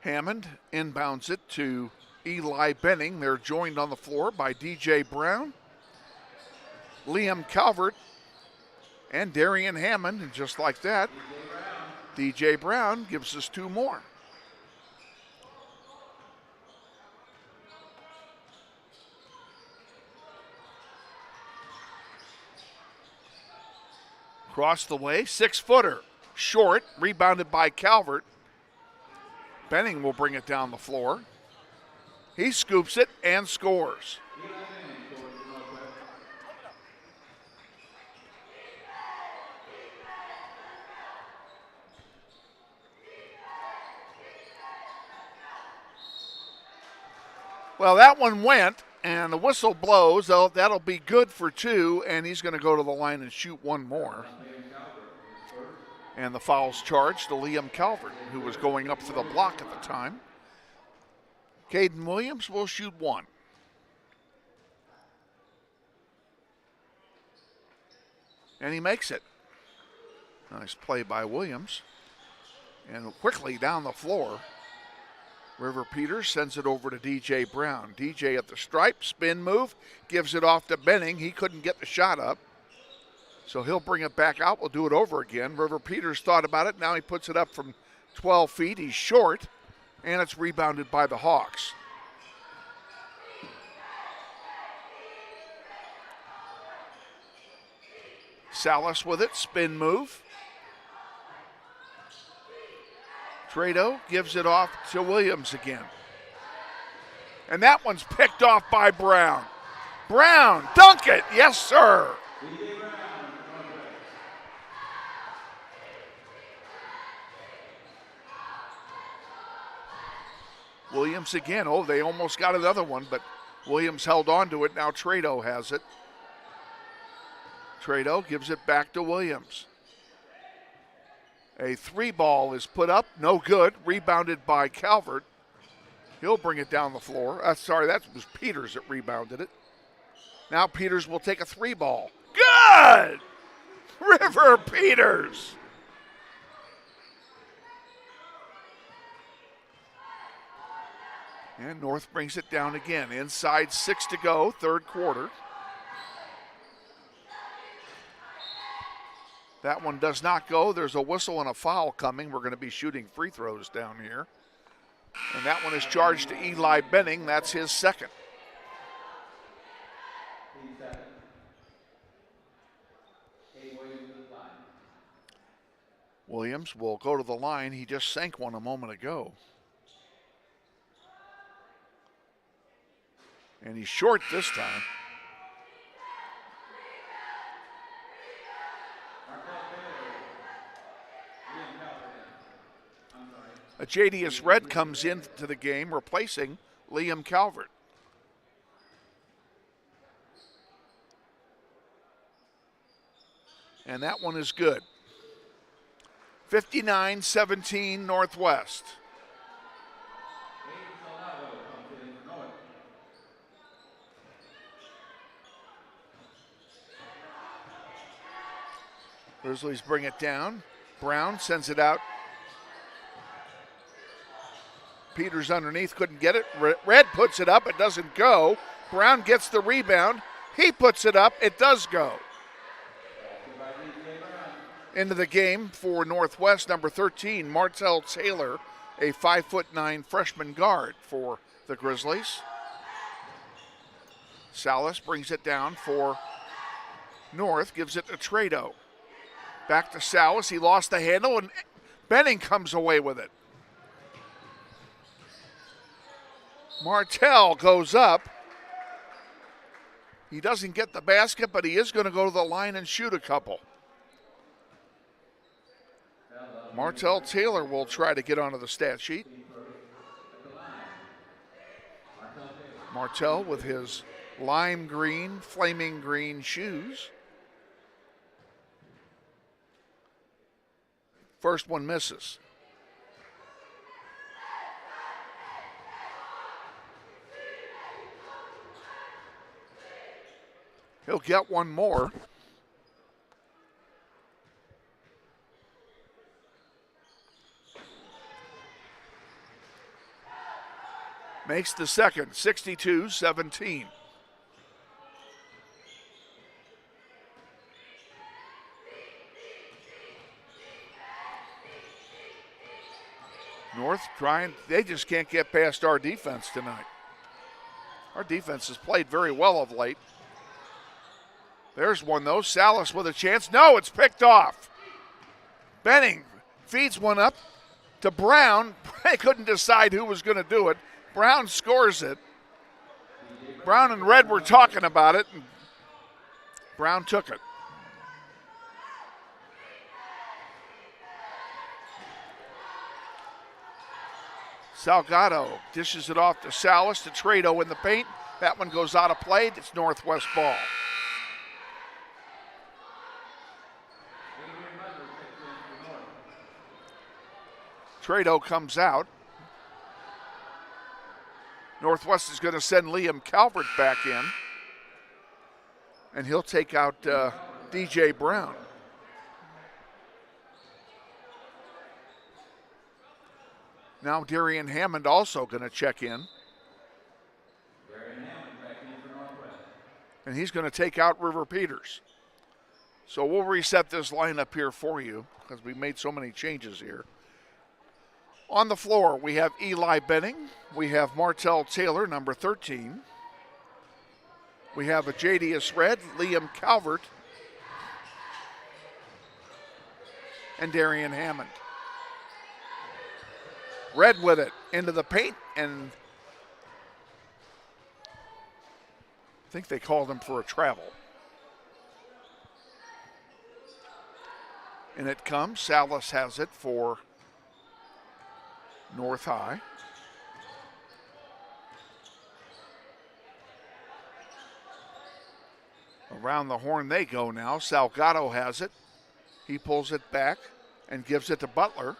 Hammond inbounds it to Eli Benning. They're joined on the floor by DJ Brown, Liam Calvert, and Darian Hammond. And just like that, DJ Brown gives us two more. Across the way, 6-footer, short, rebounded by Calvert. Benning will bring it down the floor. He scoops it and scores. Well, that one went, and the whistle blows. That'll be good for two, and he's going to go to the line and shoot one more. And the foul's charged to Liam Calvert, who was going up for the block at the time. Caden Williams will shoot one. And he makes it. Nice play by Williams. And quickly down the floor, River Peters sends it over to DJ Brown. DJ at the stripe, spin move, gives it off to Benning. He couldn't get the shot up, so he'll bring it back out. We'll do it over again. River Peters thought about it. Now he puts it up from 12 feet. He's short, and it's rebounded by the Hawks. Salas with it, spin move. Trado gives it off to Williams again. And that one's picked off by Brown. Brown, dunk it, yes sir. Williams again, oh, they almost got another one, but Williams held on to it. Now Trado has it. Trado gives it back to Williams. A three ball is put up, no good, rebounded by Calvert. He'll bring it down the floor. That was Peters that rebounded it. Now Peters will take a three ball. Good! River Peters. And North brings it down again. Inside 6 to go, third quarter. That one does not go. There's a whistle and a foul coming. We're going to be shooting free throws down here. And that one is charged to Eli Benning. That's his second. Williams will go to the line. He just sank one a moment ago. And he's short this time. Jadius Red comes into the game, replacing Liam Calvert. And that one is good. 59-17 Northwest. Grizzlies bring it down. Brown sends it out. Peters underneath, couldn't get it. Red puts it up, it doesn't go. Brown gets the rebound. He puts it up, it does go. Into the game for Northwest, number 13, Martell Taylor, a 5'9" freshman guard for the Grizzlies. Salas brings it down for North, gives it to Trado. Back to Salas, he lost the handle, and Benning comes away with it. Martell goes up. He doesn't get the basket, but he is going to go to the line and shoot a couple. Martell Taylor will try to get onto the stat sheet. Martell with his lime green, flaming green shoes. First one misses. He'll get one more. Makes the second, 62-17. North trying, they just can't get past our defense tonight. Our defense has played very well of late. There's one though, Salas with a chance. No, it's picked off. Benning feeds one up to Brown. They couldn't decide who was going to do it. Brown scores it. Brown and Red were talking about it, and Brown took it. Salgado dishes it off to Salas, to Trado in the paint. That one goes out of play. It's Northwest ball. Trado comes out. Northwest is going to send Liam Calvert back in. And he'll take out DJ Brown. Now Darian Hammond also going to check in. And he's going to take out River Peters. So we'll reset this lineup here for you because we made so many changes here. On the floor, we have Eli Benning. We have Martell Taylor, number 13. We have a Jadius Red, Liam Calvert, and Darian Hammond. Red with it into the paint, and I think they called him for a travel. And it comes. Salas has it for North High. Around the horn they go now. Salgado has it. He pulls it back and gives it to Butler.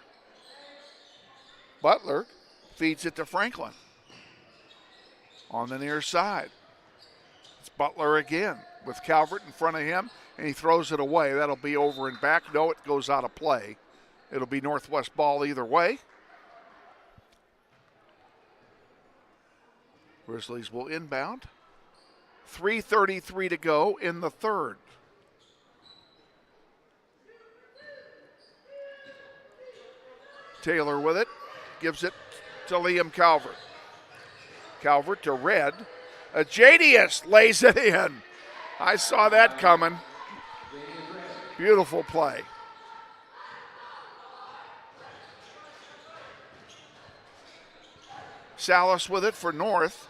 Butler feeds it to Franklin. On the near side. It's Butler again with Calvert in front of him, and he throws it away. That'll be over and back. No, it goes out of play. It'll be Northwest ball either way. Grizzlies will inbound. 3:33 to go in the third. Taylor with it. Gives it to Liam Calvert. Calvert to Red. Jadius lays it in. I saw that coming. Beautiful play. Salas with it for North.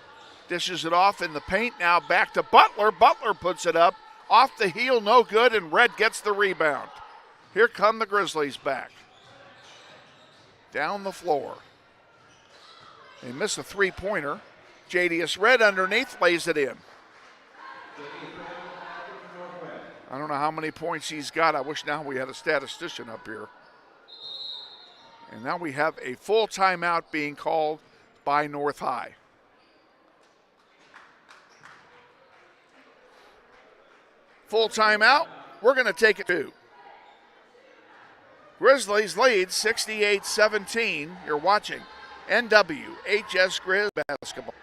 Dishes it off in the paint. Now back to Butler. Butler puts it up. Off the heel, no good, and Red gets the rebound. Here come the Grizzlies back. Down the floor. They miss a three-pointer. Jadius Red underneath lays it in. I don't know how many points he's got. I wish now we had a statistician up here. And now we have a full timeout being called by North High. Full timeout. We're going to take it to. Grizzlies lead 68-17. You're watching NWHS Grizz basketball.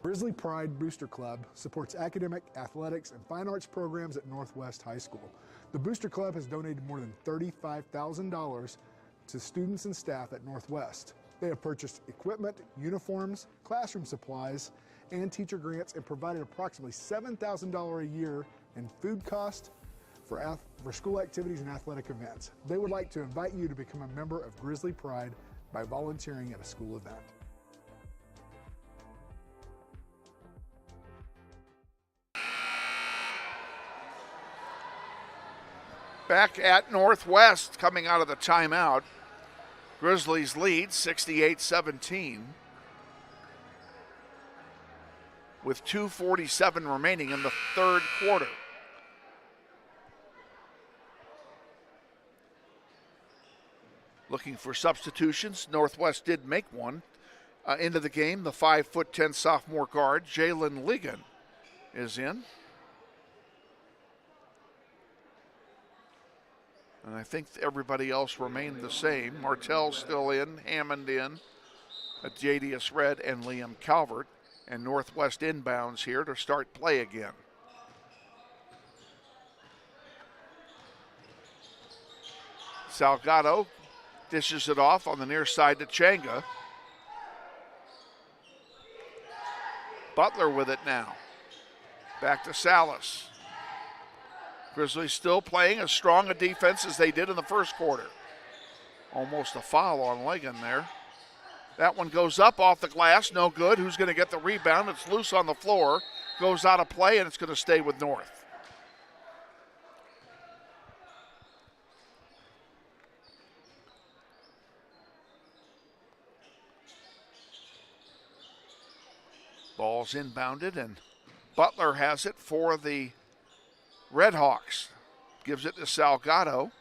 Grizzly Pride Booster Club supports academic, athletics, and fine arts programs at Northwest High School. The Booster Club has donated more than $35,000 to students and staff at Northwest. They have purchased equipment, uniforms, classroom supplies, and teacher grants, and provided approximately $7,000 a year in food cost for school activities and athletic events. They would like to invite you to become a member of Grizzly Pride by volunteering at a school event. Back at Northwest, coming out of the timeout. Grizzlies lead 68-17 with 2:47 remaining in the third quarter. Looking for substitutions. Northwest did make one. Into the game, the 5'10" sophomore guard, Jalen Ligon, is in. And I think everybody else remained the same. Martell's still in, Hammond in, Jadius Red and Liam Calvert. And Northwest inbounds here to start play again. Salgado dishes it off on the near side to Changa. Butler with it now. Back to Salas. Grizzlies still playing as strong a defense as they did in the first quarter. Almost a foul on Ligon there. That one goes up off the glass, no good. Who's going to get the rebound? It's loose on the floor, goes out of play, and it's going to stay with North. Ball's inbounded, and Butler has it for the Redhawks. Gives it to Salgado.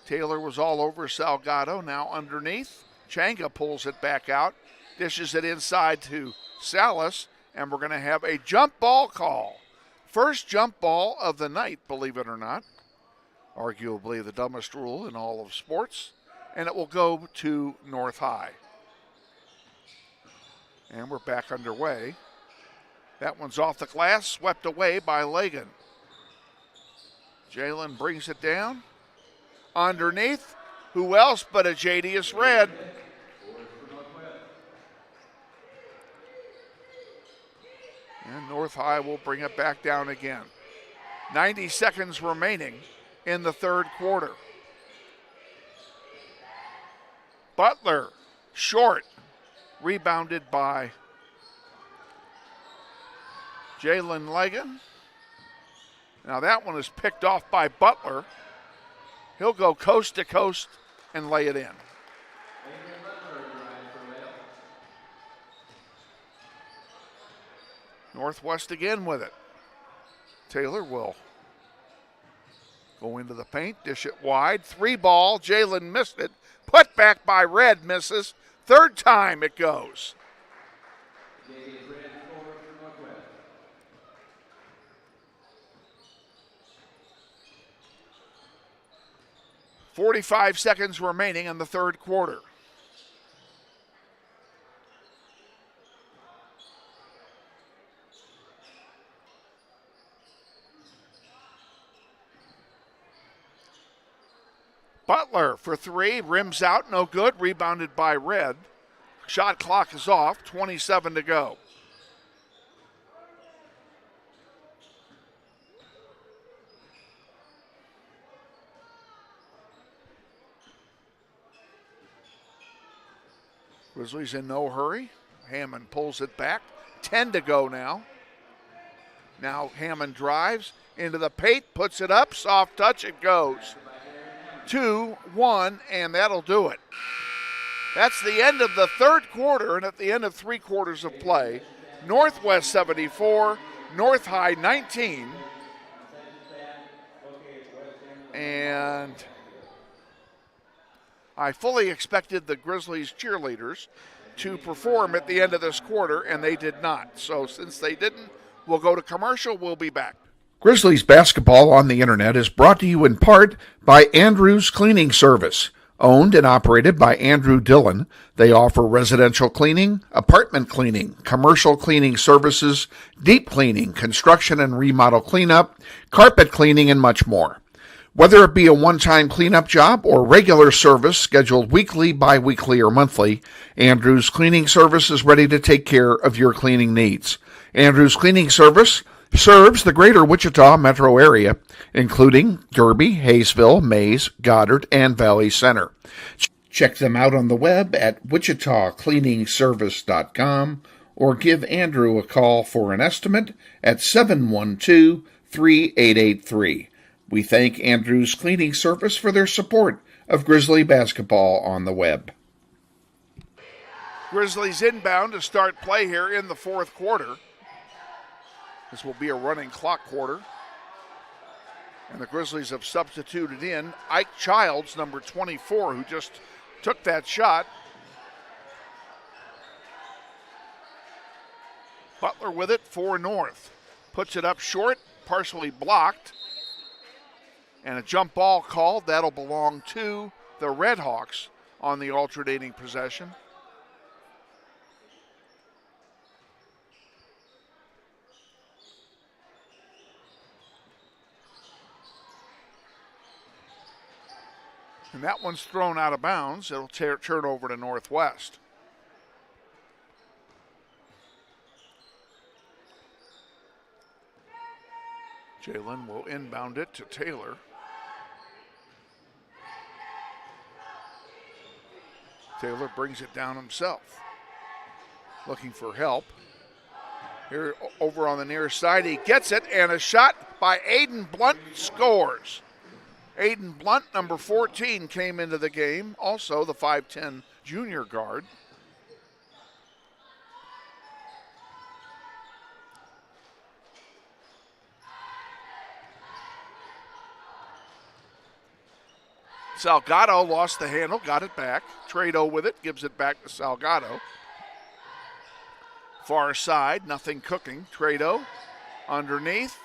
Taylor was all over Salgado, now underneath. Changa pulls it back out, dishes it inside to Salas, and we're going to have a jump ball call. First jump ball of the night, believe it or not. Arguably the dumbest rule in all of sports. And it will go to North High. And we're back underway. That one's off the glass, swept away by Ligon. Jalen brings it down. Underneath, who else but a Jadius Red? And North High will bring it back down again. 90 seconds remaining in the third quarter. Butler, short, rebounded by Jalen Ligon. Now that one is picked off by Butler. He'll go coast to coast and lay it in. Northwest again with it. Taylor will go into the paint, dish it wide. 3-ball, Jalen missed it. Put back by Red, misses. Third time it goes. 45 seconds remaining in the third quarter. Butler for three, rims out, no good, rebounded by Red. Shot clock is off, 27 to go. Grizzlies in no hurry. Hammond pulls it back. 10 to go now. Now Hammond drives into the paint, puts it up, soft touch, it goes. 2-1, and that'll do it. That's the end of the third quarter, and at the end of 3 quarters of play, Northwest 74, North High 19. And I fully expected the Grizzlies cheerleaders to perform at the end of this quarter, and they did not. So since they didn't, we'll go to commercial. We'll be back. Grizzlies basketball on the internet is brought to you in part by Andrews Cleaning Service. Owned and operated by Andrew Dillon, they offer residential cleaning, apartment cleaning, commercial cleaning services, deep cleaning, construction and remodel cleanup, carpet cleaning, and much more. Whether it be a one-time cleanup job or regular service scheduled weekly, bi-weekly, or monthly, Andrew's Cleaning Service is ready to take care of your cleaning needs. Andrew's Cleaning Service serves the greater Wichita metro area, including Derby, Hayesville, Mays, Goddard, and Valley Center. Check them out on the web at wichitacleaningservice.com or give Andrew a call for an estimate at 712-3883. We thank Andrew's Cleaning Service for their support of Grizzly basketball on the web. Grizzlies inbound to start play here in the fourth quarter. This will be a running clock quarter. And the Grizzlies have substituted in Ike Childs, number 24, who just took that shot. Butler with it for North. Puts it up short, partially blocked. And a jump ball called. That'll belong to the Redhawks on the alternating possession. And that one's thrown out of bounds. It'll turn over to Northwest. Jalen will inbound it to Taylor. Taylor brings it down himself. Looking for help. Here over on the near side, he gets it, and a shot by Aiden Blunt scores. Aiden Blunt, number 14, came into the game, also the 5'10 junior guard. Salgado lost the handle, got it back. Trado with it, gives it back to Salgado. Far side, nothing cooking. Trado underneath.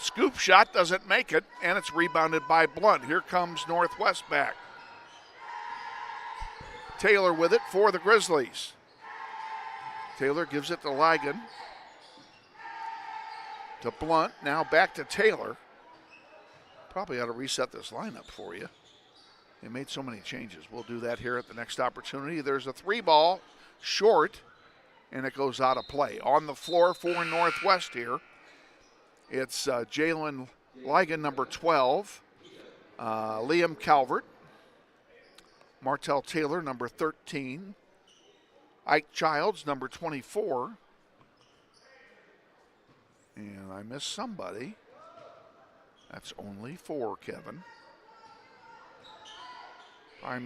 Scoop shot doesn't make it, and it's rebounded by Blunt. Here comes Northwest back. Taylor with it for the Grizzlies. Taylor gives it to Ligon. To Blunt, now back to Taylor. Probably ought to reset this lineup for you. They made so many changes. We'll do that here at the next opportunity. There's a three ball short, and it goes out of play. On the floor for Northwest here, it's Jalen Ligon, number 12, Liam Calvert, Martell Taylor, number 13, Ike Childs, number 24, and I missed somebody. That's only 4, Kevin. I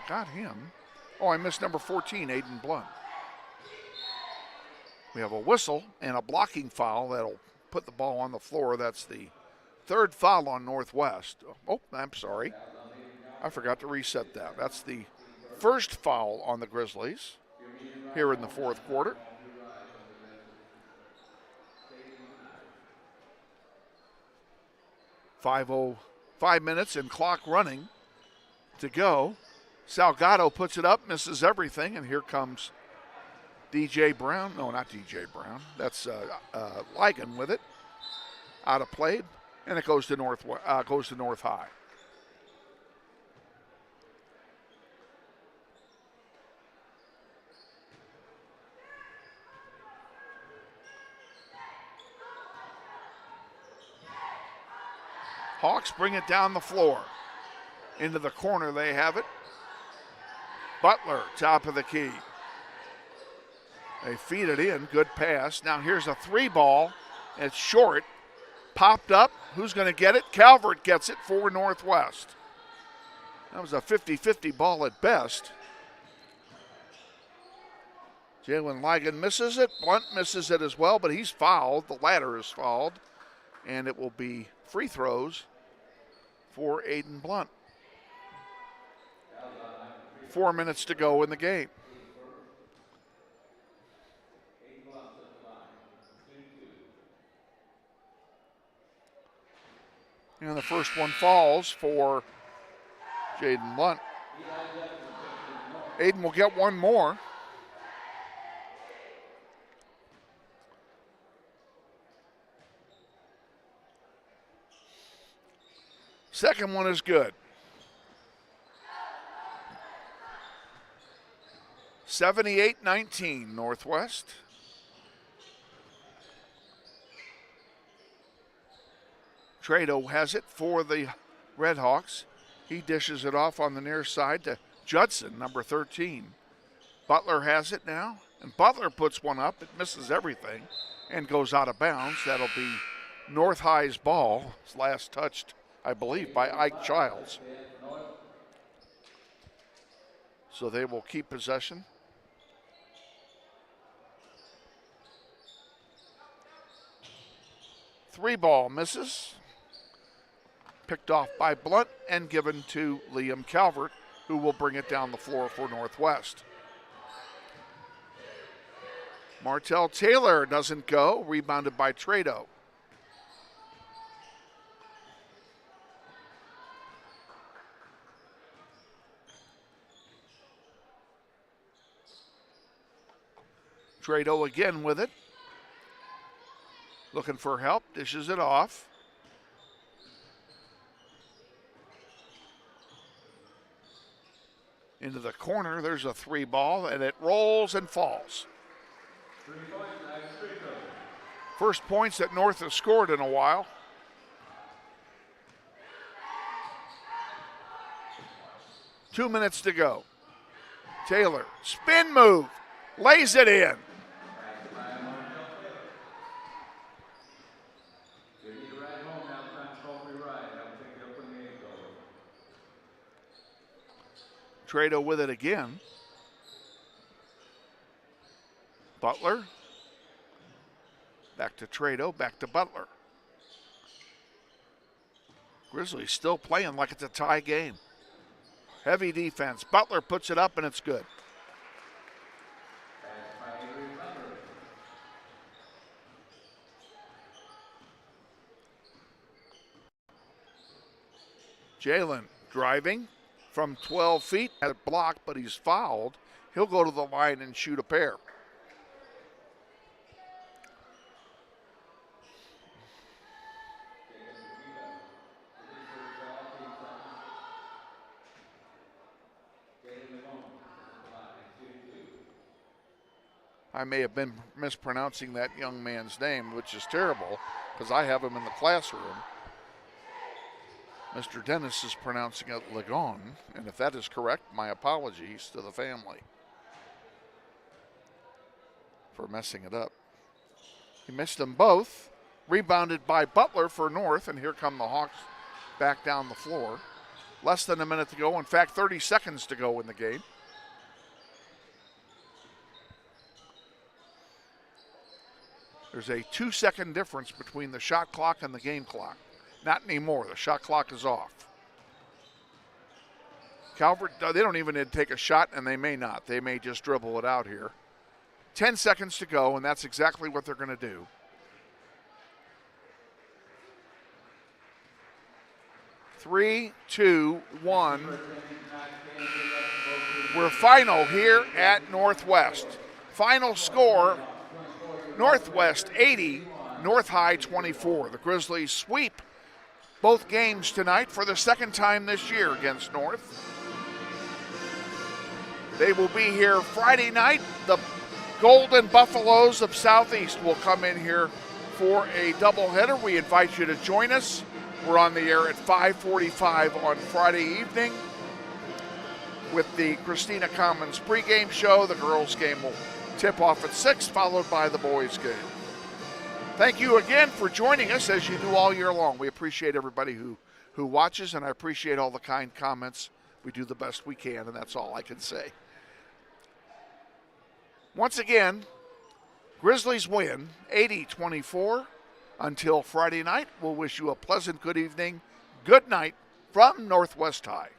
got him. Oh, I missed number 14, Aiden Blunt. We have a whistle and a blocking foul that'll put the ball on the floor. That's the third foul on Northwest. Oh, I'm sorry. I forgot to reset that. That's the first foul on the Grizzlies here in the fourth quarter. Five minutes and clock running to go. Salgado puts it up, misses everything, and here comes DJ Brown. No, not DJ Brown. That's Ligon with it. Out of play, and it goes to North High. Hawks bring it down the floor. Into the corner they have it. Butler, top of the key. They feed it in, good pass. Now here's a three ball. It's short, popped up. Who's going to get it? Calvert gets it for Northwest. That was a 50-50 ball at best. Jalen Ligon misses it. Blunt misses it as well, but he's fouled. The ladder is fouled, and it will be free throws for Aiden Blunt. 4 minutes to go in the game. And the first one falls for Jaden Blunt. Aiden will get one more. Second one is good. 78-19 Northwest. Trado has it for the Redhawks. He dishes it off on the near side to Judson, number 13. Butler has it now, and Butler puts one up. It misses everything and goes out of bounds. That'll be North High's ball. It's last touched, I believe, by Ike Childs. So they will keep possession. Three ball misses. Picked off by Blunt and given to Liam Calvert, who will bring it down the floor for Northwest. Martell Taylor doesn't go, rebounded by Trado. Trado again with it. Looking for help, dishes it off. Into the corner, there's a three ball, and it rolls and falls. First points that North has scored in a while. Two minutes to go. Taylor, spin move, lays it in. Trado with it again. Butler. Back to Trado, back to Butler. Grizzlies still playing like it's a tie game. Heavy defense. Butler puts it up and it's good. Jalen driving from 12 feet, had it blocked, but he's fouled. He'll go to the line and shoot a pair. I may have been mispronouncing that young man's name, which is terrible, because I have him in the classroom. Mr. Dennis is pronouncing it Lagon, and if that is correct, my apologies to the family for messing it up. He missed them both. Rebounded by Butler for North, and here come the Hawks back down the floor. Less than a minute to go. In fact, 30 seconds to go in the game. There's a 2-second difference between the shot clock and the game clock. Not anymore. The shot clock is off. Calvert, they don't even need to take a shot, and they may not. They may just dribble it out here. 10 seconds to go, and that's exactly what they're going to do. Three, two, one. We're final here at Northwest. Final score, Northwest 80, North High 24. The Grizzlies sweep both games tonight for the second time this year against North. They will be here Friday night. The Golden Buffaloes of Southeast will come in here for a doubleheader. We invite you to join us. We're on the air at 5:45 on Friday evening with the Christina Commons pregame show. The girls' game will tip off at 6, followed by the boys' game. Thank you again for joining us as you do all year long. We appreciate everybody who watches, and I appreciate all the kind comments. We do the best we can, and that's all I can say. Once again, Grizzlies win 80-24. Until Friday night, we'll wish you a pleasant good evening. Good night from Northwest High.